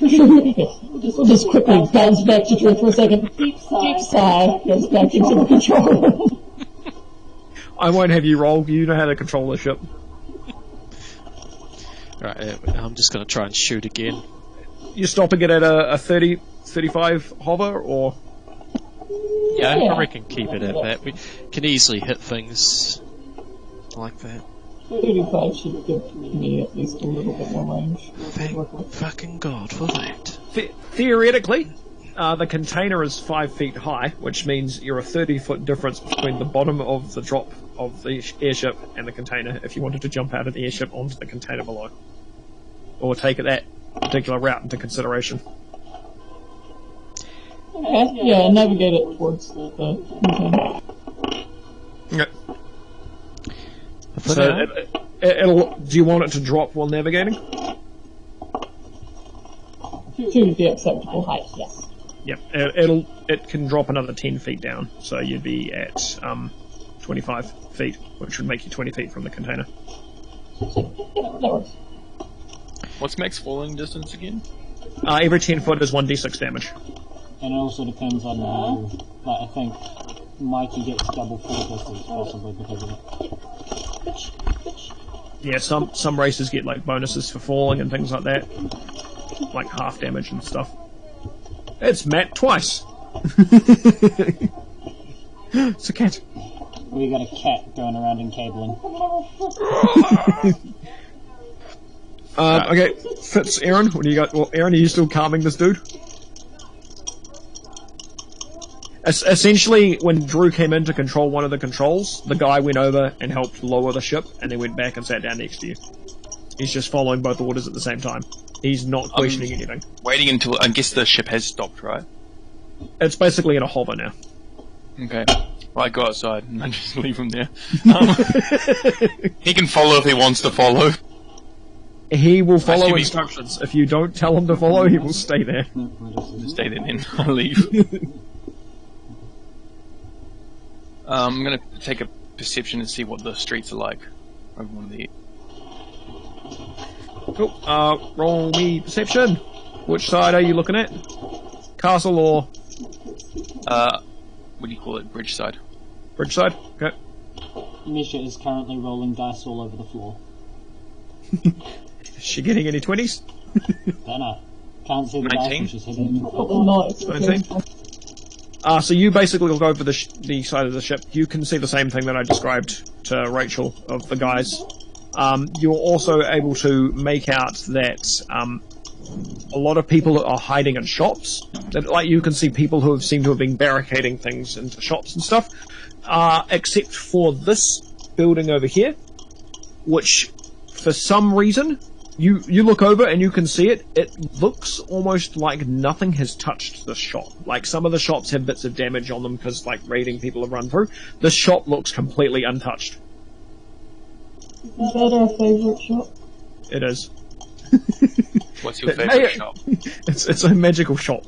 We'll just quickly bounce back to Drew for a second. Deep sigh. Goes back into the control room. I won't have you roll. You know how to control the ship. Right, I'm just going to try and shoot again. You're stopping it at a 30, 35 hover, or? Yeah, I reckon keep it at that. We can easily hit things like that. 35 should give me at least a little bit more range. Thank fucking God for that. Theoretically, the container is 5 feet high, which means you're a 30-foot difference between the bottom of the drop of the airship and the container if you wanted to jump out of the airship onto the container below. Or take that particular route into consideration. Okay, yeah, navigate it towards the container. Okay. So it'll. Do you want it to drop while navigating? To the acceptable height, yes. Yep. It can drop another 10 feet down, so you'd be at 25 feet, which would make you 20 feet from the container. That works. What's max falling distance again? Every 10 foot is 1d6 damage. And it also depends on like I think Mikey gets double fall distance possibly because of it. Yeah, some races get like bonuses for falling and things like that, like half damage and stuff. It's Matt twice. It's a cat. We got a cat going around in cabling. Okay, Fitz, Aaron, what do you got? Well, Aaron, are you still calming this dude? Essentially, when Drew came in to control one of the controls, the guy went over and helped lower the ship, and then went back and sat down next to you. He's just following both orders at the same time. He's not questioning anything. Waiting until... I guess the ship has stopped, right? It's basically in a hover now. Okay. Well, I go outside and I just leave him there. He can follow if he wants to follow. He will follow assume he- instructions. If you don't tell him to follow, he will stay there. Just stay there then. I leave. I'm gonna take a perception and see what the streets are like over one of the... Cool. Roll me perception. Which side are you looking at? Castle or what do you call it? Bridge side. bridge side? Okay. Misha is currently rolling dice all over the floor. Is she getting any 20s? Don't know. Can't see the 19? dice, she's hitting it. Probably not. 19? So you basically look over the side of the ship. You can see the same thing that I described to Rachel of the guys. You're also able to make out that a lot of people are hiding in shops. That, like, you can see people who seem to have been barricading things into shops and stuff, except for this building over here, which, for some reason, you look over and you can see it. It looks almost like nothing has touched the shop. Like, some of the shops have bits of damage on them because, like, raiding people have run through. This shop looks completely untouched. Is that our favourite shop? It is. What's your favourite shop? It's a magical shop.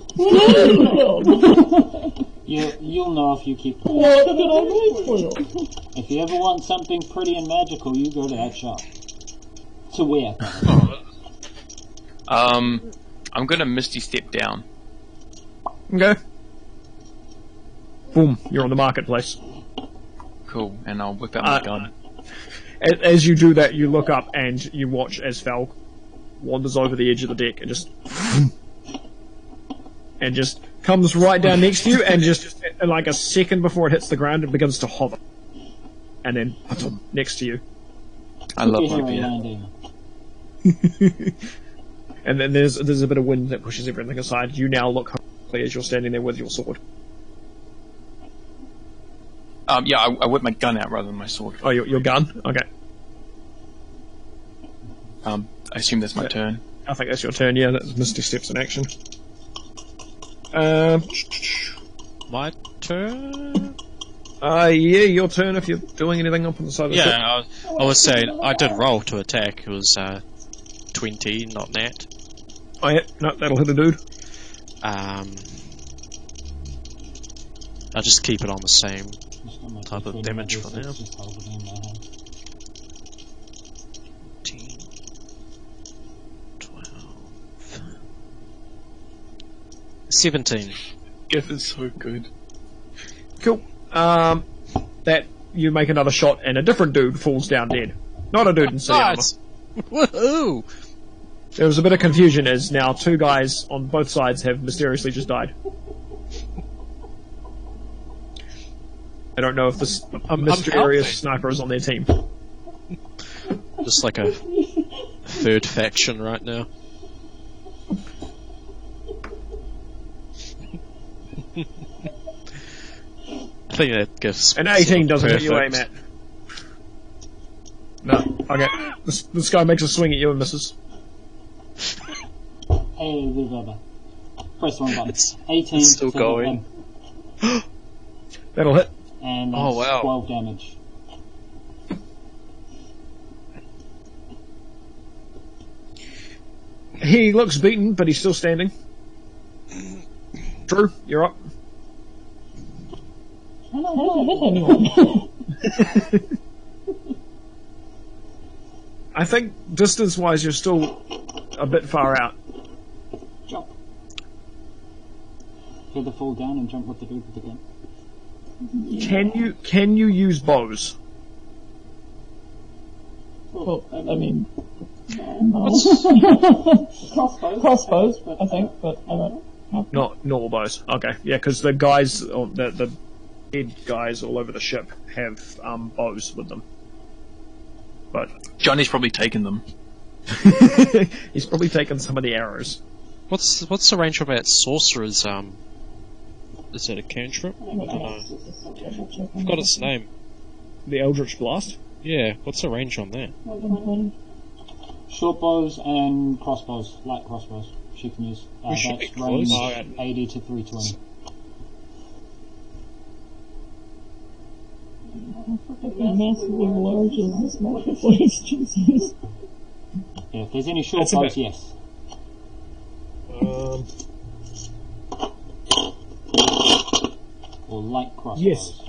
You'll know if you keep... What did I make for you? If you ever want something pretty and magical, you go to that shop. To where? I'm gonna Misty Step down. Okay. Boom, you're on the marketplace. Cool, and I'll whip out my gun. As you do that, you look up and you watch as Val wanders over the edge of the deck and just comes right down next to you, and just like a second before it hits the ground, it begins to hover, and then next to you. I love my Superhero beer. landing. And then there's a bit of wind that pushes everything aside. You now look hopefully as you're standing there with your sword. Yeah, I whip my gun out rather than my sword. Oh, your gun? Okay. I assume that's my turn. I think that's your turn, yeah. That's Misty Steps in action. My turn? Yeah, your turn if you're doing anything up on the side of the ship. Yeah, I was saying, I did roll to attack. It was 20, not nat. Oh yeah, no, that'll hit a dude. I'll just keep it on the same type of damage for now. 10, 12, 17. Gif is so good. Cool. That you make another shot and a different dude falls down dead. Not a dude in sea armor. Nice! Woohoo! There was a bit of confusion as now two guys on both sides have mysteriously just died. I don't know if this mysterious sniper is on their team. Just like a third faction right now. I think that gives... An 18 doesn't hit you, Matt. No. Okay. This guy makes a swing at you and misses. Hey, press one button. 18. It's still going. That'll hit. And that's 12 damage. He looks beaten, but he's still standing. Drew, you're up. I don't hit anyone. I think distance-wise, you're still a bit far out. Jump. Feather fall down and jump with the dude with the gun. Can you use bows? Well, I mean, no. Crossbows, I think, but I don't know. Not normal bows. Okay, yeah, because the guys, the dead guys all over the ship have bows with them. But Johnny's probably taken them. he's probably taken some of the arrows. What's the range of that sorcerer's is it a cantrip? I don't know. I forgot its name. The Eldritch Blast? Yeah, what's the range on that? Short bows and crossbows, light crossbows, she can use. We should be That's close. range 80 to 320. Massively large in this marketplace, Jesus. Yeah, if there's any short That's bows, about- yes. Or light crossbows.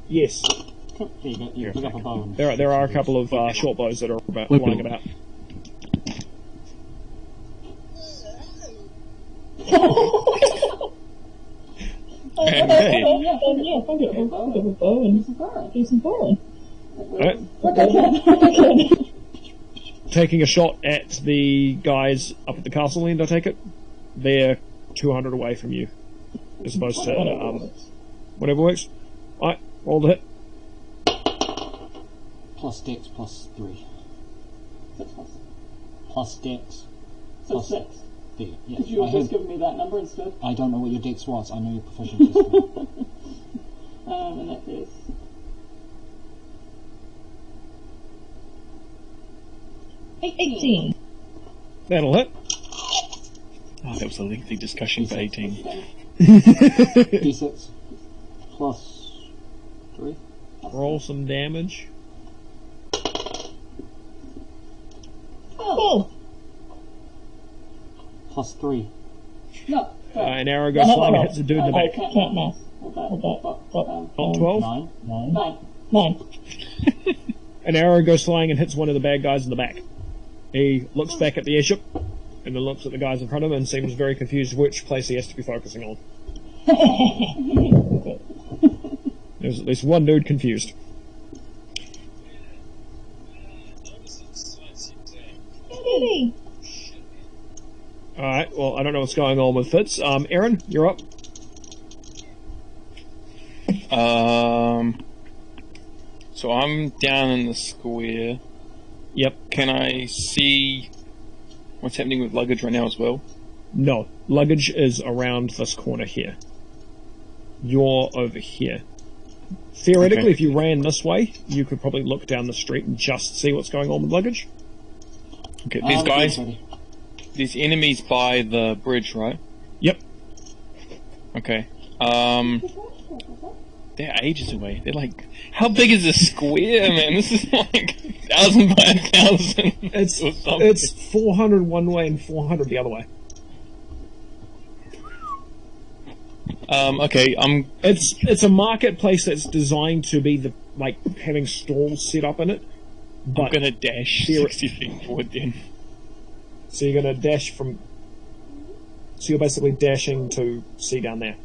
Yes. There you go, you pick up a bow and... There are a couple of short bows that are lying about. Yeah, I'll get a bow and do some throwing. Alright. Taking a shot at the guys up at the castle end, I take it. They're 200 away from you. As opposed to whatever works. Alright, roll the hit. Plus dex plus 3. Plus dex. So 6. There, yeah. Could you have just given me that number instead? I don't know what your dex was. I know your proficiency. In that case. $18. That'll hit. Oh, that was a lengthy discussion for 18. D6 plus 3. Roll some damage. Oh! Plus 3. No. An arrow goes flying and hits a dude in the back. Can't math. Not 12? 9. An arrow goes flying and hits one of the bad guys in the back. He looks back at the airship, and then looks at the guys in front of him and seems very confused which place he has to be focusing on. There's at least one dude confused. Alright, well, I don't know what's going on with Fitz. Aaron, you're up. So I'm down in the square. Yep. Can I see what's happening with luggage right now as well? No. Luggage is around this corner here. You're over here. Theoretically, Okay. if you ran this way, you could probably look down the street and just see what's going on with luggage. Okay, these guys, Ready. these enemies by the bridge, right? Yep. Okay. They're ages away. They're like, how big is this square, man? This is like 1,000 by 1,000. It's 400 one way and 400 the other way. Okay, It's a marketplace that's designed to be having stalls set up in it. But I'm gonna dash 60 feet forward then. So you're gonna dash from. So you're basically dashing to see down there.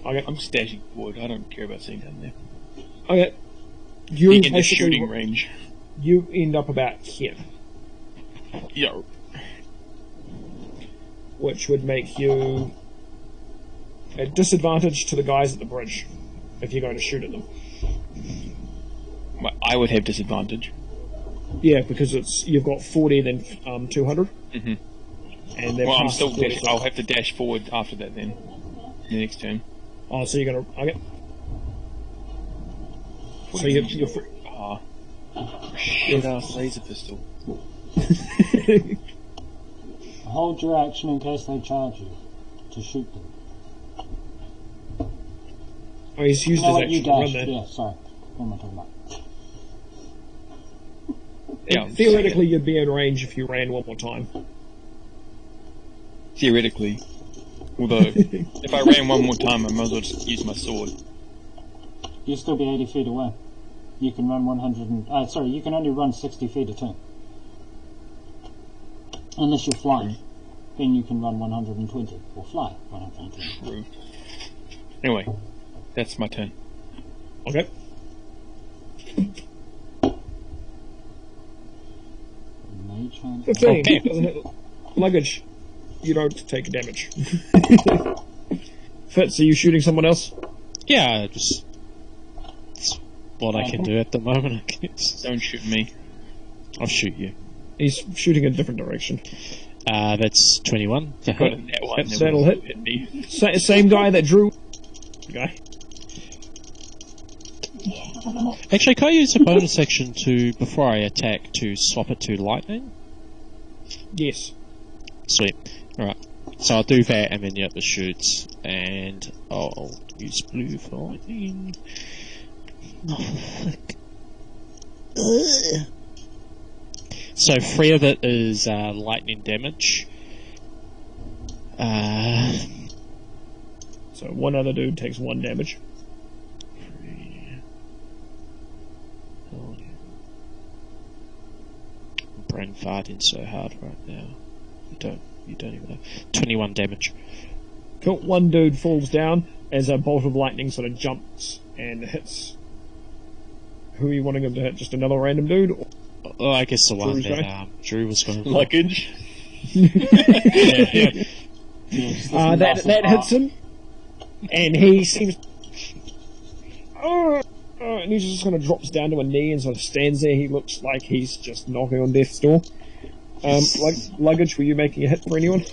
Okay. I'm just dashing forward. I don't care about seeing down there. Okay. Being in the shooting range. You end up about here. Yeah. Which would make you a disadvantage to the guys at the bridge if you're going to shoot at them. I would have disadvantage. Yeah, because you've got 40 then 200. Mm-hmm. And I'm still dash. I'll have to dash forward after that then. The next turn. Oh, so you're gonna okay. So you're shit ass laser pistol. Hold your action in case they charge you to shoot them. Oh, he's used his action to run there. Yeah, sorry. What am I talking about? Yeah, theoretically, you'd be in range if you ran one more time. Theoretically. Although, if I ran one more time, I might as well just use my sword. You'll still be 80 feet away. You can run you can only run 60 feet a turn. Unless you're flying. Then you can run 120, or fly 120. True. Anyway, that's my turn. Okay. Mage hand. 15. Okay. Doesn't hit luggage. You don't take damage. Fitz, are you shooting someone else? Yeah, just it's what I can do at the moment, I guess. Don't shoot me. I'll shoot you. He's shooting in a different direction. That's 21 to hit. That'll hit me. Same guy that drew. Guy. Actually, can I use a bonus action before I attack to swap it to lightning? Yes. Sweet. Alright. So I'll do that and then you have the shoots, and I'll use blue for lightning. So 3 of it is lightning damage. So one other dude takes 1 damage. I'm brain farting so hard right now. You don't even know. 21 damage. Cool. One dude falls down as a bolt of lightning sort of jumps and hits. Who are you wanting him to hit? Just another random dude? Or Oh, I guess the one that Drew was going for. Luggage. Yeah. That hits him, and he seems. And he just kind of drops down to a knee and sort of stands there. He looks like he's just knocking on death's door. Luggage, were you making a hit for anyone?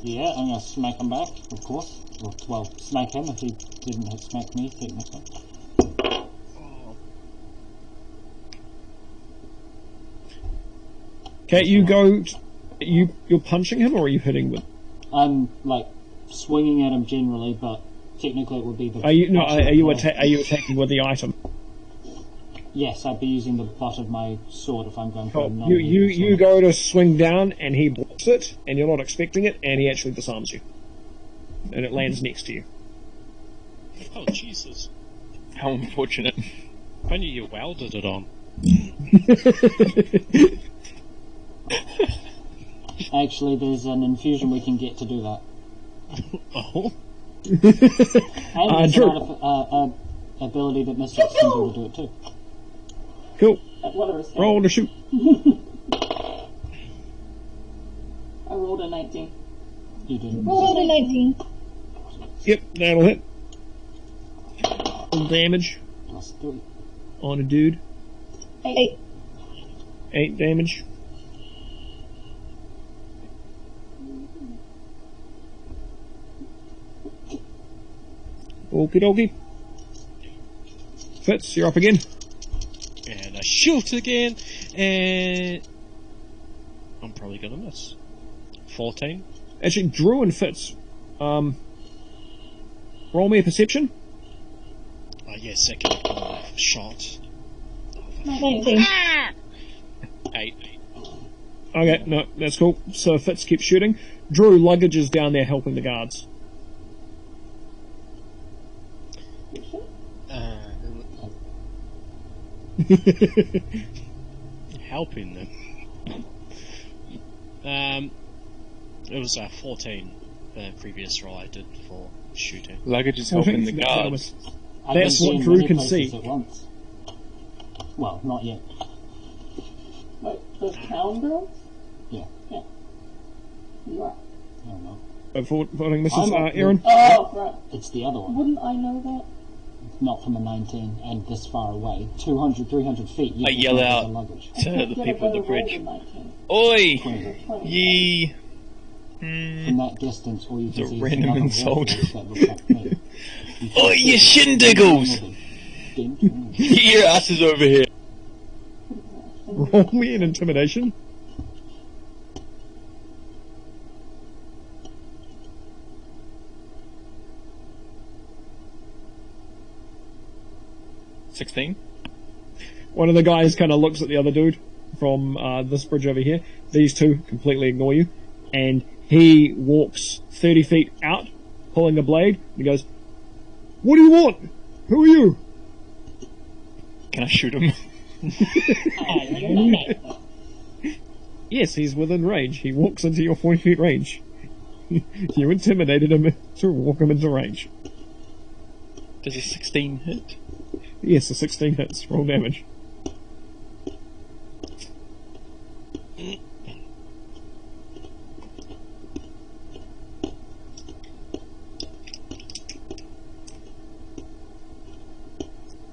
Yeah, I'm gonna smack him back, of course. Well, smack him if he didn't hit smack me, technically. Okay, you're punching him, or are you hitting with? I'm swinging at him generally, but technically it would be the. Are you attacking with the item? Yes, I'd be using the butt of my sword if I'm going for a non. You go to swing down, and he blocks it, and you're not expecting it, and he actually disarms you, and it lands next to you. Oh, Jesus. How unfortunate. If only you welded it on. Actually, there's an infusion we can get to do that. Oh? And there's Drew. an ability that Mystics can do to do it too. Cool. What a mistake. Roll to shoot. I rolled a 19. You didn't. Rolled a 19. Yep, that'll hit. Full damage +3. on a dude. 8. 8 damage. Okie dokie. Fitz, you're up again. And I shoot again, and I'm probably gonna miss. 14. Actually, Drew and Fitz, roll me a perception. I second shot. 19. 8. Okay, no, that's cool. So Fitz keeps shooting. Drew, Luggage is down there helping the guards. Helping them. It was 14, the previous roll I did for shooting. Luggage is helping the That guard. was- I That's can what be in Drew many can places see. At once. Well, not yet. Wait, those town girls? Yeah. Yeah. You are. I don't know. Voting Mrs. I'm up Aaron. Oh, right. It's the other one. Wouldn't I know that? Not from a 19 and this far away. 200, 300 feet. You I can yell see out. the luggage. To the Get a people at the better roll bridge. than 19. Oi! 20. 20. Ye! From that distance, all you can It's a see random is another insult. warforged that looks like me. You Oi, can't you see shindiggles! Dent. Get your asses over here! Roll me an intimidation. $16. One of the guys kind of looks at the other dude from this bridge over here. These two completely ignore you. And he walks 30 feet out, pulling a blade. And he goes, "What do you want? Who are you?" Can I shoot him? Yes, he's within range. He walks into your 40 feet range. You intimidated him to walk him into range. Does a 16 hit? Yes, a 16 hits. Roll damage.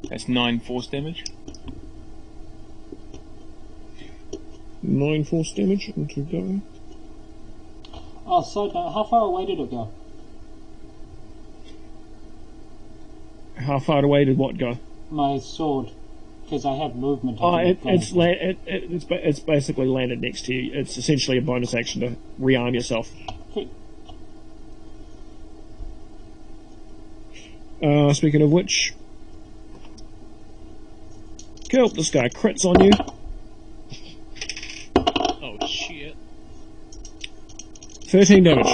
That's 9 force damage. 9 force damage into go. Oh, side note, how far away did it go? How far away did what go? My sword. Because I have movement. Oh, on it. it's basically landed next to you. It's essentially a bonus action to rearm yourself. Okay. Speaking of which, kill this guy. Crits on you. Oh shit. 13 damage.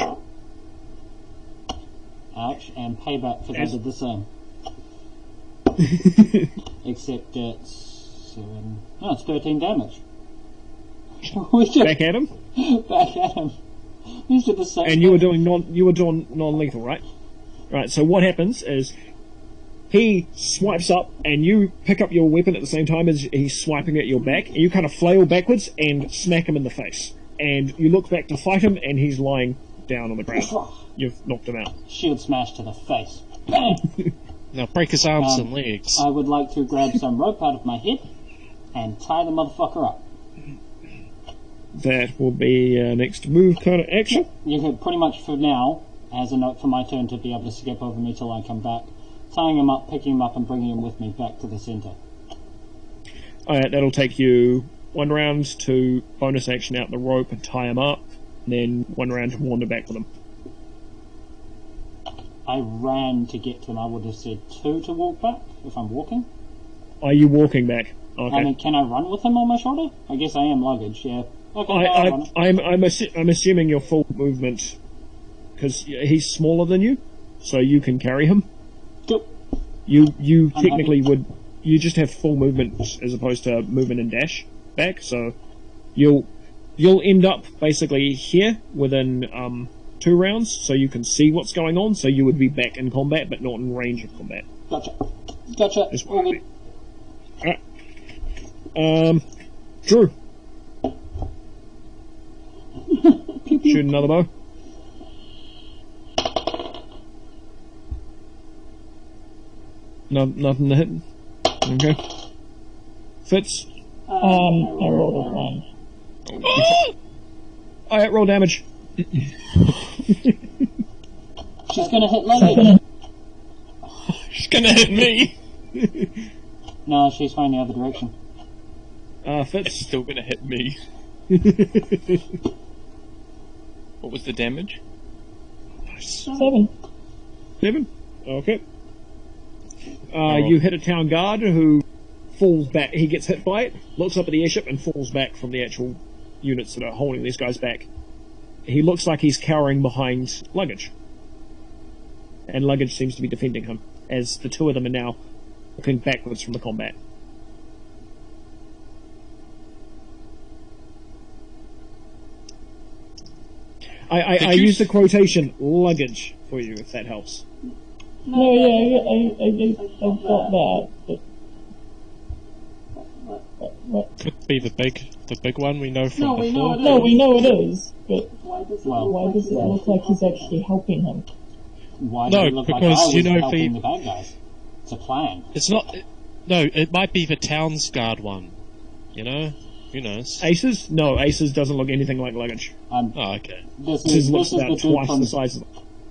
Ouch, and payback for Yes. that did the same. Except it's 7. No, it's 13 damage. We just Back at him. back at him. These are the same. And you were doing non-lethal, right? Right. So what happens is he swipes up, and you pick up your weapon at the same time as he's swiping at your back, and you kind of flail backwards and smack him in the face. And you look back to fight him, and he's lying down on the ground. You've knocked him out. Shield smash to the face. Bang! Now break his arms and legs. I would like to grab some rope out of my head and tie the motherfucker up. That will be next move kind of action. You can pretty much for now, as a note for my turn to be able to skip over me till I come back, tying him up, picking him up, and bringing him with me back to the centre. Alright, that'll take you 1 round to bonus action out the rope and tie him up, and then 1 round to wander back with him. I ran to get to them. I would have said 2 to walk back if I'm walking. Are you walking back? Okay. I mean, can I run with him on my shoulder? I guess I am luggage, yeah. Okay, I'll run. I'm assuming your full movement, because he's smaller than you, so you can carry him. Go. You I'm technically happy. would. You just have full movement as opposed to movement and dash back, so you'll end up basically here within 2 rounds, so you can see what's going on. So you would be back in combat, but not in range of combat. Gotcha. Gotcha. Just All good. Alright. Drew. Shoot another bow. No, nothing to hit. Okay. Fitz. I rolled a 1. Alright, roll damage. She's gonna hit luggage. She's gonna hit me! No, she's going the other direction. It's Fitz. still gonna hit me. What was the damage? 7. 7. Okay. You hit a town guard who falls back. He gets hit by it, looks up at the airship, and falls back from the actual units that are holding these guys back. He looks like he's cowering behind Luggage. And Luggage seems to be defending him, as the two of them are now looking backwards from the combat. I use the quotation "luggage" for you, if that helps. No, yeah, I've got that. But, Could be the big one we know from before. no, we know it is, but why does it look like he's actually helping him? Why No, does it look like because, I was you know, helping the- the bad guys? It's a plan. It's not. No, it might be the town's guard one. You know, who knows? Aces? No, Aces doesn't look anything like Luggage. Oh, okay. This Aces is looks the about dude twice from the size of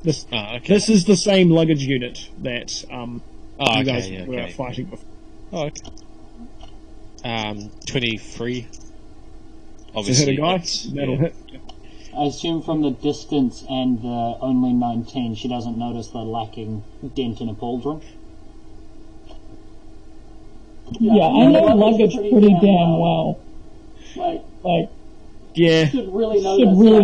this. Oh, okay. This is the same Luggage unit that Oh, you okay, guys yeah, were okay. fighting before. Oh, okay. 23. So Obviously, hit a guy, that's- that'll yeah. hit. I assume from the distance and the only 19, she doesn't notice the lacking dent in a pauldron. Yeah, I know luggage pretty damn well. Like, Yeah, should really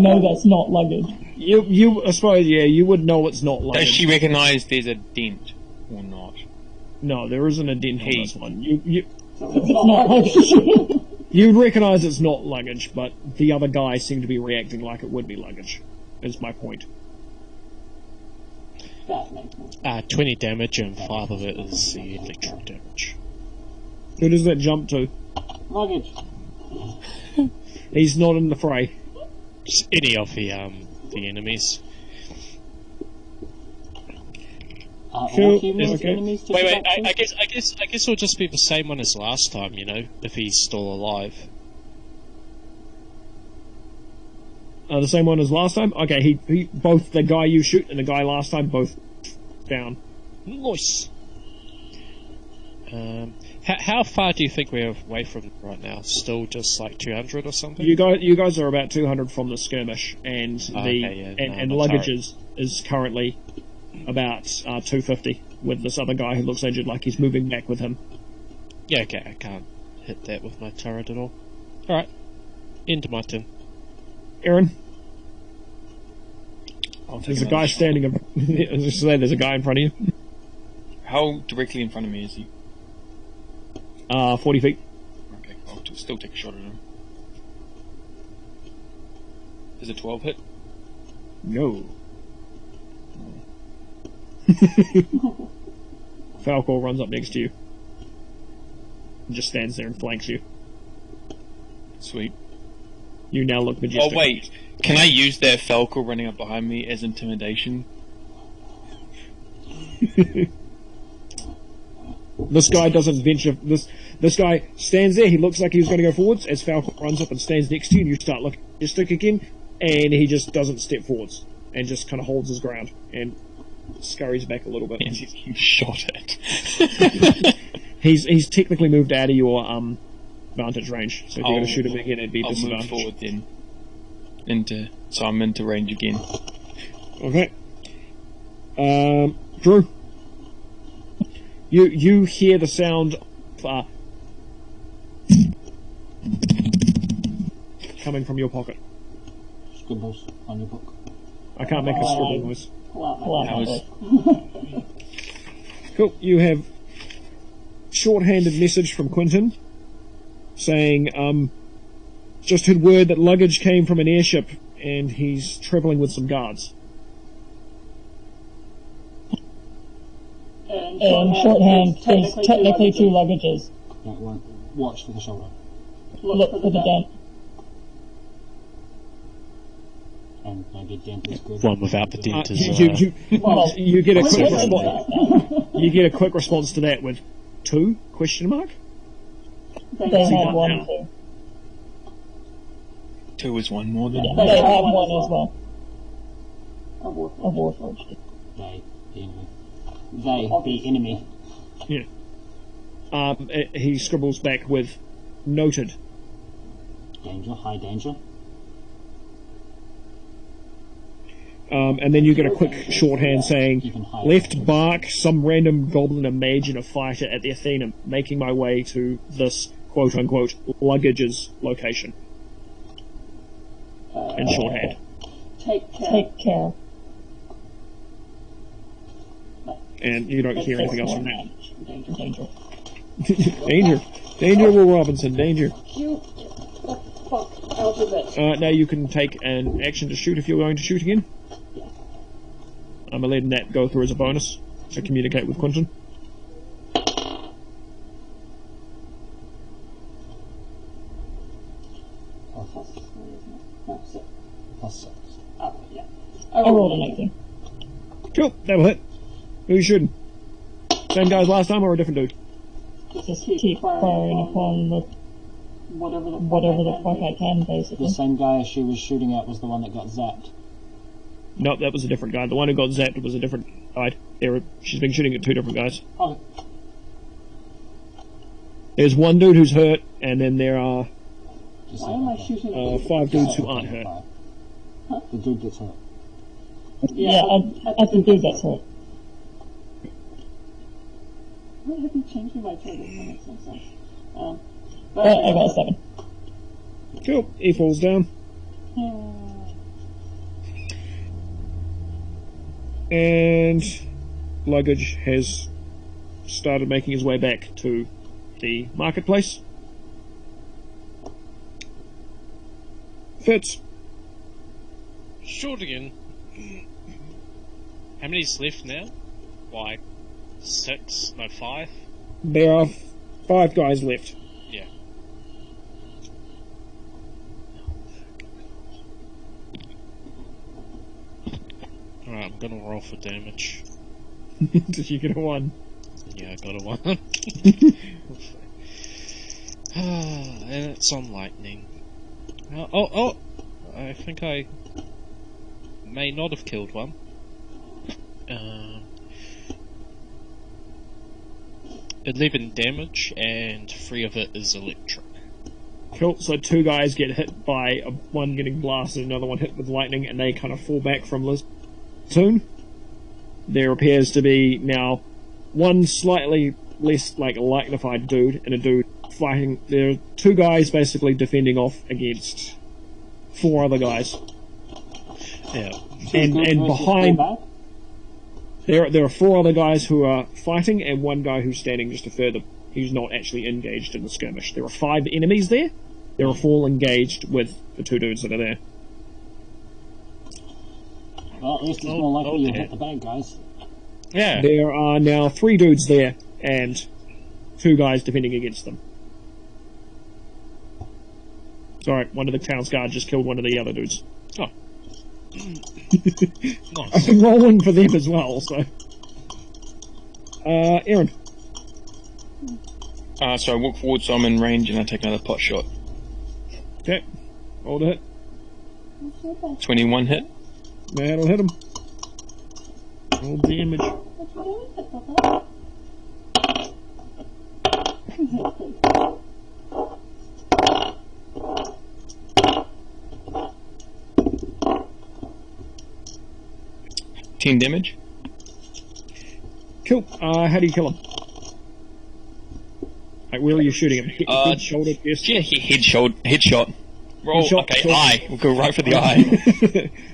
know that's not luggage. I suppose, yeah, you would know it's not Does Luggage. she recognise there's a dent or not? No, there isn't a dent on this one. It's not luggage. You'd recognise it's not Luggage, but the other guys seem to be reacting like it would be Luggage, is my point. 20 damage, and 5 of it is the electric damage. Who does that jump to? Luggage. He's not in the fray. Just any of the enemies. Sure, All humans okay. enemies to Wait, gigaxy? I guess it'll just be the same one as last time, you know, if he's still alive. The same one as last time? Okay, he both the guy you shoot and the guy last time, both down. Nice. How far do you think we're away from right now? Still just like 200 or something? You guys are about 200 from the skirmish, and and not Luggage is currently about 250 with this other guy who looks injured, like he's moving back with him. Yeah, okay, I can't hit that with my turret at all. Alright, into my turn. Aaron, I'll take there's a another guy shot. standing. As I say, there's a guy in front of you. How directly in front of me is he? 40 feet. Okay, I'll still take a shot at him. Is a 12 hit? No. Falcor runs up next to you. And just stands there and flanks you. Sweet. You now look majestic. Oh wait, can I use that Falcor running up behind me as intimidation? This guy doesn't venture. This guy stands there. He looks like he's going to go forwards as Falcor runs up and stands next to you. And you start looking at your stick again, and he just doesn't step forwards and just kind of holds his ground and scurries back a little bit. Yes, you shot it. He's technically moved out of your vantage range, so if you're going I'll- to shoot him again, it'd be I'll move disadvantage. forward then. So I'm into range again. Okay. Drew. You hear the sound of, coming from your pocket. Scribbles on your book. I can't make a scribble noise. That was Cool. You have short-handed message from Quentin saying, just heard word that Luggage came from an airship and he's travelling with some guards. And shorthand, there's technically 2 luggages. Yeah, well, watch for the shoulder. Look for the dent. And maybe dent is good. One without the dent is You get a quick Well, response. You get a quick response to that with 2 question mark. They See had that one now. too. 2 is 1 more than They 1. have one as well. A Warforged. They, the enemy. They, the enemy. He scribbles back with noted. Danger, high danger. And then you get a quick shorthand saying, left bark, some random goblin and mage and a fighter at the Athena, making my way to this quote-unquote luggage's location. In shorthand. Take care. And you don't hear anything else from that. Danger. Danger, Will Robinson, danger. You... Fuck, out of it. Now you can take an action to shoot if you're going to shoot again. I'm letting that go through as a bonus to communicate with Quentin. +6. Oh, yeah. I rolled a 19. Cool, that'll hit. Who's shooting? Same guy as last time or a different dude? Just keep firing upon the... Whatever the fuck I can, basically. The same guy she was shooting at was the one that got zapped. Nope, that was a different guy. The one who got zapped was a different guy. She's been shooting at 2 different guys. Okay. There's one dude who's hurt, and then there are Why am I shooting 5 dudes who aren't hurt. Huh? The dude gets hurt. Yeah, at the dude that's hurt. Why have you changed my turn? That makes no sense. I got a 7. Cool, he falls down. And Luggage has started making his way back to the marketplace. Fitz. Short again. How many's left now? Like 6? No, 5? There are 5 guys left. Yeah. Alright, I'm gonna roll for damage. Did you get a 1? Yeah, I got a 1. And it's on lightning. Oh! I think I may not have killed one. 11 damage, and 3 of it is electric. Cool, so 2 guys get hit by one getting blasted, another one hit with lightning, and they kind of fall back from Liz. Soon, there appears to be now one slightly less like lignified dude and a dude fighting. There are 2 guys basically defending off against 4 other guys. Yeah. And behind there are 4 other guys who are fighting and 1 guy who's standing just a further. He's not actually engaged in the skirmish. There are 5 enemies there. There are 4 engaged with the 2 dudes that are there. Well, at least it's more likely you'll hit the bad guys. Yeah. There are now 3 dudes there and 2 guys defending against them. Sorry, one of the town's guards just killed one of the other dudes. Oh. I've Nice. been rolling for them as well, so. Aaron. So I walk forward so I'm in range and I take another pot shot. Okay. Roll to hit. 21 hit. That'll hit him. Roll damage. Ten damage. Cool. How do you kill him? Like, where are you shooting him? Head, shoulder, chest? Yeah, headshot. Roll. Headshot, Okay, cool. eye. We'll go right for the eye.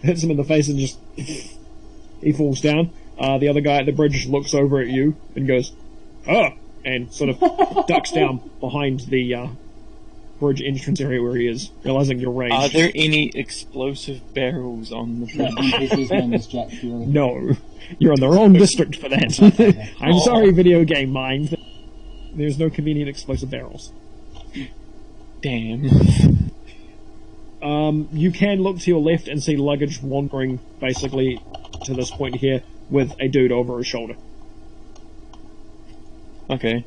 Hits him in the face and just... he falls down. The other guy at the bridge looks over at you and goes, "Oh!" and sort of ducks down behind the bridge entrance area where he is, realizing you're ranged. Are there any explosive barrels on the Yeah, bridge? his name is Jack Fury. No. You're in the wrong district for that. I'm sorry, video game mind. There's no convenient explosive barrels. Damn. You can look to your left and see Luggage wandering, basically, to this point here, with a dude over his shoulder. Okay.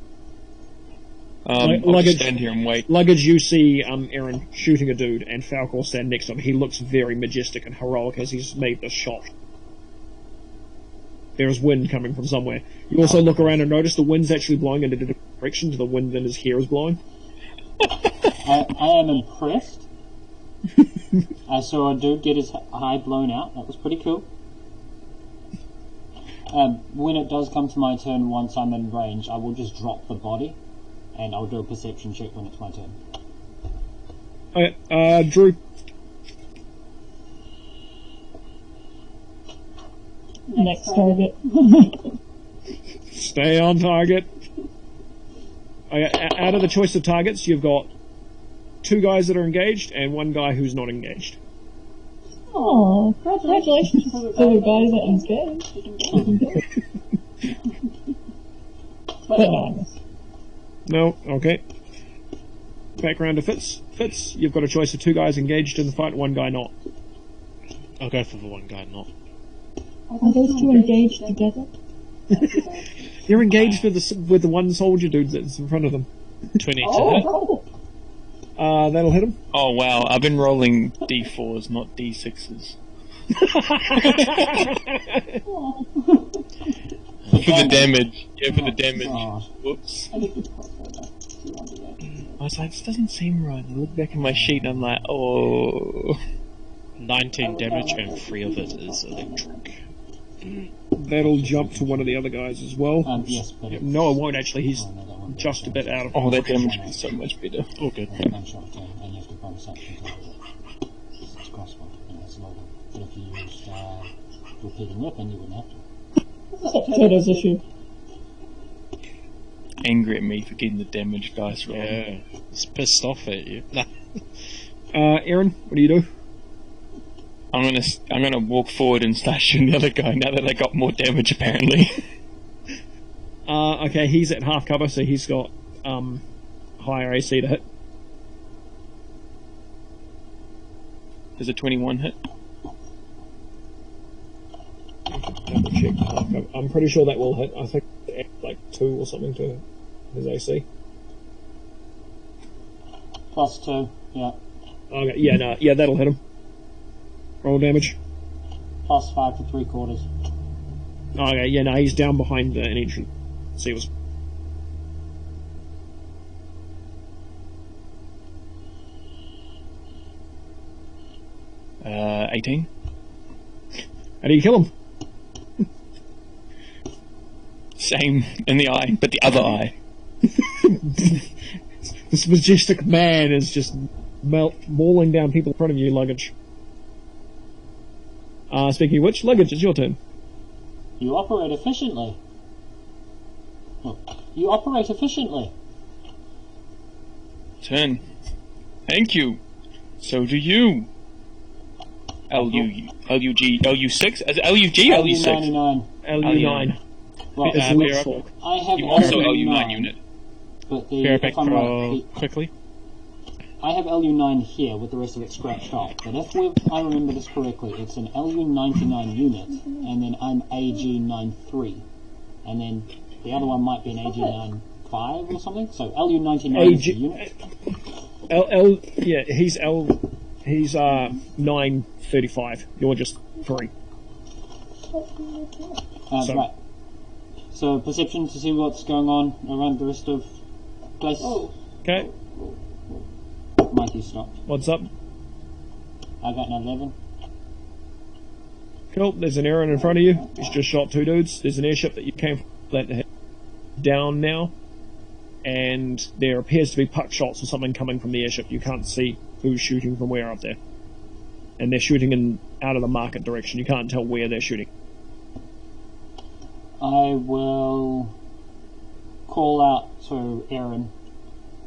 Like, I'll Luggage- just stand here and wait. Luggage, you see Aaron shooting a dude, and Falcor stand next to him. He looks very majestic and heroic as he's made this shot. There is wind coming from somewhere. You also look around and notice the wind's actually blowing in a different direction to the wind that his hair is blowing. I am impressed. I saw a dude get his eye blown out. That was pretty cool. When it does come to my turn, once I'm in range, I will just drop the body, and I'll do a perception check when it's my turn. Okay, Drew. Next target. Stay on target. Okay, out of the choice of targets, you've got 2 guys that are engaged and 1 guy who's not engaged. Oh, congratulations to the guys that engaged. But no. No, okay. Background to Fitz. Fitz, you've got a choice of 2 guys engaged in the fight, 1 guy not. I'll go for the one guy not. Are those 2 engaged together? You're engaged with the 1 soldier dude that's in front of them. 20 to hit. That'll hit him. Oh wow, I've been rolling d4s, not d6s. For the damage. Yeah, for the damage. Whoops. I was like, this doesn't seem right. I look back in my sheet and I'm like, oh. 19 damage and 3 of it is electric. That'll jump to one of the other guys as well. Yes, but it's... No, it won't actually. He's Oh, no, that won't be just a bit out of... Oh, that damage is so much better. Oh, good. One shot, and you have to bonus action to it's crossbow, and it's longer. But if you used repeating weapon, you wouldn't have to. Potatoes issue. Angry at me for getting the damage dice wrong. Yeah, he's pissed off at you. Nah. Aaron, what do you do? I'm gonna walk forward and start shooting the other guy now that I got more damage apparently. Okay, he's at half cover, so he's got higher AC to hit. Does a 21 hit? Double check half cover. I'm pretty sure that will hit. I think like 2 or something to his AC. +2, yeah. Okay, yeah, no, yeah, that'll hit him. Roll damage. +5 for 3/4. Okay, yeah, no, he's down behind an entrance. So he was... Uh, 18. How do you kill him? Same in the eye, but the other eye. This majestic man is just mauling down people in front of you, Luggage. Speaking of which, Luggage, it's your turn. You operate efficiently. You operate efficiently. Turn. Thank you. So do you. LU6? Is it LUG or LU6? LU99. LU9. Well, It's Luxor. I have You also LU9 LU9 unit. But the, Parapack if I'm right, quickly. I have LU9 here with the rest of it scratched off. But if I remember this correctly, it's an LU99 unit, and then I'm AG93. And then the other one might be an AG95 or something. So LU99 is a unit. He's 935. You're just 3. So- Right. So perception to see what's going on around the rest of place. Okay, Mikey stopped. what's up? I got an 11. Cool, there's an Aaron in front of you. He's just shot 2 dudes. There's an airship that you came from that down now. And there appears to be puck shots or something coming from the airship. You can't see who's shooting from where up there. And they're shooting out of the market direction. You can't tell where they're shooting. I will call out to Aaron.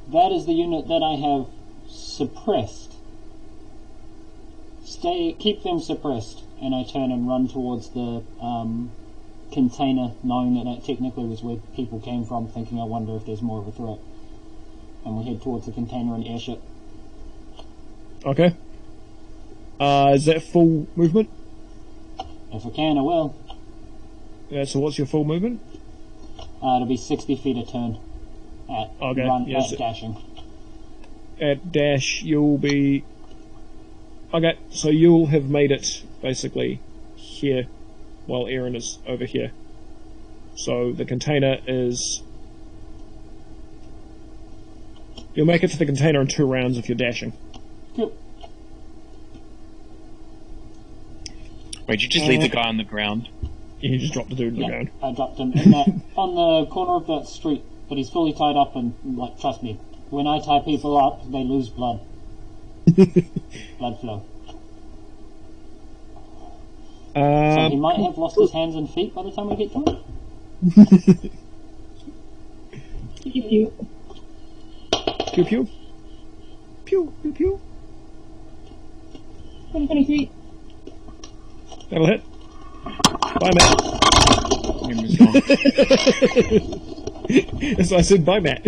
That is the unit that I have suppressed. Keep them suppressed. And I turn and run towards the container, knowing that that technically was where people came from, thinking I wonder if there's more of a threat. And we head towards the container and airship. Okay. Is that full movement? If I can, I will. Yeah, so what's your full movement? It'll be 60 feet a turn. At dashing. At dash, you'll be... Okay, so you'll have made it, basically, here, while Aaron is over here. So the container is... You'll make it to the container in 2 rounds if you're dashing. Cool. Wait, you just leave the guy on the ground? You just dropped the dude on the Yeah, ground. I dropped him in that, on the corner of that street, but he's fully tied up and, like, trust me, when I tie people up, they lose blood. Blood flow. So he might have lost his hands and feet by the time we get to him. Pew pew. Pew pew. Pew pew pew. 2023. That'll hit. Bye, Matt. That's why I said bye, Matt.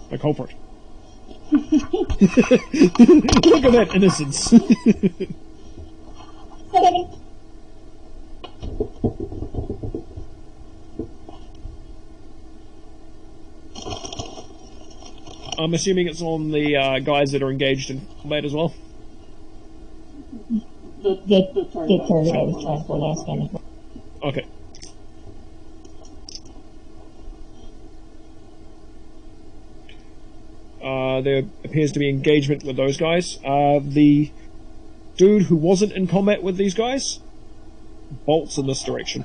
The culprit. Look at that innocence. 7. I'm assuming it's on the guys that are engaged in combat as well. The target I was trying for last time as well. Okay. There appears to be engagement with those guys. The dude who wasn't in combat with these guys bolts in this direction.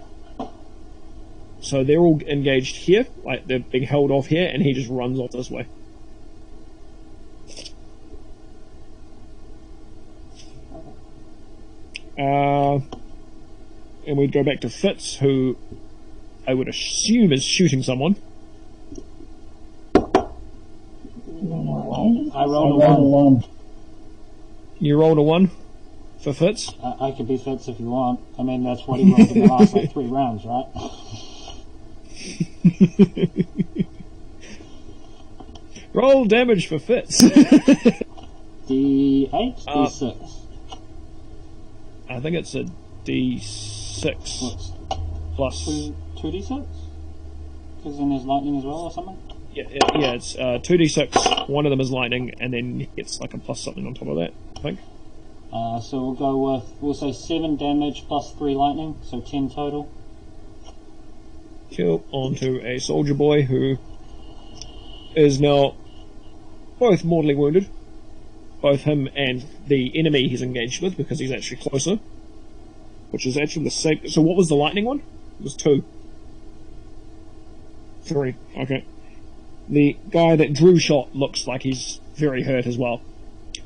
So they're all engaged here, like they're being held off here, and he just runs off this way. And we'd go back to Fitz, who I would assume is shooting someone. I rolled a 1. You rolled a 1 for Fitz? I could be Fitz if you want. I mean, that's what he rolled in the last, like, 3 rounds, right? Roll damage for Fitz. D8? D6? I think it's a D6 What's plus. 2d6? Because then there's lightning as well or something? Yeah, it's 2d6. One of them is lightning, and then it's like a plus something on top of that, I think. So we'll go with, we'll say 7 damage plus 3 lightning, so 10 total. Kill onto a soldier boy who is now both mortally wounded. Both him and the enemy he's engaged with, because he's actually closer. Which is actually the same. So what was the lightning one? It was 2. 3. Okay. The guy that drew shot looks like he's very hurt as well.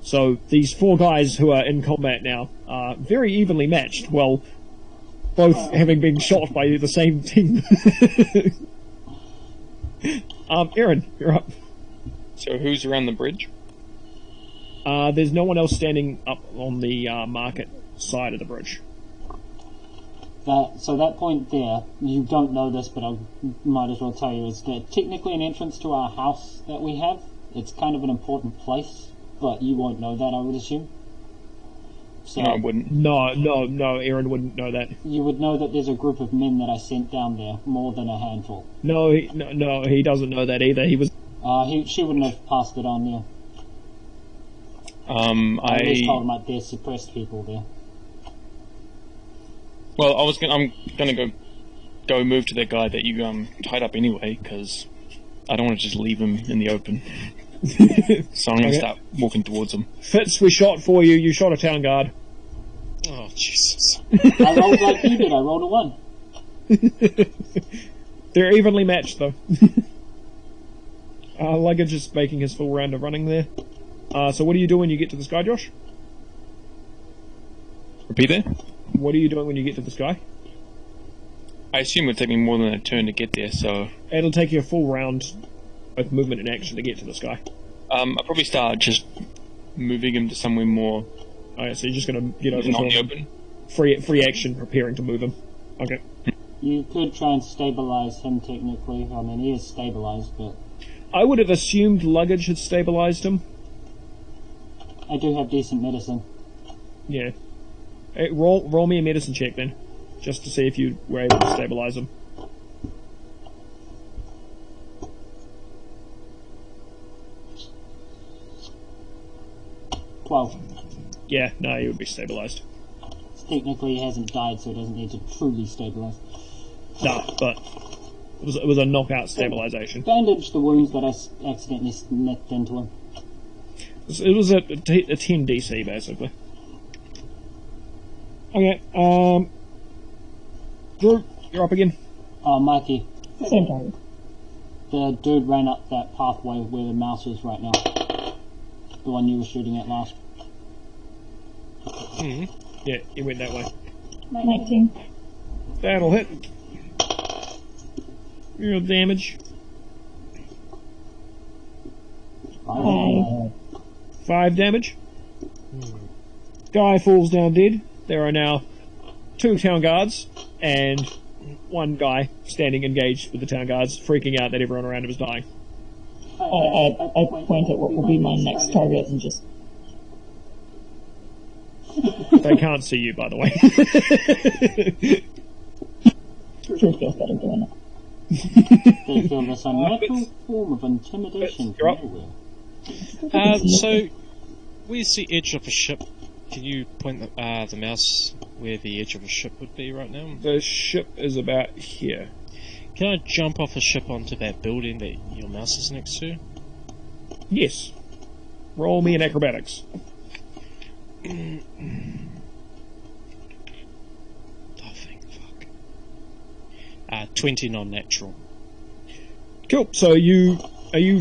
So these 4 guys who are in combat now are very evenly matched. Well, both having been shot by the same team. Aaron, you're up. So who's around the bridge? There's no one else standing up on the market side of the bridge. So that point there, you don't know this, but I might as well tell you, is that technically an entrance to our house that we have. It's kind of an important place, but you won't know that, I would assume. So No, I wouldn't. No, Aaron wouldn't know that. you would know that there's a group of men that I sent down there, more than a handful. No, he doesn't know that either. He was. She wouldn't have passed it on, yeah. I at least told him like there's suppressed people there. Well, I'm gonna go move to that guy that you tied up anyway, because I don't want to just leave him in the open. So I'm gonna start walking towards him. Fitz, we shot for you. You shot a town guard. Oh, Jesus. I rolled like you did. I rolled a 1. They're evenly matched, though. Luggage is making his full round of running there. So what do you do when you get to this guy, Josh? Repeat that? What are you doing when you get to this guy? I assume it'll take me more than a turn to get there, so... It'll take you a full round, both movement and action, to get to this guy. I'll probably start just moving him to somewhere more... Okay, so you're just going to get over not in to the him. open? Free action, preparing to move him. Okay. You could try and stabilize him technically. I mean, he is stabilized, but I would have assumed Luggage had stabilized him. I do have decent medicine. Yeah. Hey, roll me a medicine check then, just to see if you were able to stabilize him. Well, Yeah, no, he would be stabilized. technically he hasn't died, so he doesn't need to truly stabilize. No, but it was a knockout stabilization. Bandage the wounds that I accidentally nicked into him. It was a 10 DC, basically. Okay, Drew, you're up again. Mikey, Same target. the dude ran up that pathway where the mouse is right now. The one you were shooting at last. Yeah, he went that way. 19. That'll hit. Real damage. 5. 5 damage. Guy falls down dead. There are now 2 town guards and 1 guy standing engaged with the town guards, freaking out that everyone around him is dying. I point at what will be my next target and just... They can't see you, by the way. Drew feels better doing it. They feel this unnatural form of intimidation You're from up. nowhere. So, where's the edge of a ship? Can you point the mouse where the edge of a ship would be right now? The ship is about here. Can I jump off a ship onto that building that your mouse is next to? Yes. Roll me in acrobatics. Oh, thank fuck. 20 non-natural. Cool. So are you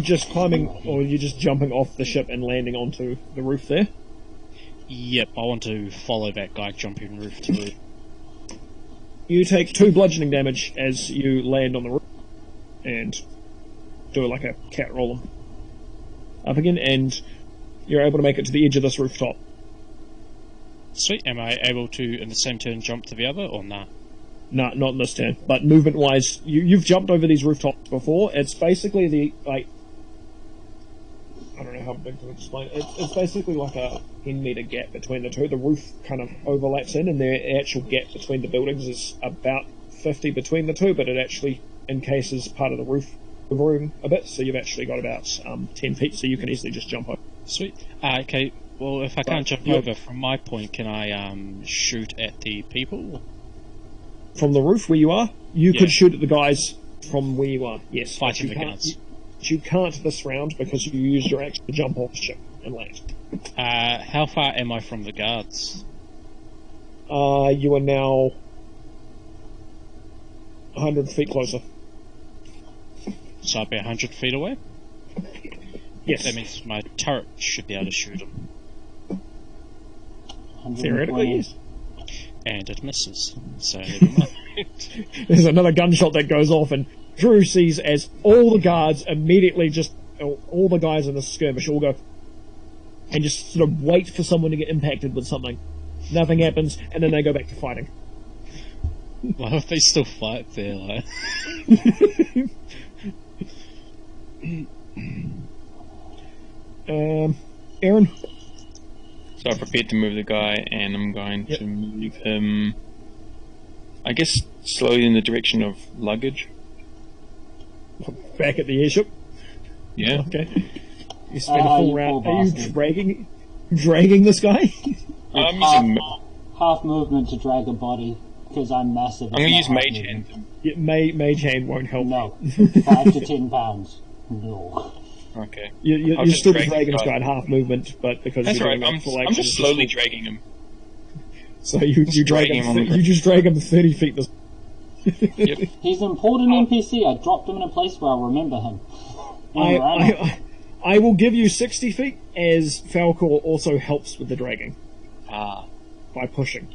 just climbing, or are you just jumping off the ship and landing onto the roof there? Yep, I want to follow that guy jumping roof to roof. You take 2 bludgeoning damage as you land on the roof, and do it like a cat roll up again, and you're able to make it to the edge of this rooftop. Sweet, am I able to, in the same turn, jump to the other, or nah? Nah, not in this turn. But movement-wise, you've jumped over these rooftops before. It's basically I don't know how big to explain it. It's basically like a 10-metre gap between the two. The roof kind of overlaps in, and the actual gap between the buildings is about 50 between the two, but it actually encases part of the roof room a bit, so you've actually got about 10 feet, so you can easily just jump over. Sweet. Okay, well, if I can't jump over from my point, can I shoot at the people? From the roof where you are, you Yeah. could shoot at the guys from where you are, yes. but Fighting you the can't- guards. You can't this round because you used your action to jump off the ship and land. How far am I from the guards? You are now 100 feet closer. So I'll be 100 feet away? Yes. That means my turret should be able to shoot him. Theoretically, yes. And it misses. So never mind. There's another gunshot that goes off, and Drew sees as all the guards immediately all the guys in the skirmish all go and just sort of wait for someone to get impacted with something. Nothing happens, and then they go back to fighting. Why would they still fight there? Like? Aaron? So I've prepared to move the guy, and I'm going to move him, I guess, slowly in the direction of Luggage. Back at the airship? Yeah. Okay. You spend a full you round. poor Are you bastard. dragging this guy? I'm using. Half movement to drag a body, because I'm massive. I'm going to It's use not half Mage movement. Hand. Yeah, Mage Hand won't help. No. 5 to 10 pounds. No. Okay. You're I'll just still drag dragging the this guy. guy at half movement, but because That's you're right. doing I'm full just action, slowly it's dragging him. so you drag dragging him. him on the You just drag him 30 feet. This. Yep. He's an important NPC. I dropped him in a place where I'll remember him. And ran off. I will give you 60 feet, as Falcor also helps with the dragging Ah. by pushing.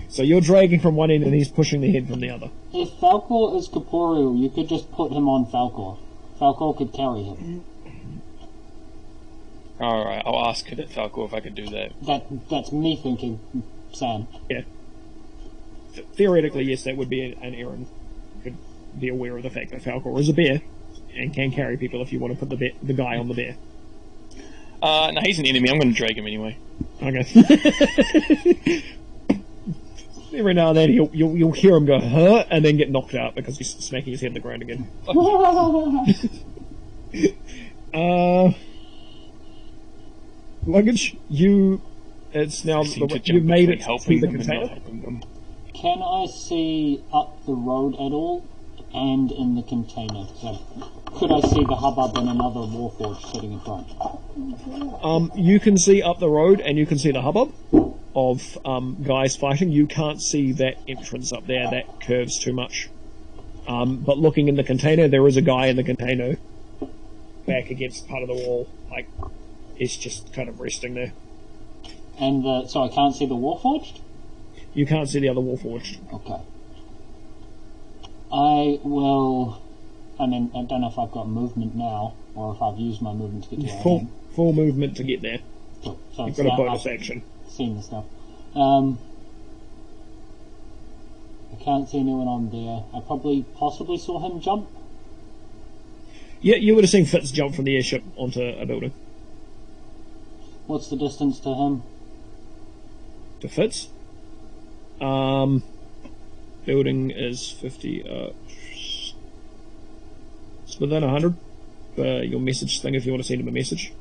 So you're dragging from one end, and he's pushing the head from the other. If Falcor is corporeal, you could just put him on Falcor. Falcor could carry him. Alright, I'll ask Falco if I could do that. That's me thinking, Sam. Yeah. Theoretically, yes, that would be an Aaron. Could be aware of the fact that Falcor is a bear and can carry people if you want to put the guy on the bear. No, he's an enemy. I'm going to drag him anyway. Okay. Every now and then you'll hear him go, huh, and then get knocked out because he's smacking his head on the ground again. Luggage, it's now, Seem to you jump made between it helping to the them and not container. helping them. Can I see up the road at all? And in the container? So could I see the hubbub and another warforged sitting in front? You can see up the road, and you can see the hubbub of guys fighting. You can't see that entrance up there. That curves too much. But looking in the container, there is a guy in the container back against part of the wall. Like, he's just kind of resting there. And so I can't see the warforged? You can't see the other warforged. Okay. I will... I mean, I don't know if I've got movement now, or if I've used my movement to get to where I am. Full movement to get there. Cool. So You've it's got a now bonus I've action. seen the stuff. I can't see anyone on there. I possibly saw him jump. Yeah, you would have seen Fitz jump from the airship onto a building. What's the distance to him? To Fitz? Building is 50, it's within 100. Your message thing if you want to send him a message.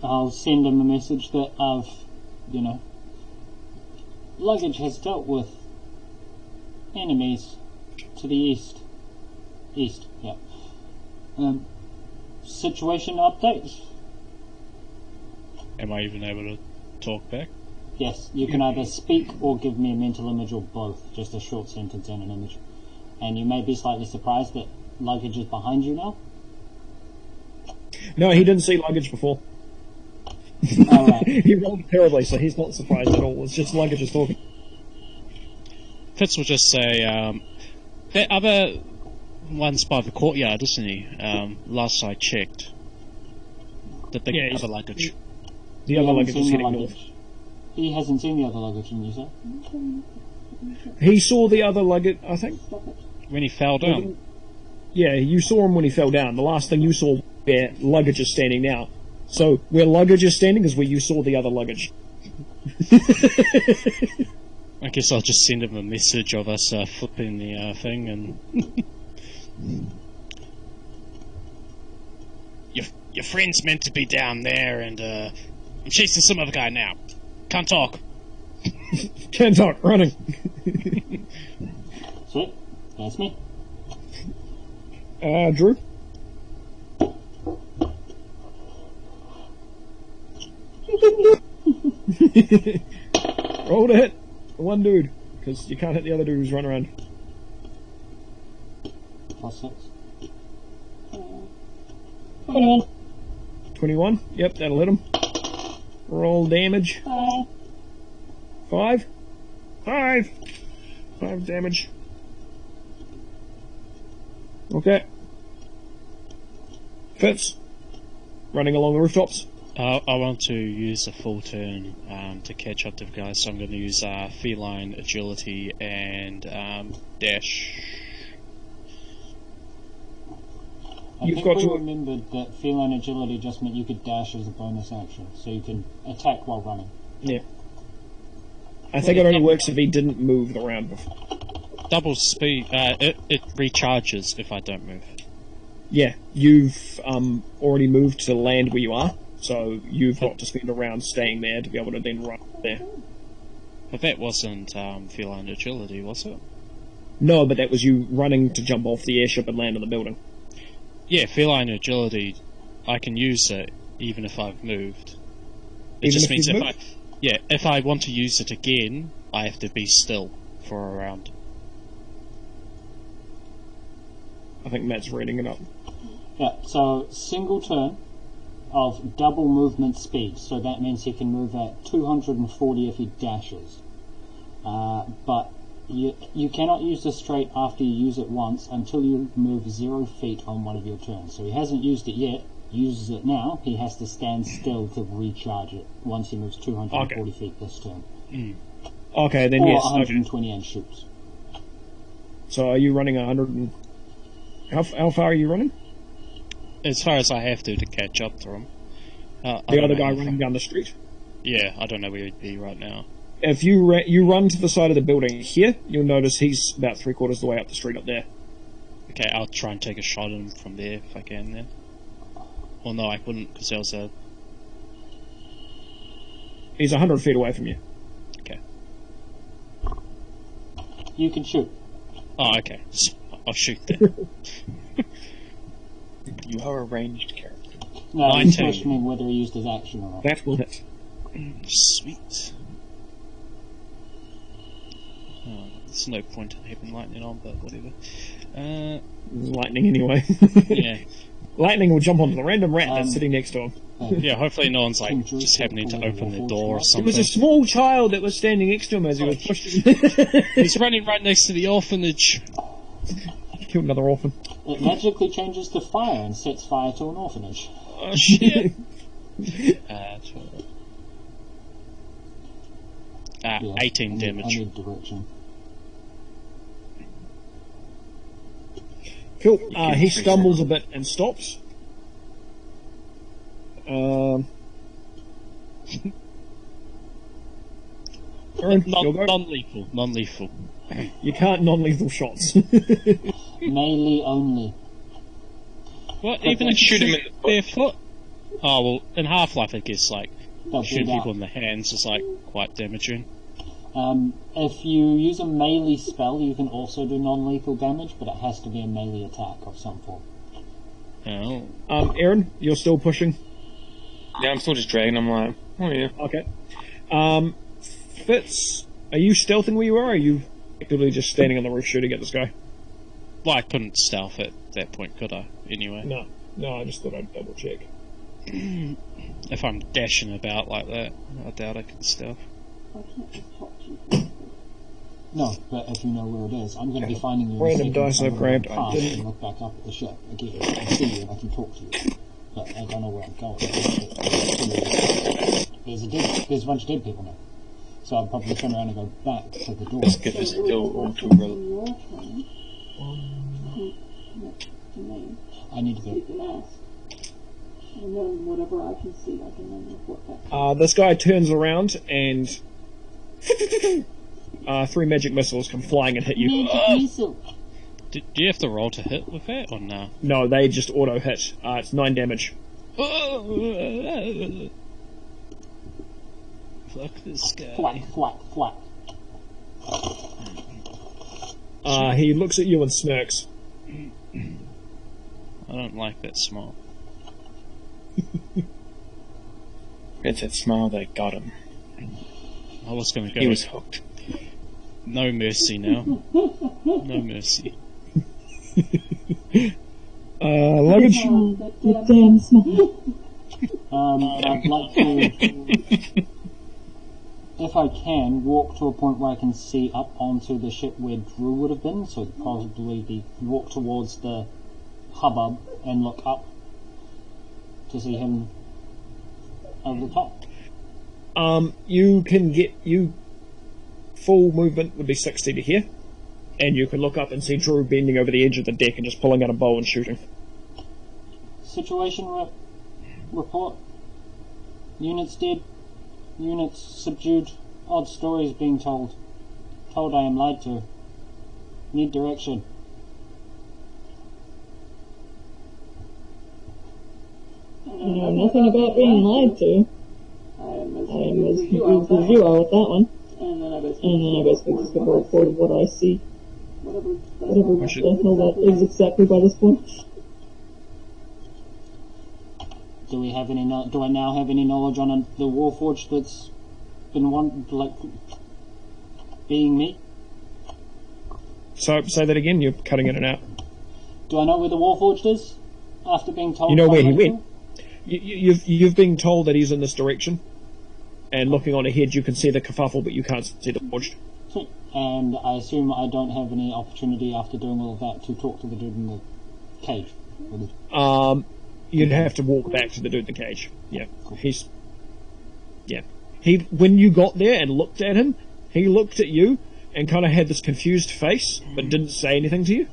I'll send him a message that Luggage has dealt with enemies to the east. East, yeah. Situation updates. Am I even able to talk back? Yes, you can either speak or give me a mental image or both, just a short sentence and an image. And you may be slightly surprised that Luggage is behind you now. No, he didn't see Luggage before. Alright. He rolled terribly, so he's not surprised at all. It's just Luggage is talking. Fitz will just say, that other one's by the courtyard, isn't he? Last I checked. The big other luggage. The other luggage is heading north. He hasn't seen the other luggage, didn't you say? He saw the other luggage, I think. When he fell down. Yeah, you saw him when he fell down. The last thing you saw where Luggage is standing now. So, where Luggage is standing is where you saw the other luggage. I guess I'll just send him a message of us flipping the thing and... Your friend's meant to be down there and I'm chasing some other guy now. Can't talk. Can't talk, running. Sweet, that's me. Drew? Roll to hit one dude, because you can't hit the other dude who's running around. +6. 21. 21? Yep, that'll hit him. Roll damage. 5. 5 damage. Okay. Fitz. Running along the rooftops. I want to use a full turn to catch up to the guys, so I'm going to use feline agility and dash. I think we remembered that feline agility just meant you could dash as a bonus action, so you can attack while running. Yeah. I think it only works if he didn't move the round before. Double speed, it recharges if I don't move. Yeah, you've already moved to land where you are, so you've got to spend a round staying there to be able to then run there. But that wasn't feline agility, was it? No, but that was you running to jump off the airship and land on the building. Yeah, feline agility, I can use it even if I've moved. It Even just if means you've if moved? if I want to use it again, I have to be still for a round. I think Matt's reading it up. Yeah, so single turn of double movement speed, so that means he can move at 240 if he dashes. But you cannot use this trait after you use it once until you move 0 feet on one of your turns. So he hasn't used it yet, uses it now, he has to stand still to recharge it once he moves 240 feet this turn. Okay, then or yes. 120 and shoots. So are you running 100 and... How far are you running? As far as I have to catch up to him. The other guy running down the street? Yeah, I don't know where he'd be right now. If you run to the side of the building here, you'll notice he's about 3/4 the way up the street up there. Okay, I'll try and take a shot at him from there if I can then. Well, no, I couldn't because there was a... He's 100 feet away from you. Okay. You can shoot. Oh, okay. I'll shoot that. You are a ranged character. No, he's 19. questioning whether he used his action or not. That will hit. Sweet. Oh, there's no point in having lightning on, but whatever. Lightning anyway. Yeah. Lightning will jump onto the random rat that's sitting next to him. Yeah, hopefully no one's like just happening to open the door or It something. was a small child that was standing next to him as he was pushing. He's running right next to the orphanage. Killed another orphan. It magically changes to fire and sets fire to an orphanage. Oh shit. 18 I damage. need direction. Cool. He stumbles a bit and stops. Aaron, you'll go. Non-lethal. Non-lethal. You can't non-lethal shots. Melee only. What? Even if shoot you him in the foot. their foot? Oh well, in Half-Life I guess like They'll shooting bleed people out. in the hands is like quite damaging. If you use a melee spell, you can also do non-lethal damage, but it has to be a melee attack of some form. Oh. Aaron, you're still pushing. Yeah, I'm still just dragging. I'm like, oh yeah. Okay. Fitz, are you stealthing where you are, or are you actively just standing on the roof shooting at this guy? Well, I couldn't stealth at that point, could I? Anyway. No, I just thought I'd double check. If I'm dashing about like that, I doubt I can stealth. No, but if you know where it is, I'm going to be finding you. Random in a dice second. I've grabbed, I'm I gonna didn't- and look back up at the ship again. I can see you and I can talk to you, but I don't know where I'm going. There's a bunch of dead people now, so I'll probably turn around and go back to the door. Let's get this still auto roll. Your turn. Next to me. I need to You go. can ask. And then whatever I can see, I can then report back. This guy turns around and 3 magic missiles come flying and hit you. Magic missile. Do you have to roll to hit with that, or no? No, they just auto hit. It's 9 damage. Fuck this guy. Flat. He looks at you and smirks. I don't like that smile. It's that smile that got him. I was gonna go. He was hooked. No mercy now. No mercy. Luggage. Oh, that damn smile. I'd like to, if I can, walk to a point where I can see up onto the ship where Drew would have been, so probably walk towards the hubbub and look up to see him over the top. You can get full movement would be 60 to here, and you can look up and see Drew bending over the edge of the deck and just pulling out a bow and shooting. Situation report. Units dead. Units subdued. Odd stories being told. Told I am lied to. Need direction. I know nothing about being lied to. I am as I am as confused confused as you are with that one. And then I basically Just give a report of what I see. whatever Whatever the hell that is exactly by this point. Do we have any? Do I now have any knowledge on the Warforged that's been being me? So, say that again, you're cutting in and out. Do I know where the Warforged is? After being told, You know by where he Rachel? went. You've been told that he's in this direction, and looking on ahead you can see the kerfuffle, but you can't see the forged. Sweet. And I assume I don't have any opportunity after doing all of that to talk to the dude in the cage. You'd have to walk back to the dude in the cage. Yeah, when you got there and looked at him, he looked at you and kind of had this confused face, but didn't say anything to you.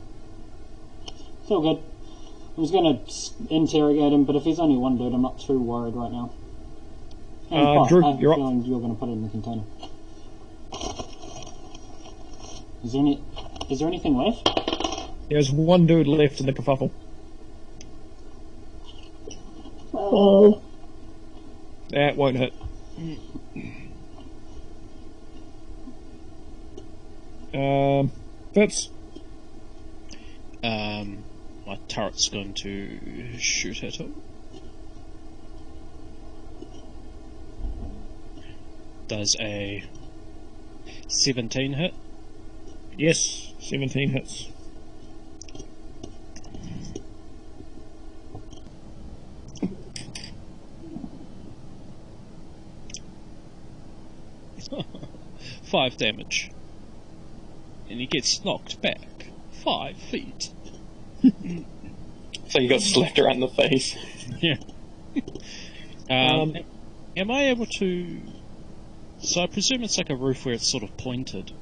It's all good. I was going to interrogate him, but if he's only one dude, I'm not too worried right now. And Drew, I have you're a up. feeling you're going to put it in the container. Is there anything left? There's one dude left in the kerfuffle. 12. That won't hit. Fitz, My turret's going to shoot at him. Does a 17 hit? Yes, 17 hits. Five damage. And he gets knocked back 5 feet. So you got slapped around the face. Yeah. Am I able to... So I presume it's like a roof where it's sort of pointed,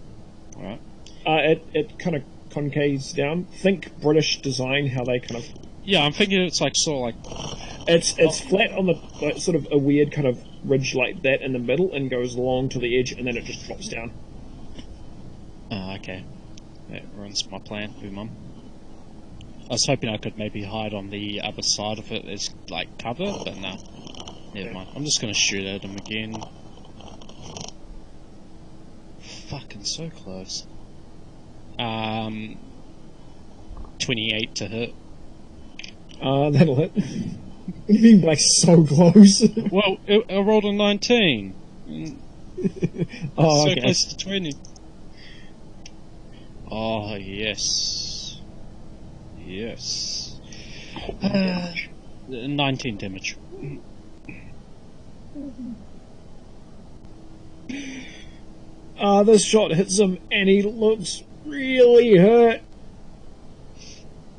right? It kind of concaves down. Think British design, how they kind of... Yeah, I'm thinking it's like sort of like... It's flat on the... Like, sort of a weird kind of ridge like that in the middle and goes along to the edge and then it just drops down. Ah, okay. That ruins my plan, boo mum. I was hoping I could maybe hide on the other side of it as, like, cover, but no. Never mind. I'm just gonna shoot at him again. Fucking so close. 28 to hit. That'll hit. What do you mean by so close? Well, I rolled a 19. Oh, so okay. close to 20. Oh, yes. Yes. 19 damage. This shot hits him and he looks really hurt.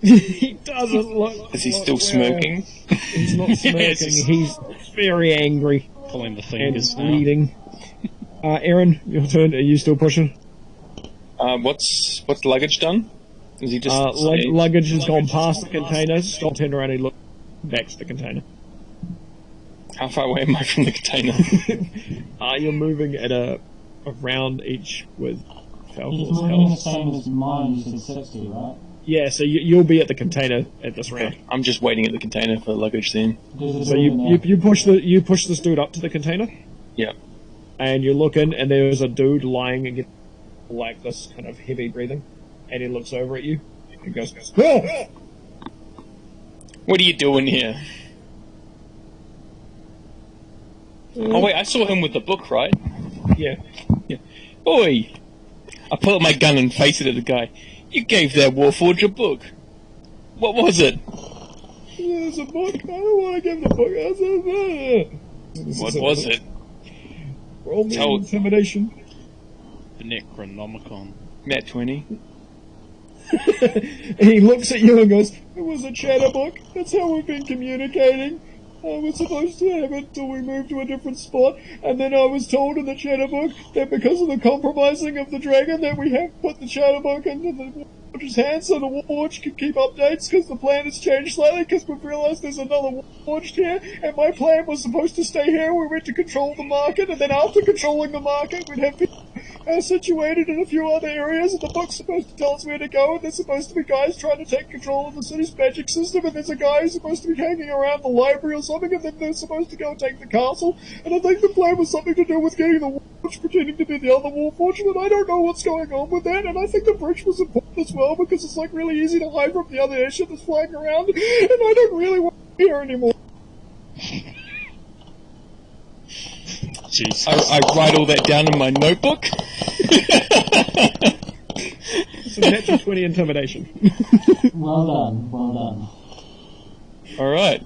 He doesn't look... Is he still smirking? He's not smirking, Yes. he's very angry Pulling the and fingers now. bleeding. Aaron, your turn. Are you still pushing? What's Luggage done? Is he just... Luggage has gone past the container, stopped, turned around, and looked back to the container. How far away am I from the container? You're moving at around each with He's Falcor's moving the health. same as mine, you said 60, right? Yeah, so you'll be at the container at this round. I'm just waiting at the container for Luggage then. So you push this dude up to the container, Yeah. and you look in, and there's a dude lying against like this kind of heavy breathing, and he looks over at you and goes, "Ah!" What are you doing here? Oh wait, I saw him with the book, right? Yeah. Oi! I pull out my gun and face it at the guy. You gave that Warforged a book. What was it? There's a book. I don't want to give the book. What was it? Roll me Tell- intimidation. The Necronomicon. Nat 20. And he looks at you and goes, "It was a chatter book. That's how we've been communicating. We're supposed to have it until we move to a different spot, and then I was told in the chatterbook that because of the compromising of the dragon that we have put the chatterbook into the Warwatch's hands so the Warwatch can keep updates because the plan has changed slightly because we've realised there's another Warwatch here, and my plan was supposed to stay here. We went to control the market, and then after controlling the market we'd have people situated in a few other areas, and the book's supposed to tell us where to go, and there's supposed to be guys trying to take control of the city's magic system, and there's a guy who's supposed to be hanging around the library or something, and then they're supposed to go and take the castle, and I think the plan was something to do with getting the Warwatch pretending to be the other Warforged, but I don't know what's going on with that, and I think the bridge was important as well, because it's like really easy to hide from the other airship that's flying around, and I don't really want to be here anymore." Jesus. I write all that down in my notebook. So that's a 20 intimidation. Well done, well done. Alright.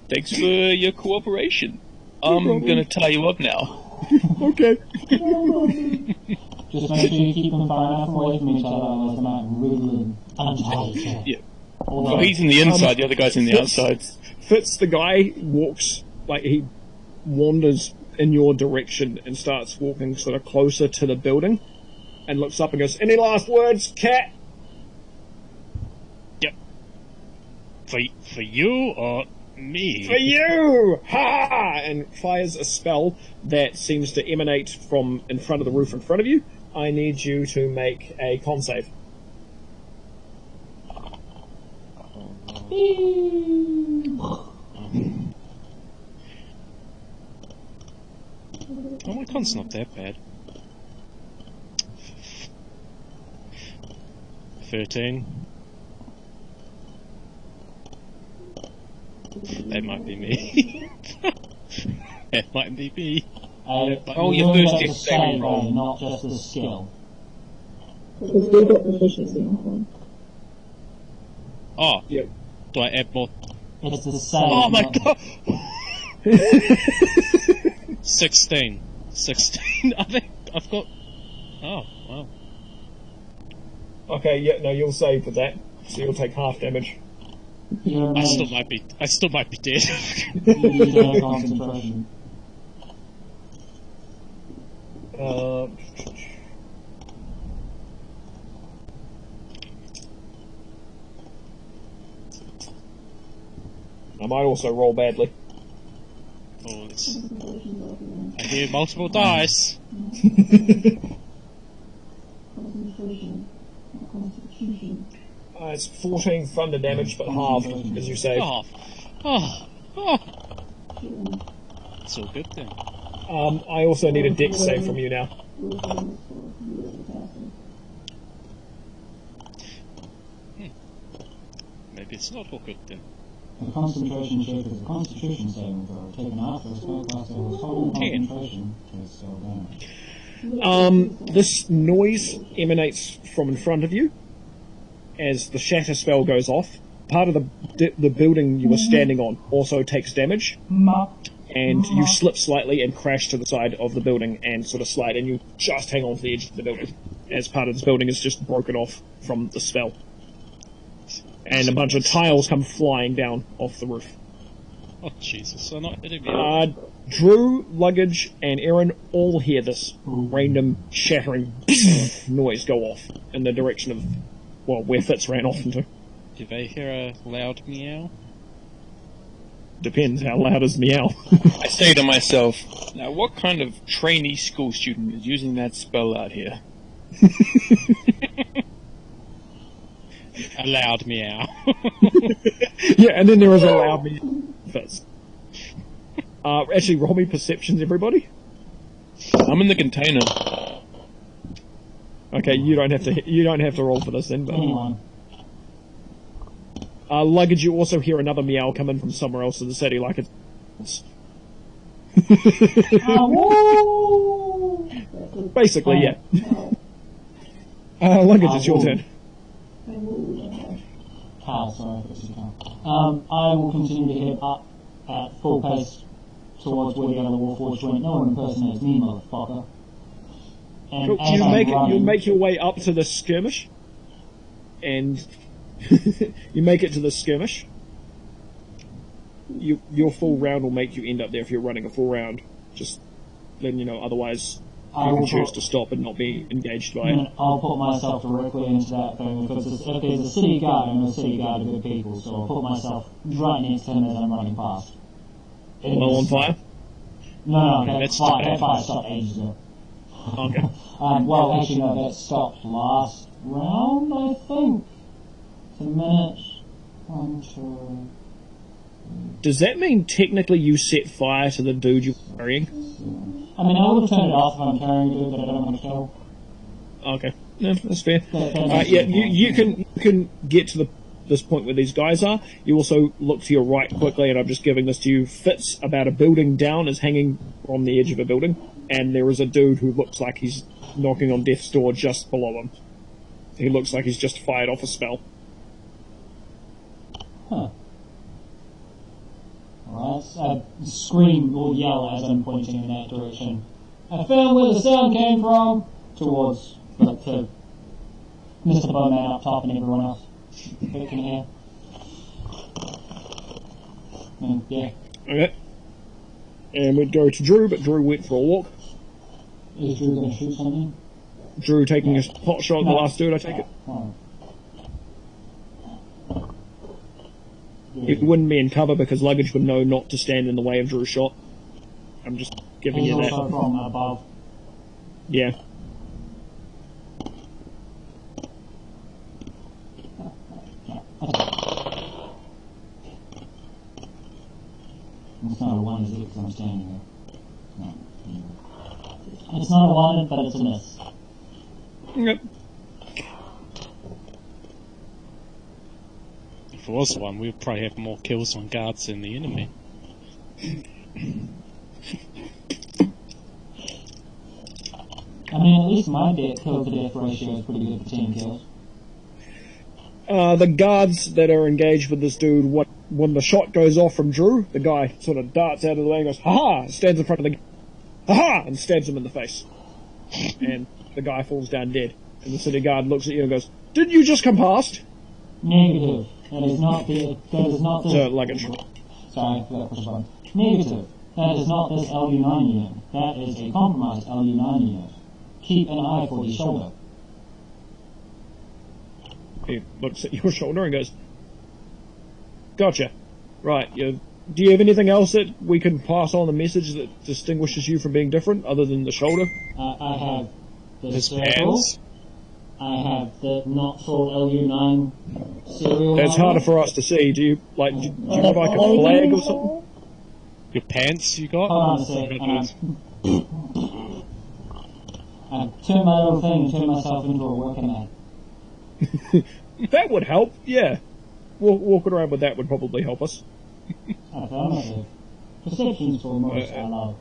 Thanks for your cooperation. I'm gonna tie you up now. Okay. Just make sure you keep them far enough away from each other, otherwise they might really untie each other. Yeah. Well, he's in the inside, the other guy's in the outside. Fitz, the guy walks, like he wanders in your direction and starts walking sort of closer to the building and looks up and goes, "Any last words, cat?" Yep. For you or me? "For you! Ha!" And fires a spell that seems to emanate from in front of the roof in front of you. I need you to make a con save. Oh, my con's not that bad. 13. That might be me. That might be me. Oh, your learned first as a dex saving save, roll. not just a skill. Because we got proficiency on one. Oh, Yep. do I add more? It's the save. Oh my not- god! 16. 16. I think I've got. Oh, wow. Okay, yeah, no, you'll save with that. So you'll take half damage. You're a I mage. still might be dead. You don't have concentration. I might also roll badly. Oh, I hear multiple dice. Concentration. Constitution. It's 14 thunder damage, but halved, as you say. Oh. It's all good then. I also need a dex save from you now. Maybe it's not all good then. A concentration check is a constitution saving throw taken after a spellcaster has total 10. concentration takes spell damage. This noise emanates from in front of you as the shatter spell goes off. Part of the building you were standing on also takes damage, and you slip slightly and crash to the side of the building and sort of slide, and you just hang on to the edge of the building as part of this building is just broken off from the spell. And a bunch of tiles come flying down off the roof. Oh Jesus! They're not hitting me. Drew, Luggage, and Aaron all hear this random shattering noise go off in the direction of, well, where Fitz ran off into. Do they hear a loud meow? Depends how loud is meow. I say to myself, now what kind of trainee school student is using that spell out here? A loud meow. Yeah, and then there is a loud meow. Fitz. Actually, roll me perceptions, everybody. I'm in the container. Okay, you don't have to roll for this then. But Anyone. Luggage, you also hear another meow coming from somewhere else in the city, like it's basically, yeah. Luggage, it's your turn. Cal, sorry, it's your turn. I will continue to head up at full pace towards where the other Warforged went. No one impersonates me, motherfucker. And Cool. as I'm running, You make your way up to the skirmish, and you make it to the skirmish. Your full round will make you end up there if you're running a full round. Just letting you know, otherwise I you will can choose put- to stop and not be engaged by it. I'll put myself directly into that thing because if there's a city guard, and the city guard are good people, so I'll put myself right next to him as I'm running past. Well on fire? No, Okay, that let's fire, stop. that fire stopped ages ago. Okay. Well, actually, no, that stopped last round, I think. It's a minute. 1, 2. Does that mean technically you set fire to the dude you're carrying? I mean, I would have turned it off if I'm carrying a dude that I don't want to kill. Okay. No, that's fair. That makes Yeah, sense. you can get to this point where these guys are. You also look to your right quickly, and I'm just giving this to you. Fitz about a building down is hanging on the edge of a building, and there is a dude who looks like he's knocking on death's door just below him. He looks like he's just fired off a spell. Huh. Alright, I scream or yell as I'm pointing in that direction. I found where the sound came from! Towards, like, to Mr. Bowman up top and everyone else who can hear. And, yeah. Okay. And we'd go to Drew, but Drew went for a walk. Is Drew gonna shoot something? Drew taking a pot shot at the last dude, I take it. Oh. It wouldn't be in cover because Luggage would know not to stand in the way of Drew's shot. I'm just giving He's you also that. from above. Yeah. It's not a 1, is it? Because I'm standing there. No. It's not a 1, but it's a miss. Yep. if it was one, we'd probably have more kills on guards than the enemy. I mean, at least my kill to death ratio is pretty good for 10 kills. The guards that are engaged with this dude, when the shot goes off from Drew, the guy sort of darts out of the way and goes, "Ha-ha!" Stands in front of the "Ha-ha!" and stabs him in the face. And the guy falls down dead. And the city guard looks at you and goes, "Didn't you just come past?" Negative. That is not the... So, luggage. Sorry, I forgot to push the button. Negative. That is not this LU9 unit. That is a compromised LU9 unit. Keep an eye for the shoulder. He looks at your shoulder and goes, "Gotcha. Right, do you have anything else that we can pass on the message that distinguishes you from being different, other than the shoulder?" I have the His circle. pants. I have the not full LU9 serial That's number. harder for us to see. Do you have like a flag or something? Your pants you got? Hold on a sec. I turned my little thing and turned myself into a working man. That would help, yeah. Walking around with that would probably help us. Affirmative. Perceptions for most are low.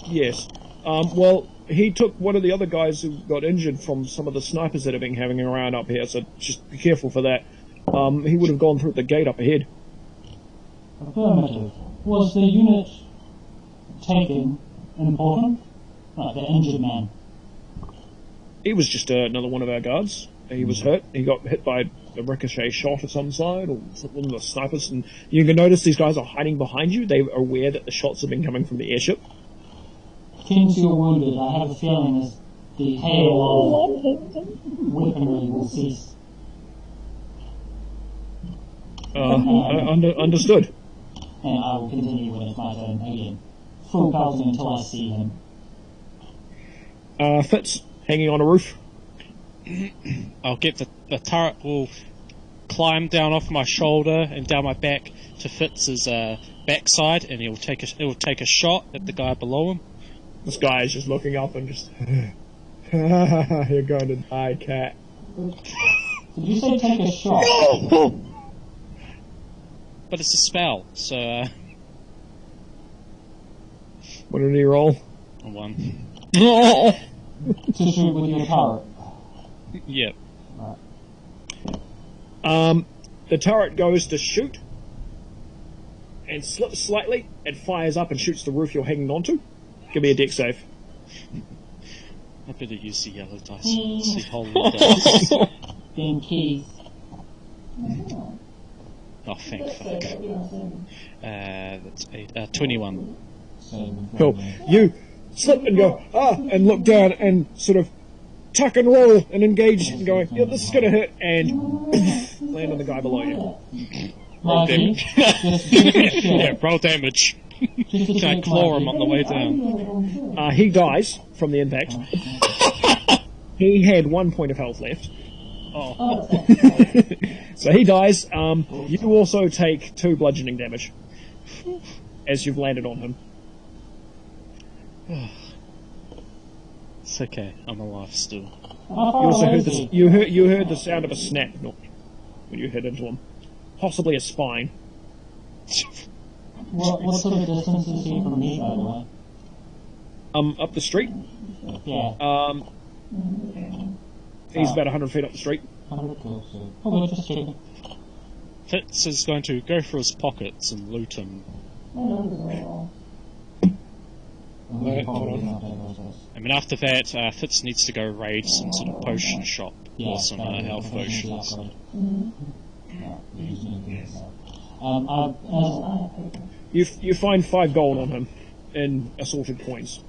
Yes. Well, he took one of the other guys who got injured from some of the snipers that have been having around up here, so just be careful for that. He would have gone through the gate up ahead. Affirmative. Was the unit taken important? Like the injured man. He was just another one of our guards. He was hurt. He got hit by a ricochet shot of some side, or one of the snipers, and you can notice these guys are hiding behind you. They are aware that the shots have been coming from the airship. Tend to your wounded. I have a feeling as the hail of weaponry will cease. Understood. And I will continue when it's my turn again. Full pelting until I see him. Fitz, hanging on a roof. I'll get the turret will climb down off my shoulder and down my back to Fitz's backside, and he'll take a shot at the guy below him. This guy is just looking up and just... You're going to die, cat. Did you say take a shot? But it's a spell, so... What did he roll? A 1. To shoot with your turret. Yep. The turret goes to shoot and slips slightly and fires up and shoots the roof you're hanging onto. Give me a dex save. I better use the yellow dice. See holy dice. Then keys. Oh, thank fuck. That's 8. 21. Cool. You slip and go, and look down and sort of tuck and roll and engage and going, yeah, this is going to hit, and land on the guy below you. Roll damage. Yeah, roll damage. Can I claw him on the way down? He dies from the impact. He had 1 point of health left. Oh. So he dies. You also take 2 bludgeoning damage as you've landed on him. It's okay, I'm alive still. You also heard this. You heard the sound of a snap when you hit into him, possibly a spine. What sort of distance is he from me, by the way? Up the street. Yeah. He's about 100 feet up the street. 100 kills. Okay, just checking. Fitz is going to go for his pockets and loot him. Right, hold on. I mean, after that, Fitz needs to go raid some sort of potion shop or some health potions. You find 5 gold on him in assorted coins.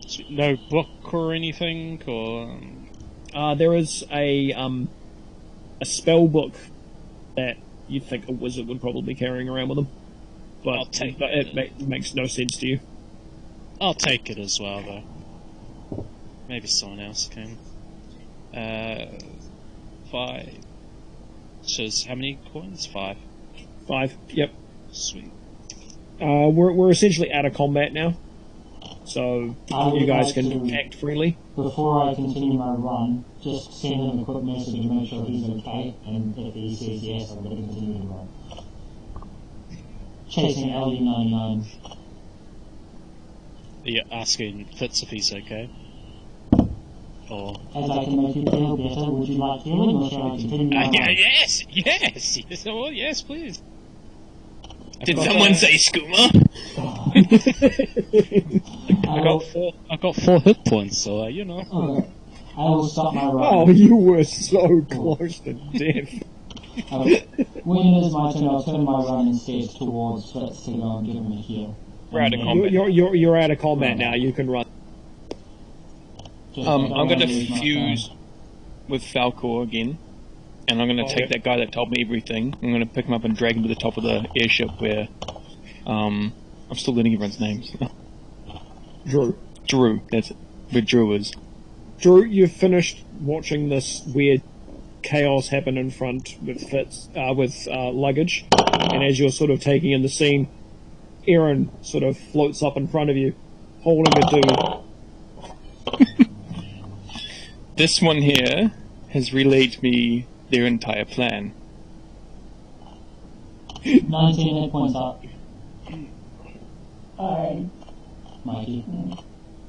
So, no book or anything, or there is a spell book that you'd think a wizard would probably be carrying around with them, but it makes no sense to you. I'll take it as well, though. Maybe someone else can. 5. Shows how many coins? 5. 5. Yep. Sweet. We're essentially out of combat now, So I would you guys like can to- act freely. Before I continue my run, just send him a quick message to make sure he's okay, and if he says yes, I'm going to continue to run. Chasing LU99. Are you asking Fitz if he's okay? Or As I can make you feel better, would you like healing, or shall I continue my run? yes, oh yes, please. Did someone say skooma? I got 4 hit points, so you know. Okay. I will stop my run. Oh, you were so close to death. When it is my turn, I'll turn my run instead towards Fitz to go and give him a heal. We're out of And combat. You're out of combat now. You can run. just I'm don't going to lose my fuse with Falcor again, and I'm going to take that guy that told me everything. I'm going to pick him up and drag him to the top of the airship where, I'm still learning everyone's names. Drew, that's it. Where Drew is. Drew, you've finished watching this weird chaos happen in front with Luggage, and as you're sort of taking in the scene, Aaron sort of floats up in front of you, holding a dude. This one here has relayed me their entire plan. 19 hit points up, Alright. Mikey.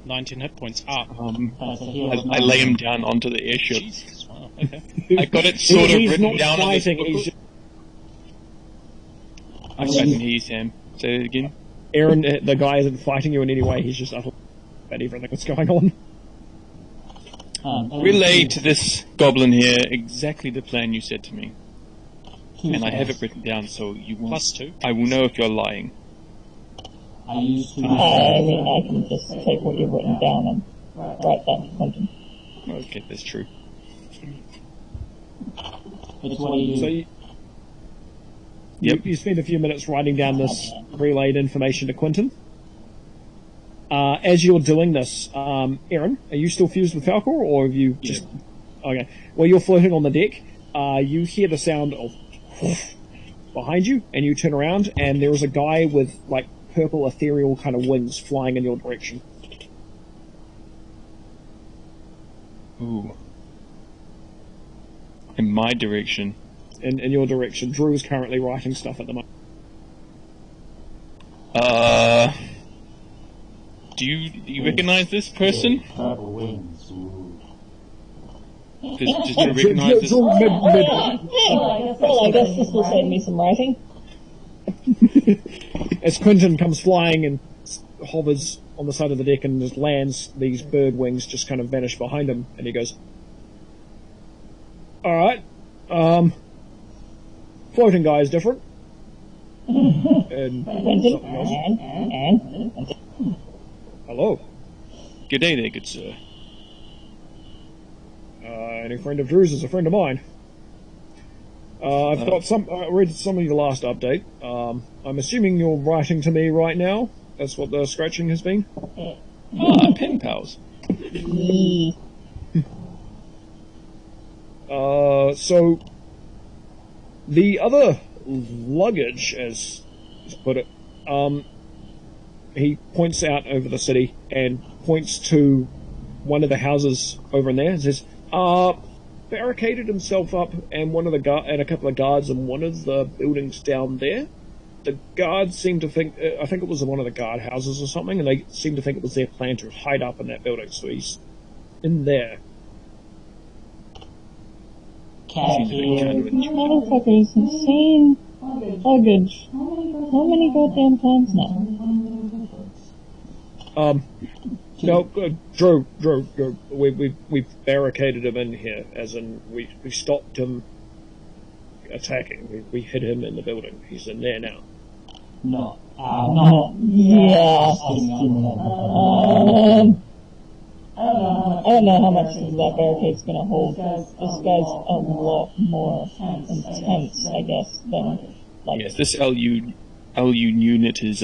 19 hit points up. That's a heal. of I lay him 19. down onto the airship. Jesus, wow, okay. I got it sort of He's written not down on this fighting, book. he's just... I can hear you, Sam. Say it again. Aaron, the guy isn't fighting you in any way, he's just about everything that's going on. Relay to this goblin here exactly the plan you said to me. And I have it written down so you won't... +2. I will know if you're lying. I used to. I mean, I can just take what you've written down and write that to Quentin. Okay, that's true. It's what you do. So you, Yep. you spend a few minutes writing down this relayed information to Quentin. As you're doing this, Aaron, are you still fused with Falcor, or have you just... Okay. Well, you're floating on the deck. You hear the sound of behind you, and you turn around, and there is a guy with, like, purple ethereal kind of wings flying in your direction. Ooh. In my direction. In your direction. Drew is currently writing stuff at the moment. Do you recognize this person? Purple wings. Ooh. Does you recognize this? Well, I guess this will save me some writing. As Quentin comes flying and hovers on the side of the deck and just lands, these bird wings just kind of vanish behind him, and he goes, "Alright, floating guy is different." And something else. And Hello. Good day there, good sir. Any friend of Drew's is a friend of mine. I've got read some of your last update. I'm assuming you're writing to me right now. That's what the scratching has been. Pen pals. So the other luggage, as put it, he points out over the city and points to one of the houses over in there and says, barricaded himself up and and a couple of guards in one of the buildings down there. The guards seem to think, I think it was one of the guard houses or something, and they seem to think it was their plan to hide up in that building, so he's in there. motherfuckers have seen luggage. How many goddamn times now? No, Drew, we barricaded him in here, as in we stopped him attacking. We hid him in the building. He's in there now. No. Yeah. I don't know how much that barricade's gonna hold. This guy's a lot more intense, I guess, than like. Yes, this LU unit is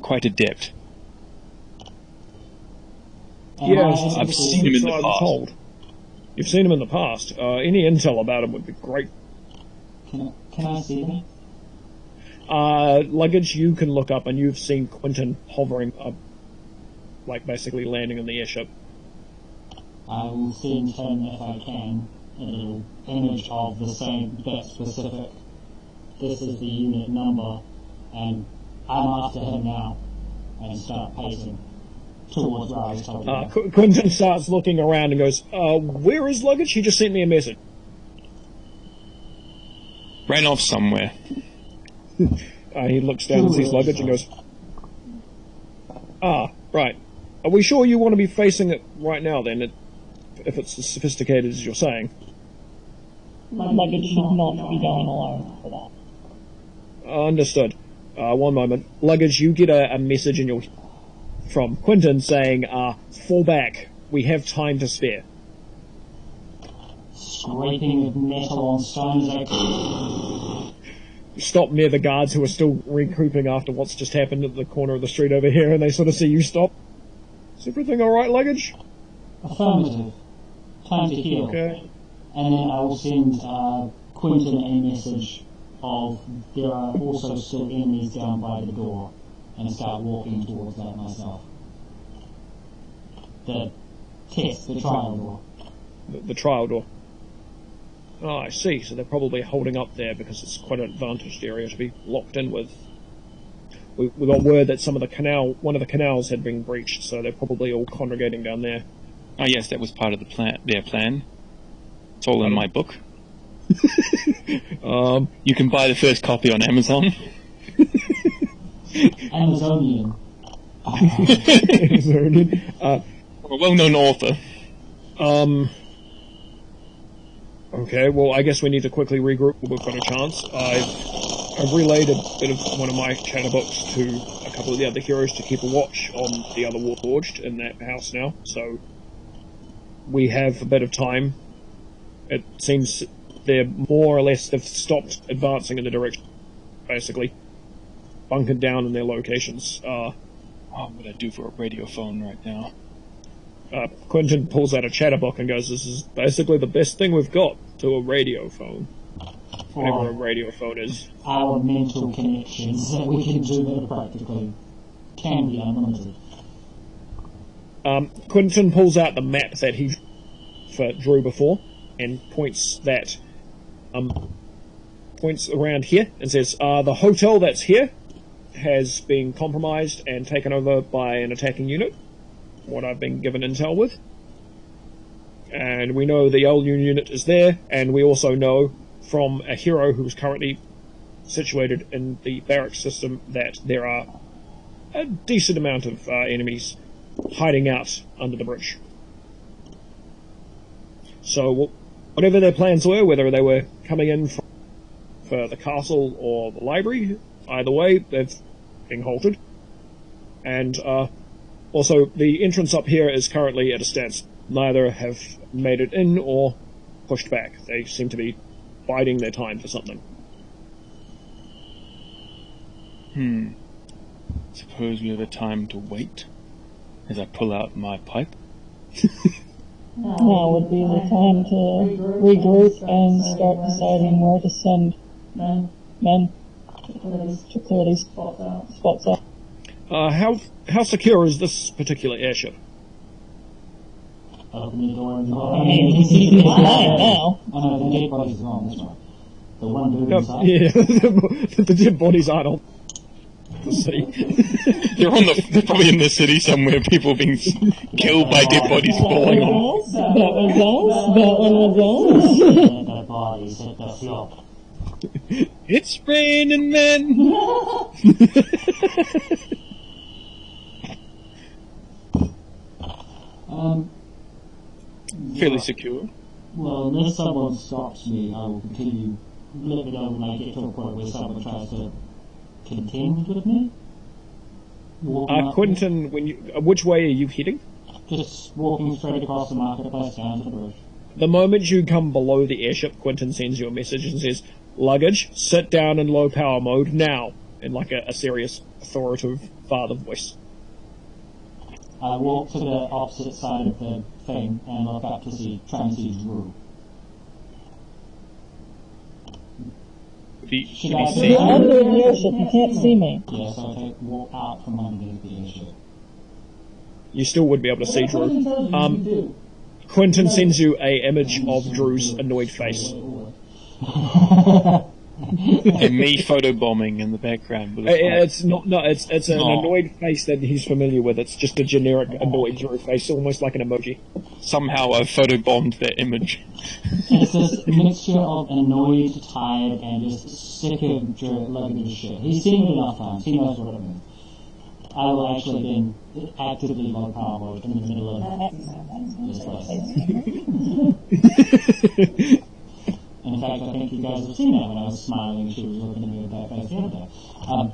quite adept. Yes, I've seen him in the past. Told. You've seen him in the past. Any intel about him would be great. Can I see them? Luggage, you can look up, and you've seen Quentin hovering like basically landing on the airship. I will send him, if I can, a little image of that specific. This is the unit number, and I'm after him now, and start pacing towards where I was told to go. Quentin starts looking around and goes, where is Luggage? He just sent me a message. Ran off somewhere. He looks down and sees Luggage and goes, right. Are we sure you want to be facing it right now then, if it's as sophisticated as you're saying? Luggage should not be going alone for that. Understood. One moment. Luggage, you get a message from Quentin saying, fall back. We have time to spare. Scraping of metal on stones. You stop near the guards who are still recouping after what's just happened at the corner of the street over here, and they sort of see you stop. Is everything alright, Luggage? Affirmative. Time to heal. Okay. And then I will send Quentin a message of there are also still enemies down by the door, and start walking towards that myself. The trial door. The trial door. Oh, I see. So they're probably holding up there because it's quite an advantaged area to be locked in with. We got word that one of the canals had been breached, so they're probably all congregating down there. Oh yes, that was part of their plan. It's all in my book. You can buy the first copy on Amazon. Amazonian. Amazonian. A well-known author. Okay, well, I guess we need to quickly regroup. We've got a chance. I've relayed a bit of one of my chatterbooks to a couple of the other heroes to keep a watch on the other Warforged in that house now, so we have a bit of time. It seems they're more or less have stopped advancing in the direction, basically. Bunkered down in their locations. What would I do for a radio phone right now? Quentin pulls out a chatterbox and goes, this is basically the best thing we've got to a radio phone. Whatever a radio phone is. Our mental connections that we can do that practically can be unlimited. Quentin pulls out the map that he drew before and points around here and says, the hotel that's here has been compromised and taken over by an attacking unit, what I've been given intel with. And we know the LU unit is there, and we also know from a hero who's currently situated in the barracks system that there are a decent amount of enemies hiding out under the bridge. So whatever their plans were, whether they were coming in for the castle or the library, either way, they've been halted. And also, the entrance up here is currently at a standstill. Neither have made it in or pushed back. They seem to be biding their time for something. Suppose we have a time to wait as I pull out my pipe. Now would be the time to regroup and start deciding where to send men to clear these spots out. How secure is this particular airship? Open the door and go. I mean, you see the line now. Oh no, the dead bodies are on this one. The one dude inside. Yeah, the dead bodies aren't on the city. They're probably in the city somewhere, people being killed by dead bodies falling off. That was us. The bodies hit the floor. It's raining men! Fairly secure. Well, unless someone stops me, I will continue. Let me know when I get to a point where someone tries to contend with me. Quentin, which way are you heading? Just walking straight across the marketplace down to the bridge. The moment you come below the airship, Quentin sends you a message and says, Luggage, sit down in low power mode now, in like a serious, authoritative father voice. I walk to the opposite side of the thing and look up to try and see Drew. Should I see? You're under the airship, you can't see me. Yes, I walk out from underneath the airship. you still would be able to see Drew. Quentin sends you a image of Drew's annoyed face. And me photobombing in the background. It's not. No, it's an annoyed face that he's familiar with. It's just a generic annoyed Drew face, almost like an emoji. Somehow I photobombed that image. It's this mixture of annoyed, tired, and just sick of Luggage shit. He's seen it enough times. He knows what it means. I will actually been actively low power mode in the middle of this place. In fact, I think you guys have seen that when I was smiling and she was looking at me with that face the other day.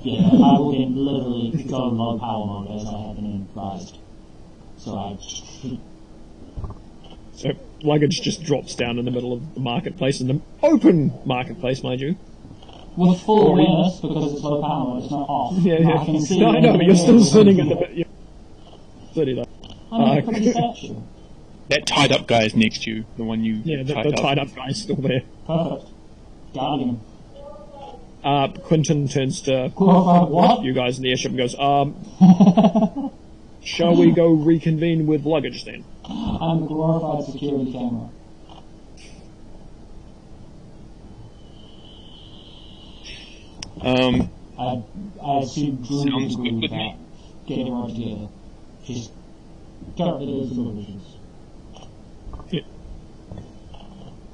Yeah, I will then literally go low power mode as I have been advised. So Luggage just drops down in the middle of the marketplace, in the open marketplace, mind you. With full awareness, because it's low power mode, it's not off. Yeah. I can see no, but you're still sitting in the... Sitting there. I'm a pretty statue. That tied up guy is next to you, the one you the tied up guy's still there. Perfect. Guardian. Quentin turns to What? you guys in the airship and goes, shall we go reconvene with Luggage then? I'm the glorified security camera. I see Drew sounds agree good with with that. me. Get it all together. Just got rid of the illusions.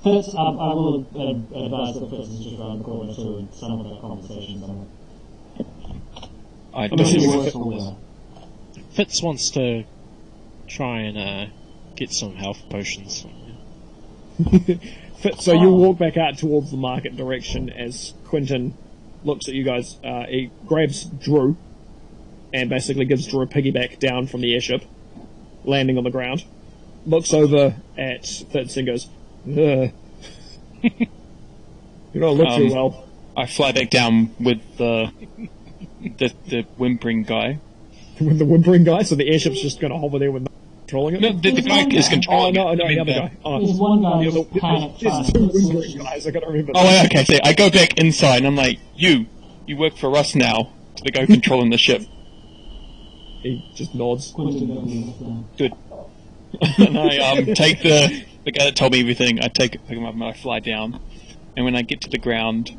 Fitz, I will advise that Fitz is just around the corner too, and some of that conversation's on it. Fitz wants to try and get some health potions. So you walk back out towards the market direction as Quentin looks at you guys. He grabs Drew and basically gives Drew a piggyback down from the airship, landing on the ground. Looks over at Fitz and goes, "You don't look too well." I fly back down with the whimpering guy. With the whimpering guy? So the airship's just going to hover there with no controlling it? No, the guy is controlling it. the other guy. There's one guy who's panicked. There's two whimpering guys, I got to remember. Oh, okay, so I go back inside and I'm like, you work for us now, to the guy controlling the ship. He just nods. Good. And I take the guy that told me everything, pick him up and I fly down. And when I get to the ground,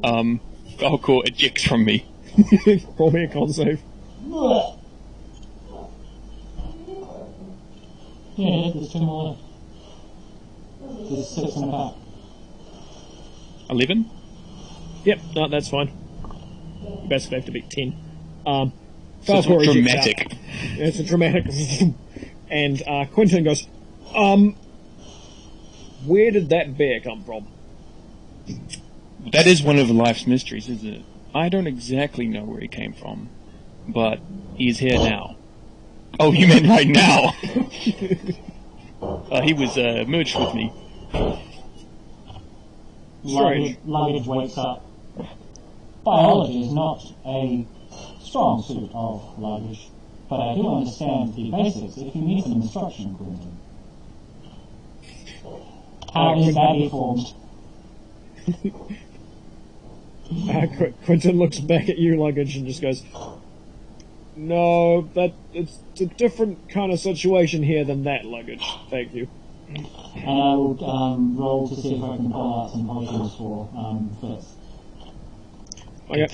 Galcor ejects from me. Roll me a con save. Yeah, there's two more left. There's 6 in the pack. 11? Yep, no, that's fine. You basically have to beat 10. So it's dramatic. It's a dramatic. And Quentin goes, where did that bear come from? That is one of life's mysteries, isn't it? I don't exactly know where he came from, but he's here now. Oh, you meant right now? He was merged with me. Luggage wakes up. Biology is not a strong suit of Luggage, but I do understand the basics if you need some instruction, Quentin. How is that formed? Quentin looks back at you, Luggage, and just goes, "No, it's a different kind of situation here than that, Luggage. Thank you." And I will roll to see if I can pull out some potions for Fitz. Okay.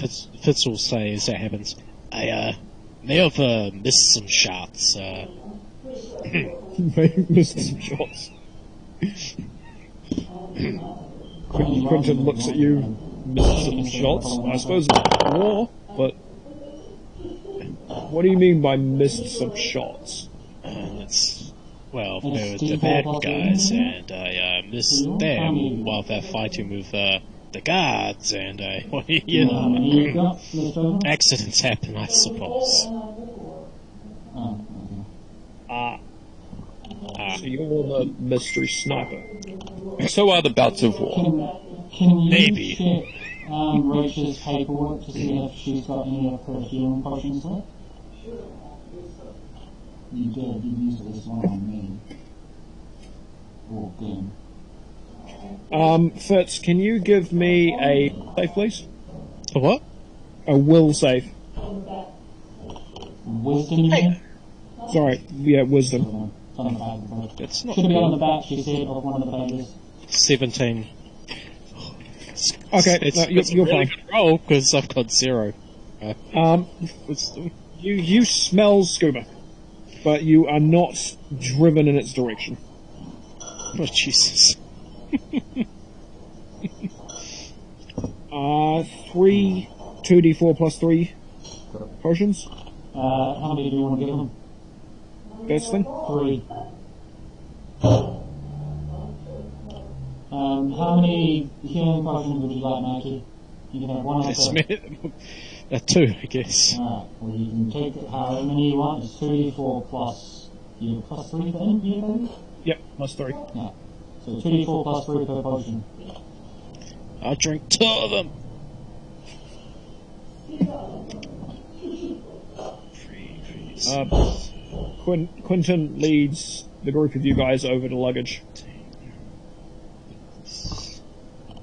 Fitz will say as that happens, I may have missed some shots. Missed some shots. Quentin looks at you, missed some shots. I suppose war, but what do you mean by missed some shots? Well, they were the bad guys, and I missed them while they're fighting with the guards, and accidents happen, I suppose. So you're the mystery sniper. So are the bouts of war. Can you Maybe. check Rachel's paperwork to see if she's got any of her healing potions left? You did. You used this one on me. Oh, good. Fitz, can you give me a save, please? A what? A will save. Wisdom, you mean? Sorry, yeah, wisdom. It's on the back of the book. That's not Should be on the good. back, she said, of one of the pages. 17. Okay, It's, no, it's you're a really fine. good roll because I've got 0. Wisdom. You smell scuba, but you are not driven in its direction. Oh, Jesus. 3 2d4 plus 3 potions. How many do you want to give them? Best thing. 3. How many healing potions would you like, Mikey? You can have one or two. 2, I guess. Alright, well you can take however many you want. It's 2d4 plus... You plus 3 for any, you think? Yep, plus 3. Yeah. So 2d4 plus 3 per potion. I'll drink 2 of them. Quentin leads the group of you guys over to Luggage.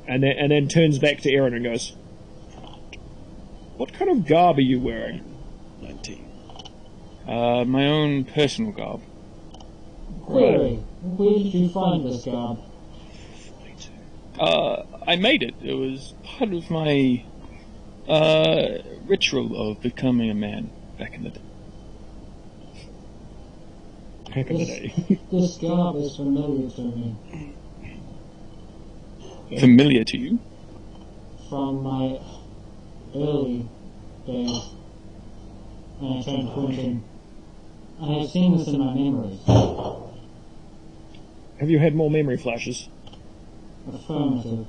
And then turns back to Aaron and goes, "What kind of garb are you wearing?" 19. My own personal garb. Query, where did you find this garb? I made it. It was part of my ritual of becoming a man back in the day. Back in the day. This garb is familiar to me. Familiar to you? From my early days when I turned Quentin. I have seen this in my memories. Have you had more memory flashes? Affirmative.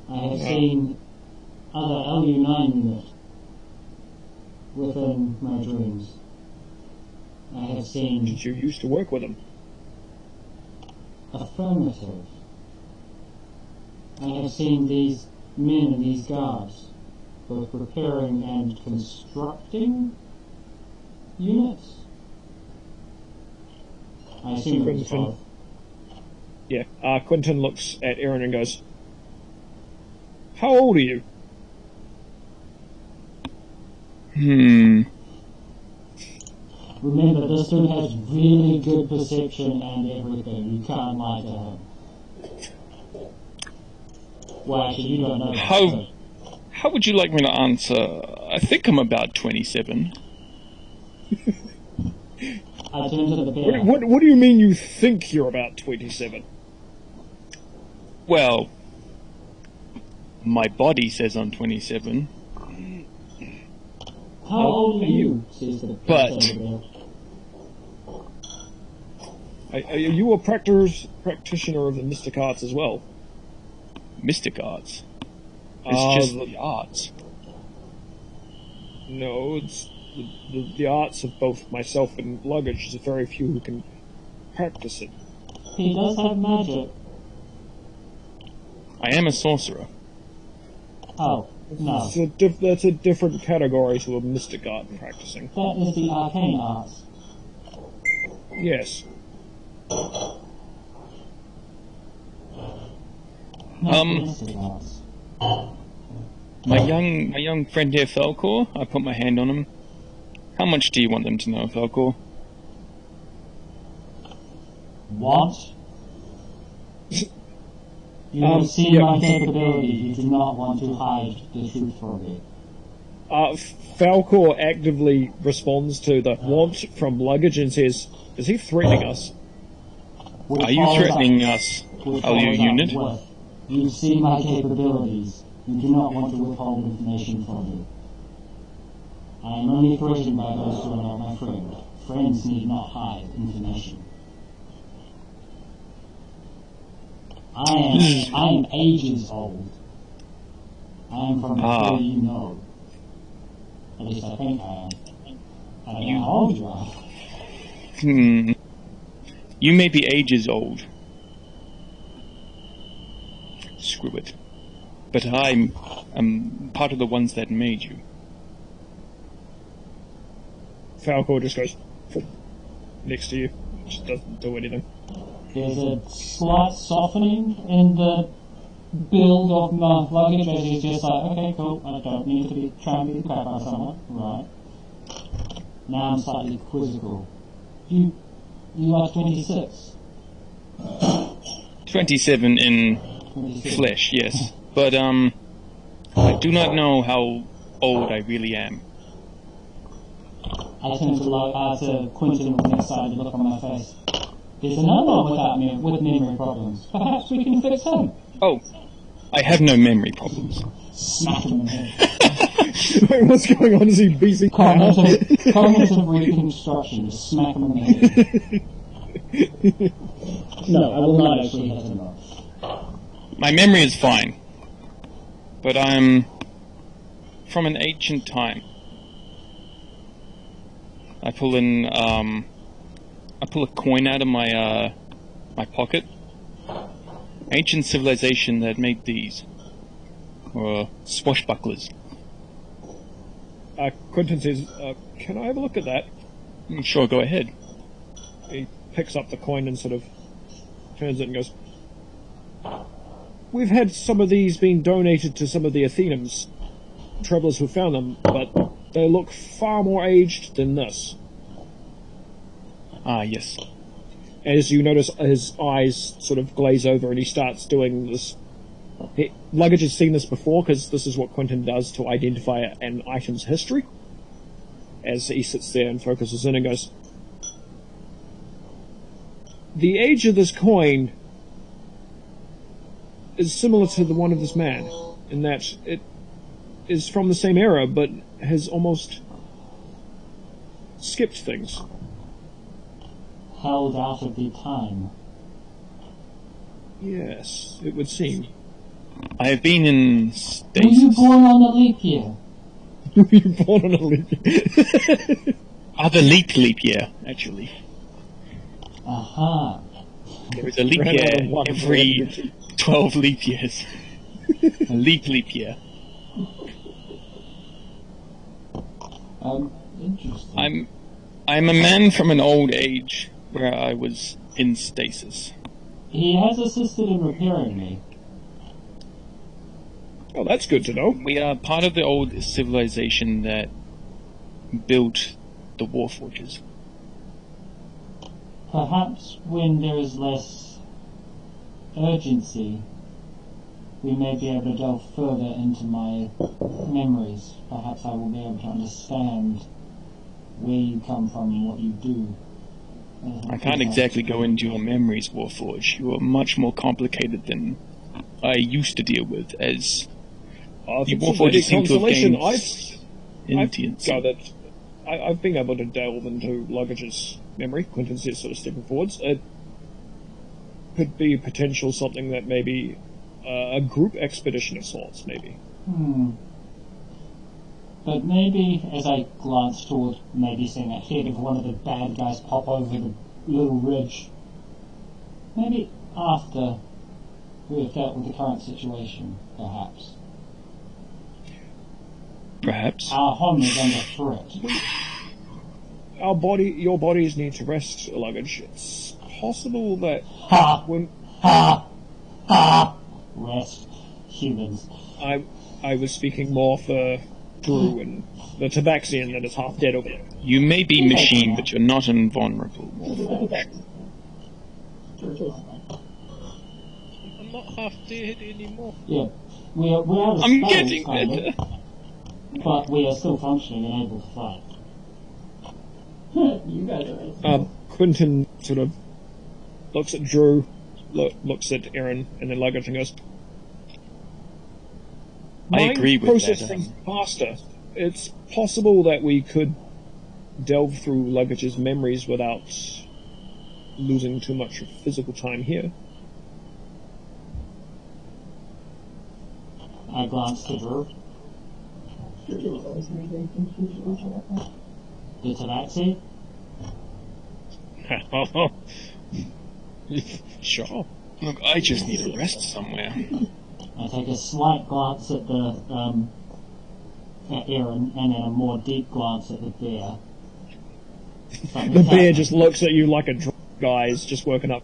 I have seen other LU9 units within my dreams. I have seen... Did you used to work with them? Affirmative. I have seen these men in these guards, both repairing and constructing units. I assume it was Quentin. both. Yeah. Quentin looks at Aaron and goes, "How old are you?" Remember, this dude has really good perception and everything. You can't lie to him. Well, actually, you don't know that. How would you like me to answer? I think I'm about 27. I turned to the bear. What do you mean you think you're about 27? Well, my body says I'm 27. How old are you? Says the But- bear. Are you a practitioner of the mystic arts as well? Mystic arts. It's just the arts. No, it's the arts of both myself and Luggage. There's very few who can practice it. He does have magic. I am a sorcerer. Oh, no. That's a different category to a mystic art practicing. That is the arcane arts. Yes. Not the mystic arts. My young friend here, Falcor, I put my hand on him. How much do you want them to know, Falcor? What? You have seen yeah. my capability. You do not want to hide the truth from me. Falcor actively responds to the want from Luggage and says, "Is he threatening us?" Are you threatening us, LU unit? You see my capabilities. You do not want to withhold information from me. I am only threatened by those who are not my friend. Friends need not hide information. I am ages old. I am from before you know. At least I think I am. I don't know how old you are. You may be ages old. Screw it. But I'm part of the ones that made you. Falcor just goes next to you. Just doesn't do anything. There's a slight softening in the build of my luggage as he's just like, okay, cool, I don't need to be trying to beat the crap out of someone. Right. Now I'm slightly quizzical. You are 26. 27 in 26. flesh, yes. But, I do not know how old I really am. I turn to Quentin with an excited look on my face. There's another one with memory problems. Perhaps we can fix him. Oh, I have no memory problems. Smack him in the head. Wait, what's going on? Is he beating Cognitive reconstruction. Just smack him in the head. No, I will not actually hit him though. My memory is fine. But I'm from an ancient time. I pull a coin out of my my pocket. Ancient civilization that made these, or swashbucklers. Quentin says, "Can I have a look at that?" Sure, go ahead. He picks up the coin and sort of turns it and goes, "We've had some of these being donated to some of the Athenians, travellers who found them, but they look far more aged than this." Ah, yes. As you notice, his eyes sort of glaze over and he starts doing this. Luggage has seen this before, because this is what Quentin does to identify an item's history. As he sits there and focuses in and goes, "The age of this coin is similar to the one of this man, in that it is from the same era, but has almost skipped things." Held out of the time. Yes, it would seem. I have been in Were stasis. you born on a leap year? Were you born on a leap year? The leap year, actually. Aha. There is a leap Ran year out of one every 12 leap years. A leap year. Interesting. I'm a man from an old age where I was in stasis. He has assisted in repairing me. Oh, that's good to know. We are part of the old civilization that built the warforges. Perhaps when there is less urgency, we may be able to delve further into my memories. Perhaps I will be able to understand where you come from and what you do. I can't exactly go into your memories, Warforge. You are much more complicated than I used to deal with, as the Warforges seem to have gained sentience. I've been able to delve into Luggage's memory. Quentin says, sort of stepping forwards. It could be potential something that maybe a group expedition of sorts, maybe. But maybe, as I glance toward maybe seeing a head of one of the bad guys pop over the little ridge, maybe after we have dealt with the current situation, perhaps. Perhaps. Our home is under threat. Your bodies need to rest, Luggage. It's possible that Rest, humans. I was speaking more for Drew and the Tabaxian that is half dead over there. You may be machine, but you're not invulnerable. I'm not half dead anymore. Yeah, we're out of I'm spells, getting kind better. of, but we are still functioning and able to fight. You guys are right. Quentin sort of looks at Drew, looks at Aaron, and then Luggage and goes, I agree with process that. things faster. It's possible that we could delve through Luggage's memories without losing too much physical time here. I glance to Drew. The Tabaxi? Sure. Look, I just need a rest somewhere. I take a slight glance at the at Aaron, and then a more deep glance at the bear. The bear just looks at you like a drunk guy's just woken up,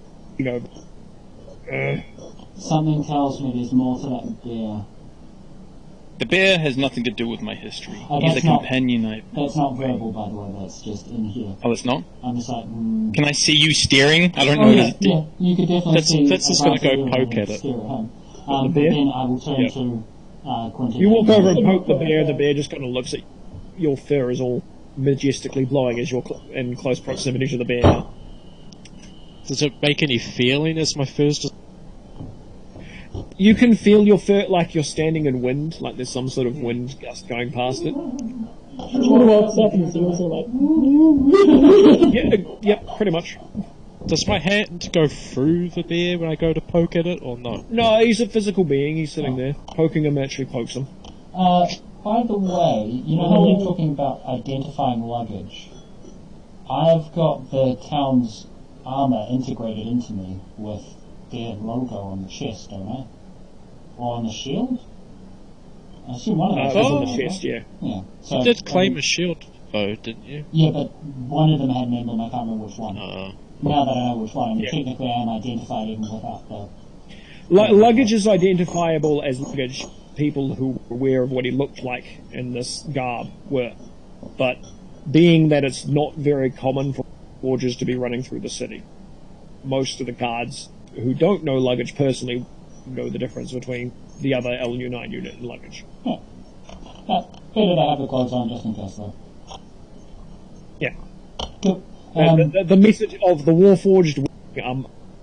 Something tells me there's more to that bear. The bear has nothing to do with my history. Oh, He's a that's not- companion That's not verbal, by the way. That's just in here. Oh, it's not? I'm just like. Can I see you staring? I don't Oh know. yeah, yeah. You could definitely see. That's just gonna above go you poke and at it. stare at him. The But bear? then I will turn Yeah. to Quentin. You walk over and poke the bear just kind of looks at your fur is all majestically blowing as you're in close proximity to the bear. Does it make any feeling as my first? You can feel your fur like you're standing in wind, like there's some sort of wind gust going past it. What walks up and is also like, Yep, pretty much. Does my hand go through the bear when I go to poke at it, or no? No, he's a physical being, he's sitting there. Poking him actually pokes him. By the way, you know how you're talking about identifying luggage? I've got the town's armour integrated into me with their logo on the chest, don't I? Or on the shield? I assume one of It's those. on the chest, yeah. Yeah. So, You did claim a shield, though, didn't you? Yeah, but one of them had an emblem, I can't remember which one. Now that I know which one, I mean, Yeah. technically I am identified even without the... Luggage is identifiable as luggage. People who were aware of what he looked like in this garb were. But being that it's not very common for forgers to be running through the city, most of the guards who don't know luggage personally know the difference between the other LU9 unit and luggage. Yeah. Better to have the clothes on just in case, though. Yeah. Cool. The message of the Warforged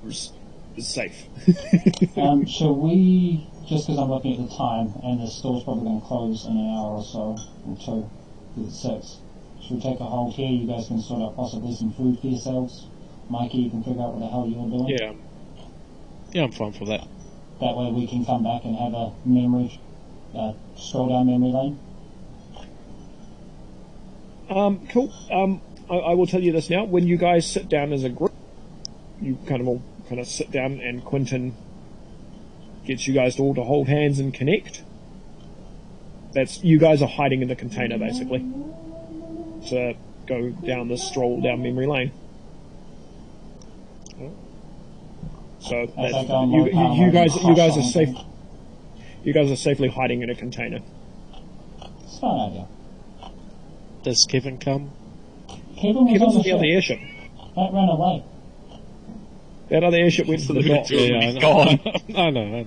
is safe. Shall we, just because I'm looking at the time, and the store's probably going to close in an hour or so, or two, because it's 6. Should we take a hold here? You guys can sort out possibly some food for yourselves. Mikey, you can figure out what the hell you're doing. Yeah. Yeah, I'm fine for that. That way we can come back and have a memory, stroll down memory lane. Cool. I will tell you this now. When you guys sit down as a group, you kind of all sit down, and Quentin gets you guys all to hold hands and connect. That's you guys are hiding in the container basically to go down this stroll down memory lane. So that's, you guys are safe. You guys are safely hiding in a container. It's a fun idea. Does Kevin come? Kevin was Kevin's on in the the other ship. airship. That ran away. That other airship went to the dock. Yeah, I know. I know.